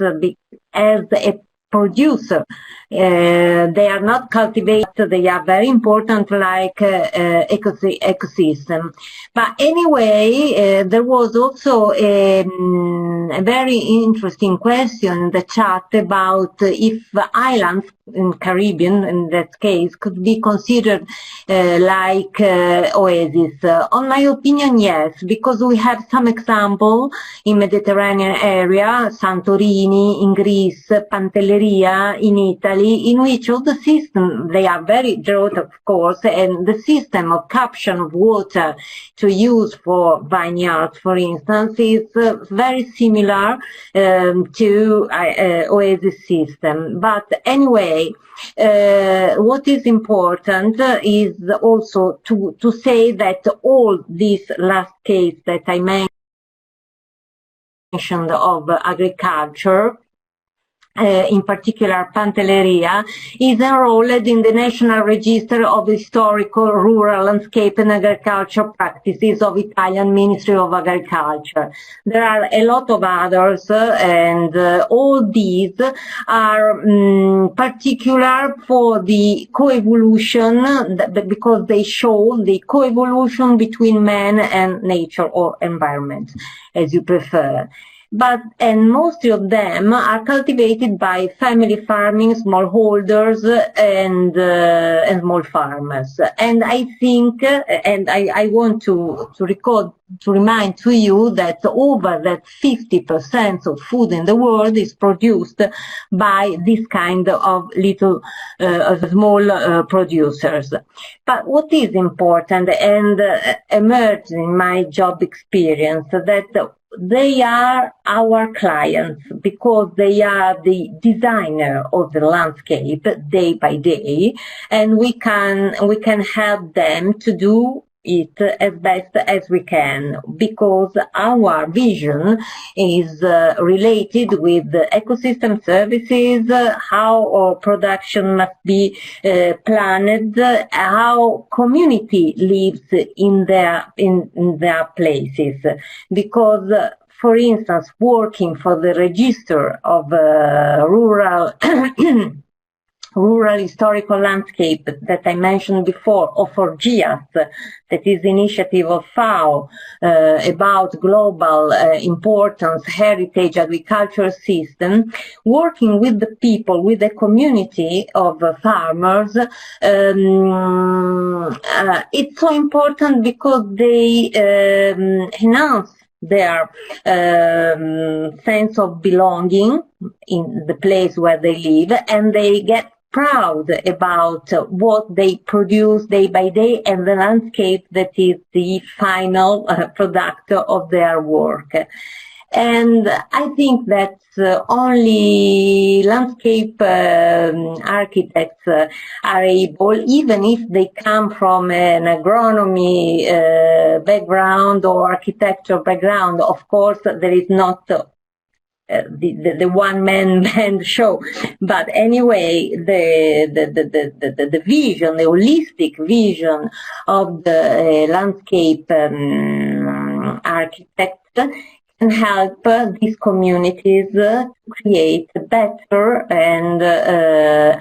as a producer. They are not cultivated, they are very important like ecosystem. But anyway, there was also a very interesting question in the chat about if islands in Caribbean, in that case, could be considered like oasis. On my opinion, yes, because we have some example in Mediterranean area, Santorini, in Greece, Pantelleria, in Italy, in which all the system, they are very drought, of course, and the system of capture of water to use for vineyards, for instance, is very similar to oasis system. But anyway, what is important is also to say that all these last case that I mentioned of agriculture, in particular Pantelleria, is enrolled in the National Register of Historical Rural Landscape and Agriculture Practices of Italian Ministry of Agriculture. There are a lot of others, and all these are particular for the coevolution, because they show the coevolution between man and nature or environment, as you prefer. And most of them are cultivated by family farming, smallholders, and small farmers. And I think, and I want to remind to you that over that 50% of food in the world is produced by this kind of little small producers. But what is important and emerged in my job experience, that they are our clients because they are the designer of the landscape day by day, and we can help them to do it as best as we can, because our vision is related with ecosystem services, how production must be planned, how community lives in their places. Because for instance, working for the register of rural historical landscape that I mentioned before, or for GIAS, that is the initiative of FAO about global importance, heritage, agricultural system, working with the people, with the community of farmers, it's so important because they enhance their sense of belonging in the place where they live, and they get proud about what they produce day by day and the landscape that is the final product of their work. And I think that only landscape architects are able, even if they come from an agronomy background or architecture background. Of course, there is not the one-man band show, but anyway, the vision, the holistic vision of the landscape architect can help these communities create better and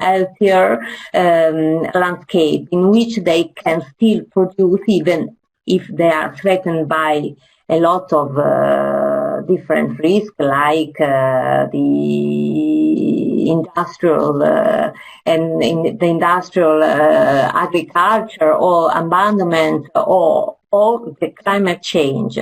healthier landscape in which they can still produce, even if they are threatened by a lot of different risks, like the industrial and in the industrial agriculture or abandonment or of the climate change.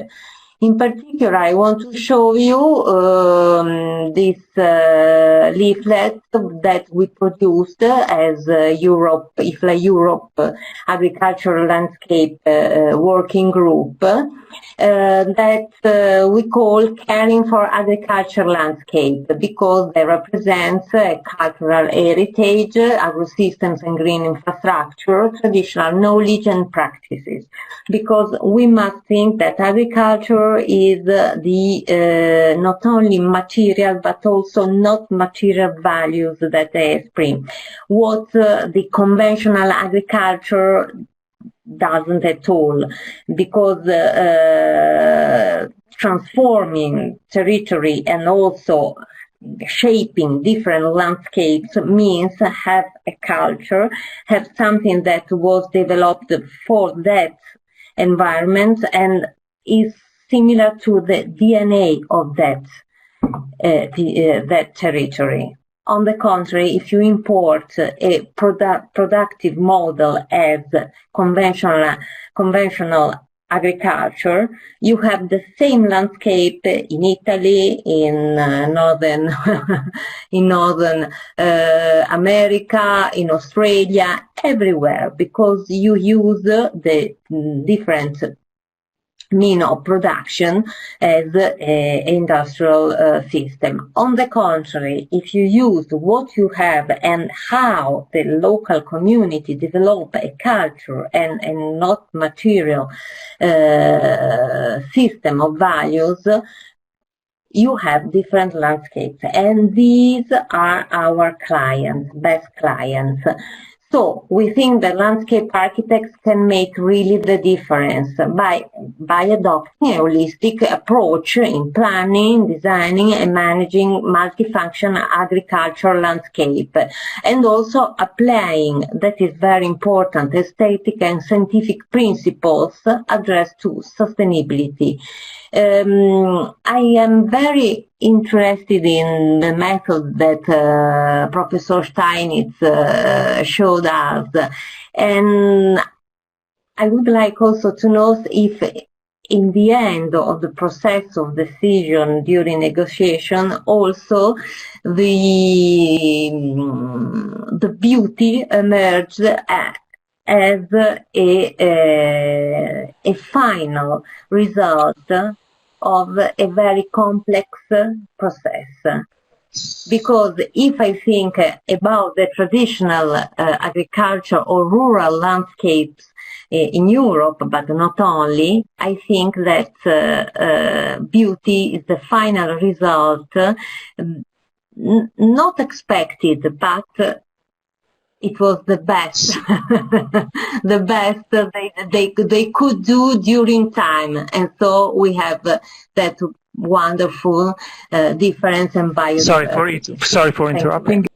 In particular, I want to show you this leaflet that we produced as IFLA Europe Agricultural Landscape Working Group that we call Caring for Agriculture Landscape, because they represent cultural heritage, agrosystems and green infrastructure, traditional knowledge and practices. Because we must think that agriculture is the not only material but also not material values that they express. What the conventional agriculture doesn't at all, because transforming territory and also shaping different landscapes means have a culture, have something that was developed for that environment and is similar to the DNA of that that territory. On the contrary, if you import a productive model as conventional agriculture, you have the same landscape in Italy, in northern America, in Australia, everywhere, because you use the different mean of production as an industrial system. On the contrary, if you use what you have and how the local community develop a culture and not material system of values, you have different landscapes. And these are our clients, best clients. So we think that landscape architects can make really the difference by adopting a holistic approach in planning, designing and managing multifunction agricultural landscape, and also applying, that is very important, aesthetic and scientific principles addressed to sustainability. I am very interested in the method that Professor Steinitz showed us, and I would like also to know if in the end of the process of decision during negotiation also the beauty emerged as a final result of a very complex process. Because if I think about the traditional agriculture or rural landscapes in Europe, but not only, I think that beauty is the final result, not expected, but it was the best, the best they could do during time, and so we have that wonderful difference and biodiversity. Sorry for interrupting.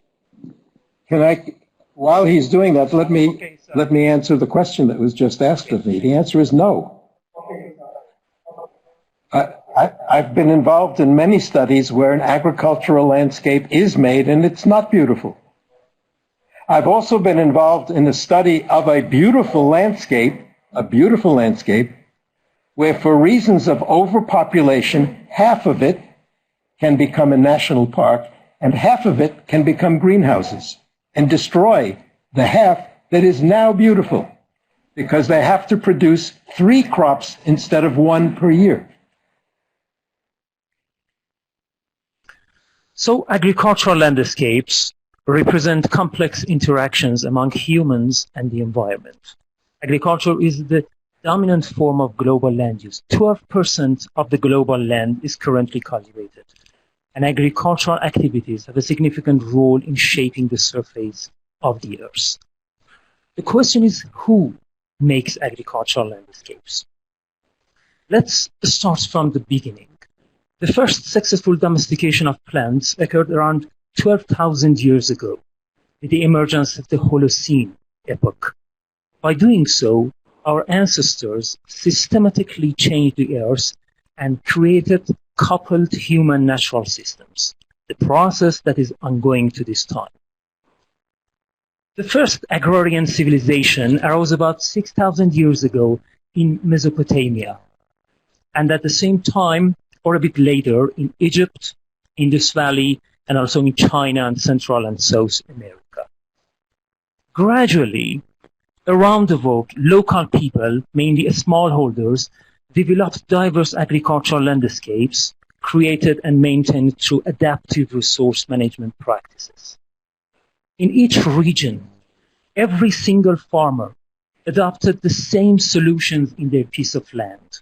Can I, while he's doing that, let me answer the question that was just asked of me. The answer is no. I've been involved in many studies where an agricultural landscape is made and it's not beautiful. I've also been involved in the study of a beautiful landscape, where for reasons of overpopulation, half of it can become a national park and half of it can become greenhouses and destroy the half that is now beautiful because they have to produce 3 crops instead of 1 per year. So agricultural landscapes represent complex interactions among humans and the environment. Agriculture is the dominant form of global land use. 12% of the global land is currently cultivated, and agricultural activities have a significant role in shaping the surface of the earth. The question is, who makes agricultural landscapes? Let's start from the beginning. The first successful domestication of plants occurred around 12,000 years ago, with the emergence of the Holocene epoch. By doing so, our ancestors systematically changed the earth and created coupled human natural systems, the process that is ongoing to this time. The first agrarian civilization arose about 6,000 years ago in Mesopotamia, and at the same time, or a bit later, in Egypt, Indus Valley, and also in China and Central and South America. Gradually, around the world, local people, mainly smallholders, developed diverse agricultural landscapes created and maintained through adaptive resource management practices. In each region, every single farmer adopted the same solutions in their piece of land.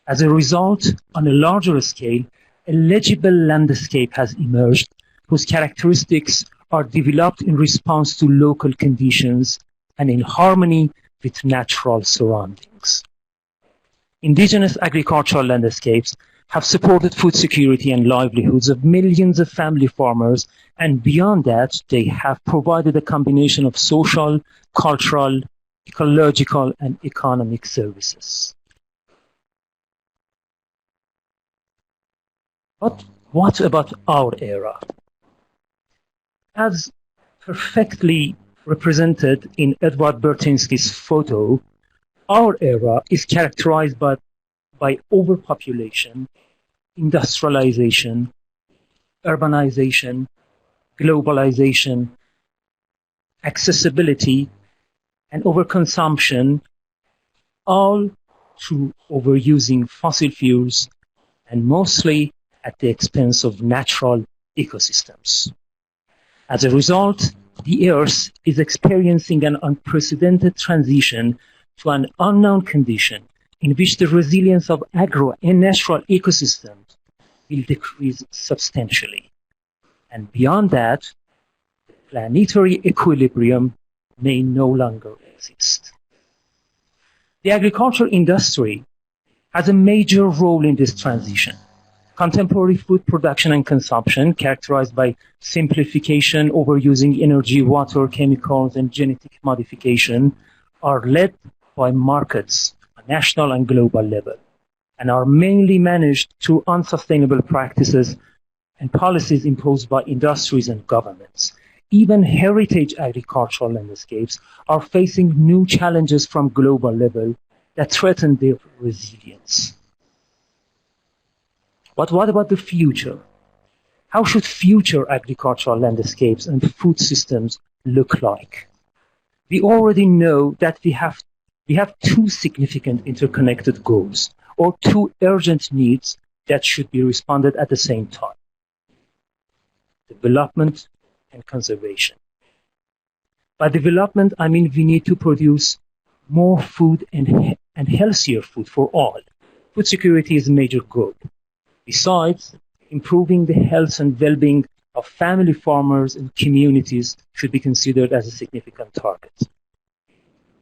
As a result, on a larger scale, a legible landscape has emerged whose characteristics are developed in response to local conditions and in harmony with natural surroundings. Indigenous agricultural landscapes have supported food security and livelihoods of millions of family farmers, and beyond that, they have provided a combination of social, cultural, ecological, and economic services. But what about our era? As perfectly represented in Edward Bertinsky's photo, our era is characterized by overpopulation, industrialization, urbanization, globalization, accessibility, and overconsumption, all through overusing fossil fuels and mostly at the expense of natural ecosystems. As a result, the Earth is experiencing an unprecedented transition to an unknown condition in which the resilience of agro and natural ecosystems will decrease substantially. And beyond that, the planetary equilibrium may no longer exist. The agricultural industry has a major role in this transition. Contemporary food production and consumption, characterized by simplification, overusing energy, water, chemicals, and genetic modification, are led by markets at national and global level, and are mainly managed through unsustainable practices and policies imposed by industries and governments. Even heritage agricultural landscapes are facing new challenges from global level that threaten their resilience. But what about the future? How should future agricultural landscapes and food systems look like? We already know that we have two significant interconnected goals, or two urgent needs that should be responded at the same time: development and conservation. By development, I mean we need to produce more food and healthier food for all. Food security is a major goal. Besides, improving the health and well-being of family farmers and communities should be considered as a significant target.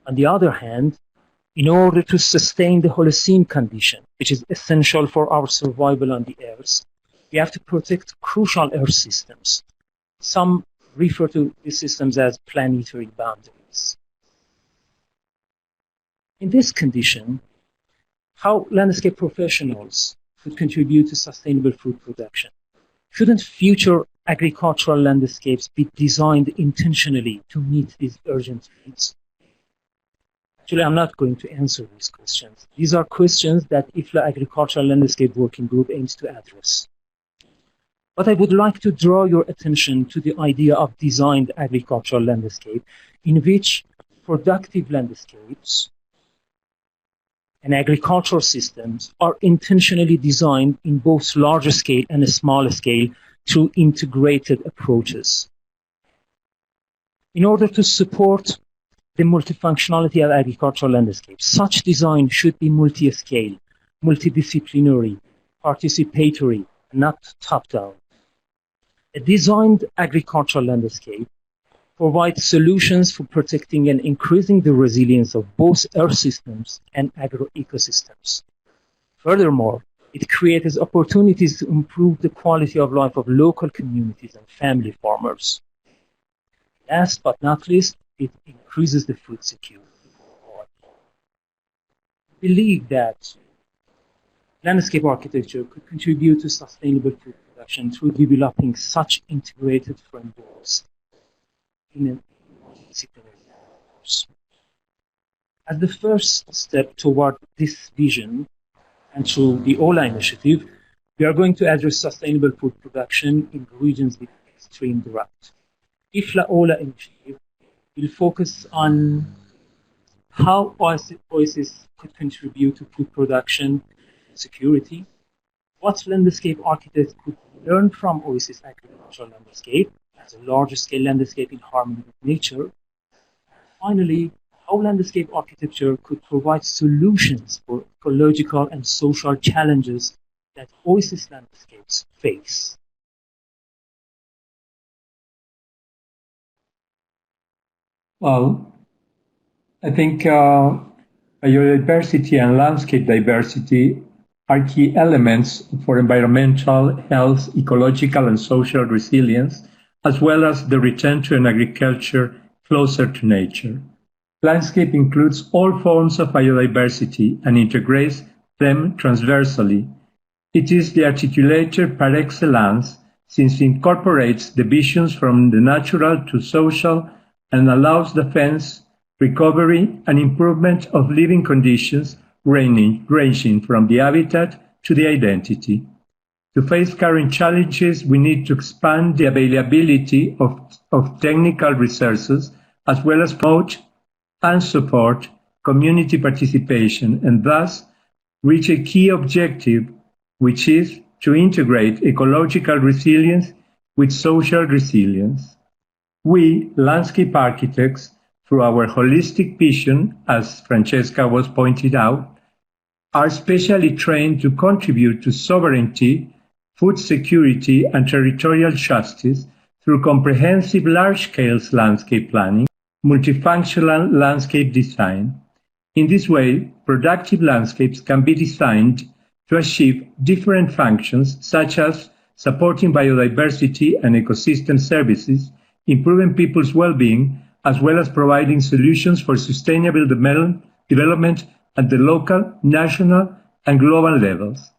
On the other hand, in order to sustain the Holocene condition, which is essential for our survival on the Earth, we have to protect crucial Earth systems. Some refer to these systems as planetary boundaries. In this condition, how landscape professionals could contribute to sustainable food production? Shouldn't future agricultural landscapes be designed intentionally to meet these urgent needs? Actually, I'm not going to answer these questions. These are questions that IFLA Agricultural Landscape Working Group aims to address. But I would like to draw your attention to the idea of designed agricultural landscape, in which productive landscapes and agricultural systems are intentionally designed in both large scale and small scale through integrated approaches. In order to support the multifunctionality of agricultural landscapes, such design should be multi-scale, multidisciplinary, participatory, and not top-down. A designed agricultural landscape provides solutions for protecting and increasing the resilience of both earth systems and agro-ecosystems. Furthermore, it creates opportunities to improve the quality of life of local communities and family farmers. Last but not least, it increases the food security for all. I believe that landscape architecture could contribute to sustainable food production through developing such integrated frameworks in a multidisciplinary approach. As the first step toward this vision, and through the OLA initiative, we are going to address sustainable food production in regions with extreme drought. IFLA OLA initiative will focus on how oases could contribute to food production security, what landscape architects could learn from oasis agricultural landscape as a large-scale landscape in harmony with nature. Finally, how landscape architecture could provide solutions for ecological and social challenges that oasis landscapes face. Well, I think biodiversity and landscape diversity are key elements for environmental, health, ecological, and social resilience, as well as the return to an agriculture closer to nature. Landscape includes all forms of biodiversity and integrates them transversally. It is the articulator par excellence, since it incorporates the visions from the natural to social and allows defense, recovery, and improvement of living conditions ranging from the habitat to the identity. To face current challenges, we need to expand the availability of technical resources, as well as promote and support community participation, and thus reach a key objective, which is to integrate ecological resilience with social resilience. We, landscape architects, through our holistic vision, as Francesca was pointed out, are specially trained to contribute to sovereignty, food security, and territorial justice through comprehensive large-scale landscape planning, multifunctional landscape design. In this way, productive landscapes can be designed to achieve different functions, such as supporting biodiversity and ecosystem services, improving people's well-being, as well as providing solutions for sustainable development at the local, national, and global levels.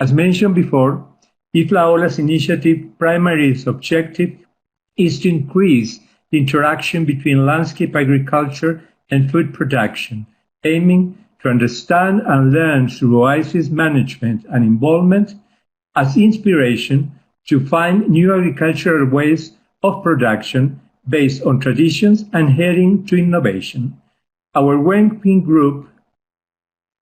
As mentioned before, IFLA OLA's initiative primary objective is to increase the interaction between landscape agriculture and food production, aiming to understand and learn through oasis management and involvement as inspiration to find new agricultural ways of production based on traditions and heading to innovation. Our working group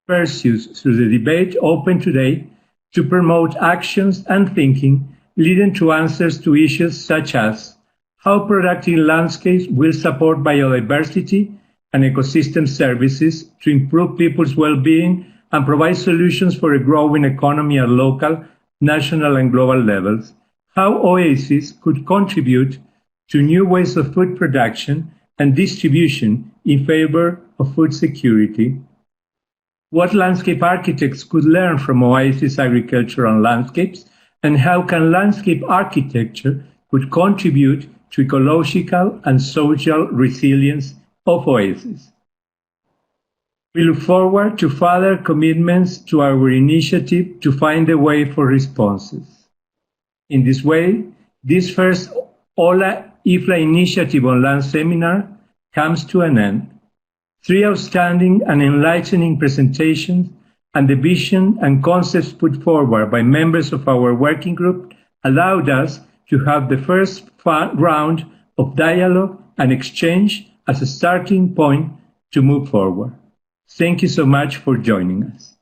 pursues through the debate open today to promote actions and thinking leading to answers to issues such as how productive landscapes will support biodiversity and ecosystem services to improve people's well-being and provide solutions for a growing economy at local, national, and global levels, how oases could contribute to new ways of food production and distribution in favor of food security, what landscape architects could learn from oasis agricultural landscapes, and how can landscape architecture could contribute to ecological and social resilience of oases. We look forward to further commitments to our initiative to find a way for responses. In this way, this first OLA IFLA initiative on land seminar comes to an end. 3 outstanding and enlightening presentations and the vision and concepts put forward by members of our working group allowed us to have the first round of dialogue and exchange as a starting point to move forward. Thank you so much for joining us.